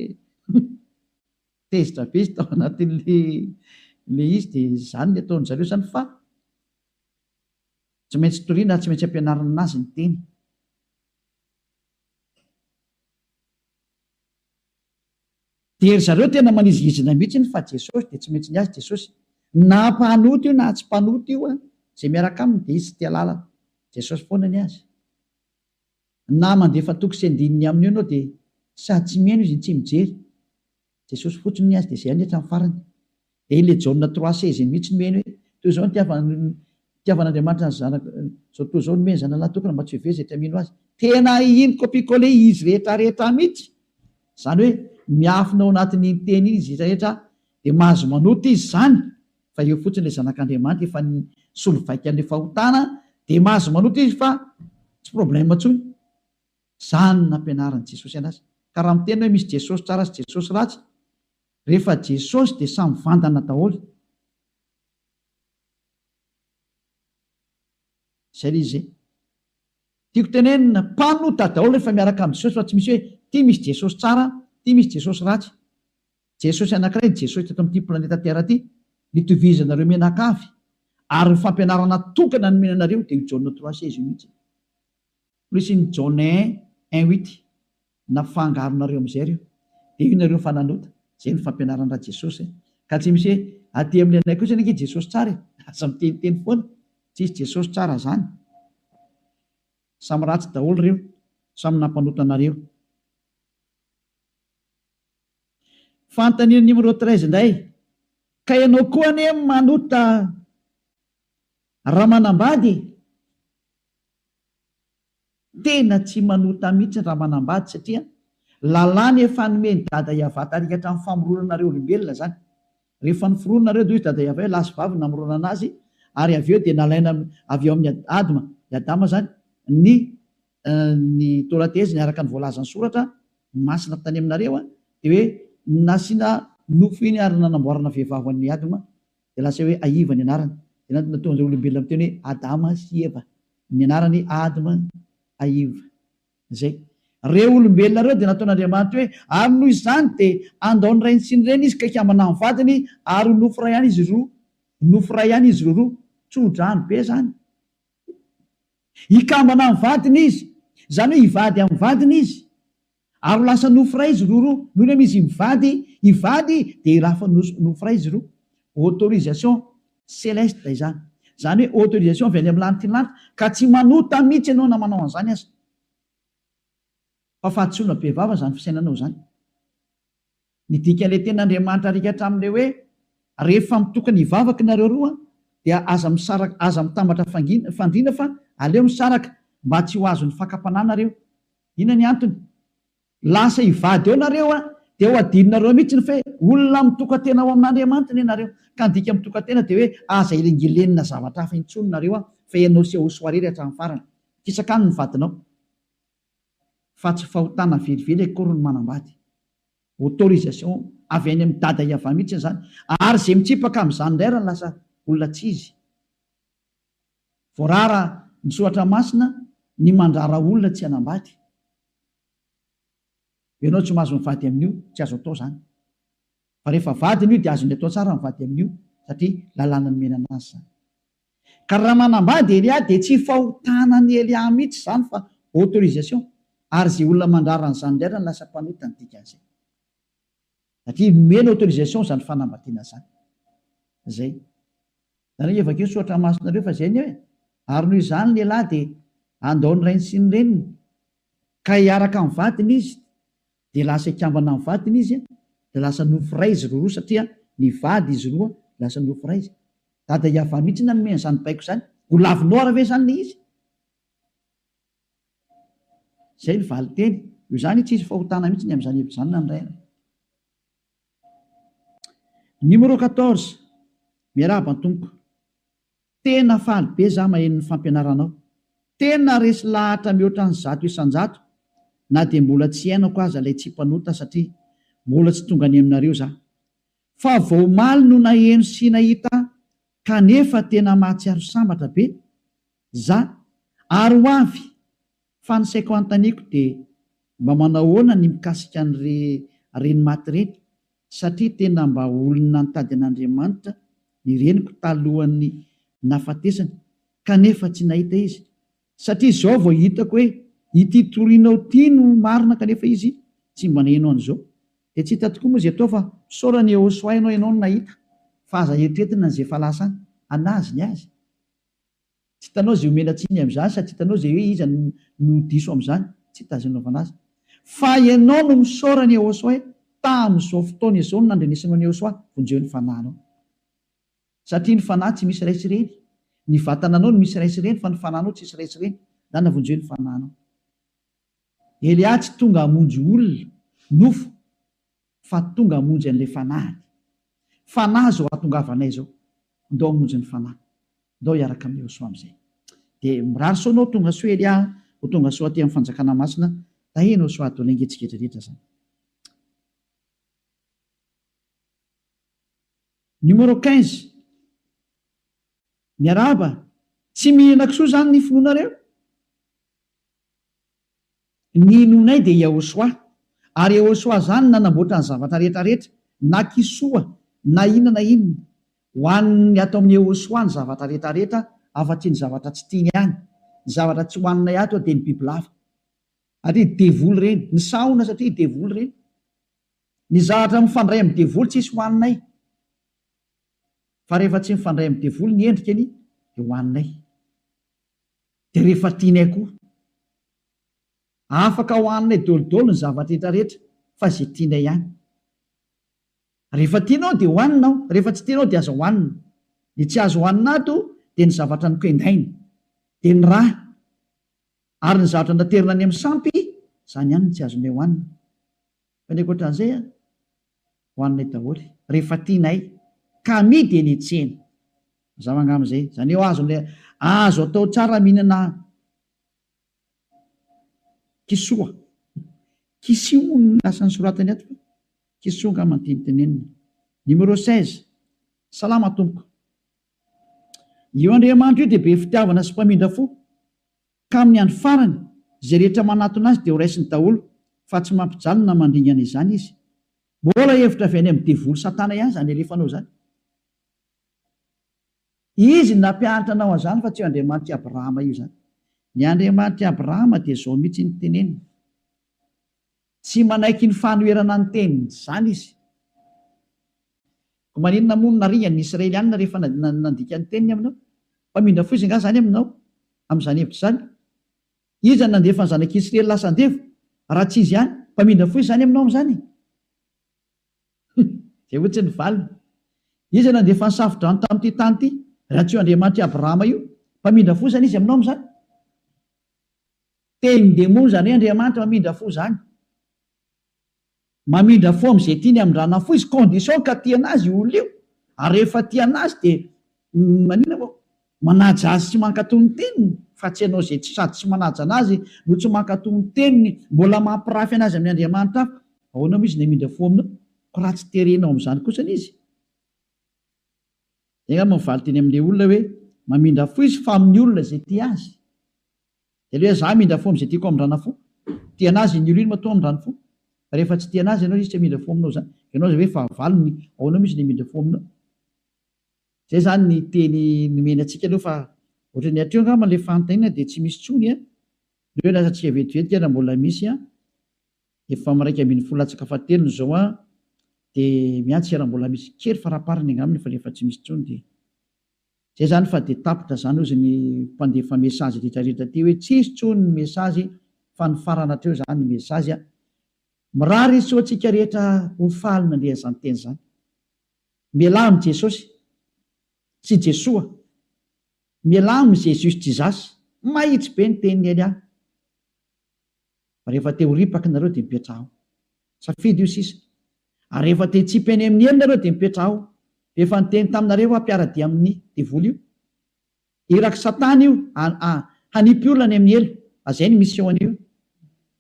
S1: tezitra be izy tao anatin'ilay izy dia izany ny ataony zareo izany fa tsy maintsy toriana tsy maintsy ampianarana anazy ny teny. Dia zareo tena manizigizina mihitsy fa Jesosy dia tsy maintsy ny azy Jesosy. Na mpanota io na tsy mpanota io izay miaraka aminy dia izy tia lalana. Jesosy foana ny azy. Na mandefa toko sy andininy aminy ianao dia sady tsy mihaino izy tsy mijery. Jesosy fotsiny ny azy dia izay any hatramin'ny farany. Dia ilay Jaona 3:16 mihitsy no mihaino hoe toy izao ny tiavan'Andriamanitra ny zanaka izao toy izao nomeny zanany lahy tokana mba tsy hivezy mino azy. Tena iny kopikole izy rehetra mihitsy. Izany hoe miafina ao anatin'ny teny izy rehetra dia mahazo manota izy izany. Fa eo fotsiny ilay zanak'Andriamanitra efa nisolovaika an'ilay fahotana dia mahazo manota izy fa tsy problème intsony. Izany nampianaran'i Jesosy anazy. Ka raha miteny hoe misy Jesosy tsara sy Jesosy ratsy, rehefa Jesosy dia samy vandana daholo. Izay izy. Tiako tenenina mpanota daholo rehefa miaraka amin'ny Jesosy fa tsy misy hoe ty misy Jesosy tsara, ty misy Jesosy ratsy. Jesosy anankiray, Jesosy teto amin'ity planeta Terra ity, nitovizanareo menakavy ary ny fampianarana tokana ny menanareo dia Jaona 3:16 mihitsy. Lisiny Jaona 1:8 na fangaronareo amin'izay reo dia io nareo fananota zay ny fampianarana Jesosy ka tsy misy aty amin'ny anay kosa nge Jesosy tsara aza miteniteny foana tsisy Jesosy tsara zany. Samy ratsy daholo reo, samy nampanotanareo. Fanontaniana numéro 13 indray, ka ianao koa ane manota ramanambady? Tena tsy manota mihitsy ramanambady satria lalàny efa nomeny dada Iavata arika hatramin'ny famoronanareo olombelona zany. Rehefa niforonanareo dia dada Iava hoe lasy vavy namorona anazy ary avy eo dia nalaina avy eo amin'ny Adama zany ny torateziny araka ny voalazan'ny soratra masina tany aminareo dia hoe nasiana nofo iny ary nanamboarana vehivavy an'ny Adama dia lasa hoe Aiva ny anarany. Dia nataon'izay olombelona miteny hoe Adama sy Eva, ny anarany Adama, Aiva. Zay reo olombelona reo dia nataon'Andriamanitra hoe ary noho izany dia andao ny rainy sy ny reny izy ka hiambana amin'ny vadiny ary nofo ray ihany izy roa, nofo ray ihany izy roa, tsodrano be zany. Hikambana amin'ny vadiny izy, zany hoe hivady amin'ny vadiny izy ary lasa nofo ray izy roa noho ny izy hivady dia rafa nofo ray izy roa. Autorisation céleste izany, zany hoe autorisation avy any amin'ny lanitra ny lanitra ka tsy manota mihitsy ianao na manao an'izany aza. Fa fahatsoana be vava zany fisainanao zany. Ny dikan'ilay ten'Andriamanitra arika hatramin'ilay hoe rehefa mitokana hivavaka nareo roa dia aza mitambatra fandriana fa aleo misaraka mba tsy ho azo ny fakapananareo. Ina ny antony? Lasa hivady eo nareo dia ho adinonareo mihitsy ny fe olona mitokantena ao amin'Andriamanitra ny nareo. Ka ny dika mitokantena dia hoe aza ilengelenina zavatra hafa intsony nareo fa ianao sy ahosoarery hatramin'ny farany. Kisakany ny vadinao fa tsy fahotana velively akory ny manambady. Autorisation avy any amin'ny dada Iava mihitsy zany. Ary izay mitsipaka amin'izany indray raha lasa olona tsy izy. Voarara ny soratra masina ny mandrara olona tsy hanambady. Ianao tsy mahazo mivady amin'io, tsy azo atao zany. Fa rehefa vadiny io dia azony atao tsara mivady amin'io satria lalàna ny menana azy zany. Ka raha manambady Elia dia tsy fahotana ny Elia mihitsy zany fa autorisation. Ary izay olona mandrara n'izany indray raha lasa mpanota ny dikan'izay. Satria mena autorisation zany fanambadiana zany. Zay. Zany hoe vakeo soratra masonareo fa zay ny hoe ary noho izany ny lehilahy dia andao ny rainy sy ny reniny ka hiaraka amin'ny vadiny izy dia lasa hikambana amin'ny vadiny izy dia lasa nofo ray izy roa satria ny vady izy roa lasa nofo ray izy. Dada Iava mihitsy na nomena izany baiko zany. Ho lavinao ara ve zany izy? Zay ny valiteny. Io zany tsy isy fahotana mihitsy ny amin'izany hevitra izany na indray. Numéro 14. Miarahaba tompoko. Tena faly be za maheno ny fampianaranao. Tena resy lahatra mihoatra ny 100 isan-jato na dia mbola tsy hainako aza ilay tsy mpanota satria mbola tsy tonga any aminareo za. Fa voamaly no naheno sy nahita kanefa tena mahatsiaro sambatra be za ary ho avy fa ny saiko anontaniako dia mba manao ahoana ny mikasika ny reny maty reny satria tena mba olona nitady an'Andriamanitra ny reniko talohan'ny nafatesany kanefa tsy nahita izy. Satria izao vao hitako hoe ity torianao ity no marina kanefa izy tsy mba naheno an'izao. Dia tsy hita tokoa moa izay atao fa saorany Yehosoa ianao no nahita fa aza eritreretina n'izay efa lasa anazy ny azy. Tsy hitanao izay omena tsiny amin'izany sady tsy hitanao izay hoe iza no diso amin'izany, tsy hita izay naovana azy. Fa ianao no misaorany Yehosoa tamin'izao fotoana izao no nandrenesanao ny Yehosoa vonjeo ny fanahinao. Satria ny fanahy tsy misy raisy reny, ny vatananao no misy raisy reny fa ny fanahinao tsy misy raisy reny. Zany navonjeo ny fanahinao. Elia tsy tonga hamonjy olona nofo fa tonga hamonjy an'ilay fanahy. Fanahy zao hatongavanay zao. Ndao hamonjy ny fanahy. Ndao hiaraka amin'ny Yehosoa amin'izay. Dia mirary soanao tonga soa Elia ho tonga soa aty amin'ny fanjakana masina taheno soa atao lengetsikety rehetra zany. Numéro 15. Miarahaba, tsy mihina kisoa zany ny finoanareo? Ny nonay dia Yehosoa, ary Yehosoa zany nanamboatra ny zavatra rehetra rehetra, na kisoa, na inona na inona. hoaniny atao amin'ny ehosoany zavatra rehetrarehetra afa-tsy ny zavatra tsy tiany ihany, ny zavatra tsy hoanina ato dia ny bibilava atria devoly reny ny sahona satria devoly reny, ny zavatra mifandray amin'ny devoly tsy isy hoaninay fa rehefa tsy mifandray amin'ny devoly ny endrikany dia hoaninay, dia rehefa tianay koa afaka hoaninay dolodolo ny zavatra rehetrarehetra fa zay tianay ihany, rehefa tianao dia hoaninao, rehefa tsy tianao dia azo hoanina, ny tsy azo hoanina ato dia ny zavatra nikoendaina dia ny raha, ary ny zavatra naterina any amin'ny sampy izany ihany no tsy azonay hoanina, fa ny ankoatran'izay hoaninay daholo rehefa tianay ka amidy eny an-tsena mazava amin'izay, izany hoe azo atao tsara mihinana kisoa, kisio ny lasa ny soratany ato fa kisoa nga mantinitenenina. Numéro 16 salama tompoko, io Andriamanitra io dia be fitiavana sy mpamindra fo ka amin'ny andro farany izay rehetra manatona azy dia ho raisiny daholo fa tsy mampijalona mandingana izany izy, mbola hevitra avy any amin'ny devoly satana ihany izany alefanao izany, izy nampianatra anao an'izany fa tsy io Andriamanitra Abrahama io zany, ny Andriamanitra Abrahama dia izao mihitsy ny teneniny, tsy manaiky ny fanoherana ny teniny izany izy, ko maninona moa narihany ny Israelianina rehefa nandika ny teniny aminao, mpamindra fo izy nga zany aminao amin'izany hevitra izany, izy nandefa ny zanak'Israely lasan-devo raha tsy izy ihany mpamindra fo izy zany aminao amin'izany zay ohatsy ny valiny, izy nandefa ny safodrano tamin'ity tany ity raha tsy io Andriamanitra Abrahama io mpamindra fo zany izy aminao amin'izany, teny demony zany hoe Andriamanitra mamindra fo zany, mamindra fo amin'izay tiany amin'ny rana fo izy, condition ka tiana azy olona io, ary rehefa tiana azy dia manina moa manaja azy tsy mankatoy ny teniny, fa tsy ianao izay sady tsy manaja anazy no tsy mankatoy ny teniny, mbola mampirafy anazy amin'ny Andriamanitra hafa, ahoana moa izy ny hamindra fo aminao, ko raha tsy terenao amin'izany kosa izy, zay nga mivaly teny amin'ilay olona hoe mamindra fo izy fa amin'ny olona izay tia azy, dia ilay hoe za mindra fo amin'izay tiako amin'ny rana fo, tiana azy ny olo iny matoa amin'ny rana fo, rehefa tsy tiana azy ianao izy tsy hamindra fo aminao zany, ianao zay hoe fahavalony, ahoana moa izy ny hamindra fo aminao, zay zany ny teny nomeny antsika aloha, fa ohatran'ny hatreo angamba ilay fanontaniana dia tsy misy tsony hoe lasa tsy vetivety raha mbola misy efa miraika ambin'ny folo latsaka fahatelo zao dia miantsy raha mbola misy kely faraparany angambany fa rehefa tsy misy tsony dia zay zany, fa dia tapitra zany ozy ny mpandefa mesazy rehetrarehetra ty hoe tsisy tsony ny mesazy fa ny farana hatreo zany ny mesazy mirary izy soantsika rehetra ho faly nandrea zany teny zany, mialamy Jesosy sy Jesoa, mialamy Jesus Jizasy, mahitsy be ny teniny ely ahy, rehefa te ho ripaka nareo dia mipetraho, safidy io sisa, ary rehefa te hitsipy any amin'ny ely nareo dia mipetraho, rehefa niteny taminareo ampiara-dia amin'ny devoly io, iraky satana io hanipy olona any amin'ny elo, azay ny mission io,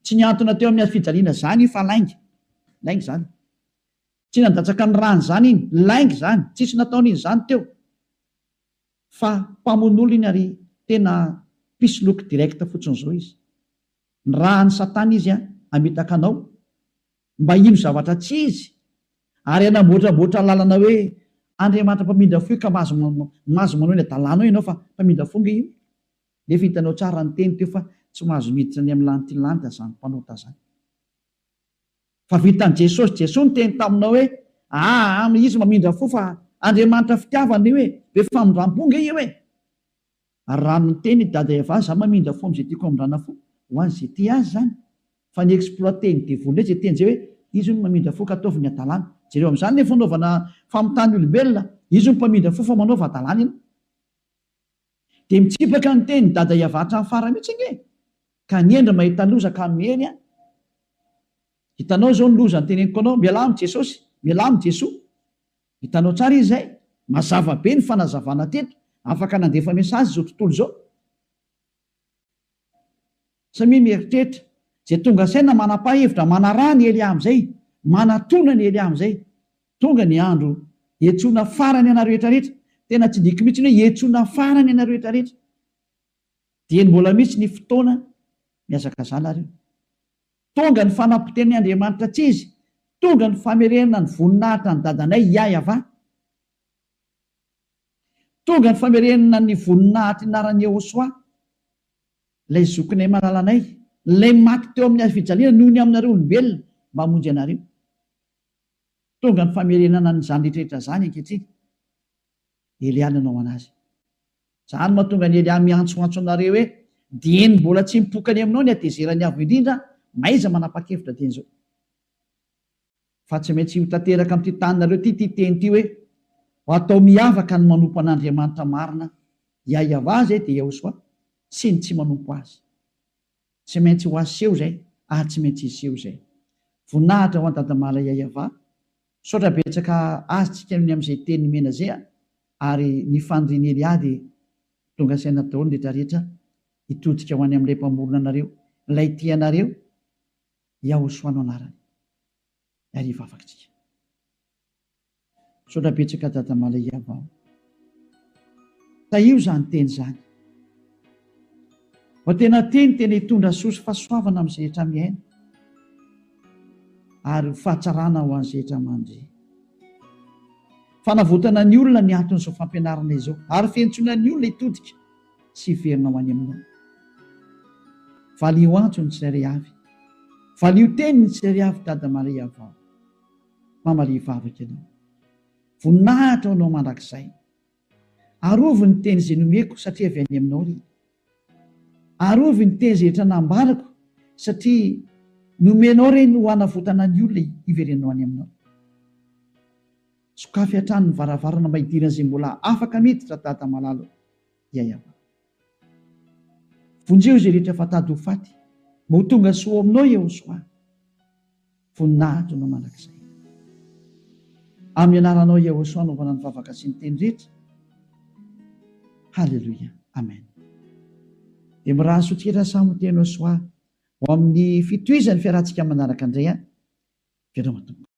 S1: tsy niantona teo amin'ny fijaliana zany io fa laingy zany, tsy nandatsaka ny rany zany iny, laingy zany, tsisy nataon'iny zany teo, fa mpamon'olo iny ary tena pisoloky direkta fotsiny zao izy, ny rahan'ny satana izy amitaka anao mba ino zavatra tsy izy, ary anamboatraboatra lalana hoe Andriamanitra mpamindra fo ka mahazo manao ny adalanao ianao fa mpamindra fonga io, nefa hitanao tsara ny teny teo fa tsy mahazo miditra ny amin'ny lanitra lanitra zany mpanota zany, fa vitan'i Jesosy, Jesosy ny teny taminao hoe izy mamindra fo fa Andriamanitra fitiavana io be famindram-ponga io ary raha ny teny dada Eva za mamindra fo amin'izay tiako amin'nyrana fo ho an'izay ty azy zany, fa ny exploité ny devoly zay teny zay hoe izy no mamindra fo ka ataovy ny adalana, jereo amin'izany ny fanaovana famitany olombelona, izy no mpamindra fo fa manaova adalana ina, dia mitsipaka ny teny dada Eva hatramin'ny farany mihitsy nge, ka niendra mahita loza ka miheny hitanao zao ny loza ny teneniko anao, mialamy Jesosy, mialamy Jesoa, hitanao tsara izy zay, mazava be ny fanazavana teto, afaka nandefa mesazy zao tontolo zao, samy mieritreritra zay tonga saina manapa-hevitra manara ny Elia amin'izay, manatona ny Elia amin'izay, tonga ny andro hiantsoana farany ana rehetrarehetra, tena tsy diko mihitsy hoe hiantsoana farany ana rehetrarehetra, dia mbola mihitsy ny fotoana miazaka zana ary tonga ny fanapoteny Andriamanitra tsy izy, tonga ny famerenana ny voninahitra ny dadanay iay ava, tonga ny famerenana ny voninahitra inaran'ny Jehosoa ilay zokinay malalanay, ilay maty teo amin'ny fijaliana noho ny aminareo olombelona mba hamonjy anareo. Tonga ny famerenana nyzany rehetrarehetra zany ankehitriny. Elia nanao anazy. Zany mahatonga ny Elia miantsoantso anareo hoe dieny mbola tsy mipokany aminao ny atezerany avo indrindra, maiza manapa-kevitra dieny fa tsy maintsy ho tanteraka amin'ity taninareo ty teny ty hoe ho atao miavaka ny manompo an'Andriamanitra marina, Yahova zay dia Jehosoa sy ny tsy manompo azy. Tsy maintsy ho aseho zay, ary tsy maintsy iseho zay. Voninahitra ho an-dadamala Yahova, saotra betsaka azontsika ny amin'izay teny mena zay, ary ny fandriany Elia dia tonga saina daholo ny rehetrarehetra hitodika ho any amin'ilay mpamorona anareo, ilay tianareo, Jehosoa no anarany. Ariva afatsika. Saotra betsaka dadamala Yahova. Taio zany teny zany. Fa tena teny hitondra soa sy fahasoavana amin'izay rehetra miaina, ary fahatsarana ho an'izay rehetra mandry. Fanavotana ny olona ny anton'izao fampianarana izao, ary fiantsoana ny olona hitodika sy hiverina ho any aminao. Valio antso ny tsirairay avy, valio teny ny tsirairay avy dadamala Yahova. Mamalia vavaka ianao, voninahitra ho anao mandrakizay. Arovy ny teny izay nomeko satria avy any aminao ry. Arovy ny teny izay rehetra nambarako satria nomenao reny ho hanavotana ny olona hiverenao any aminao. Sokafy hatrany ny varavarana mba hidirana izay mbola afaka miditra dada malalo Yahova. Vonjeo izay rehetra fatady ho faty, mba ho tonga soa aminao Jehosoa. Voninahitra no mandrakizay. Amin'ny anaranao Jehosoa anaovana ny vavaka sy ny teny rehetra. Halleluia. Amen. Dia mirahaso tsika samy teny Jehosoa ho amin'ny fitohizan'ny fiarantsika manaraka indray. Vedra matomboka.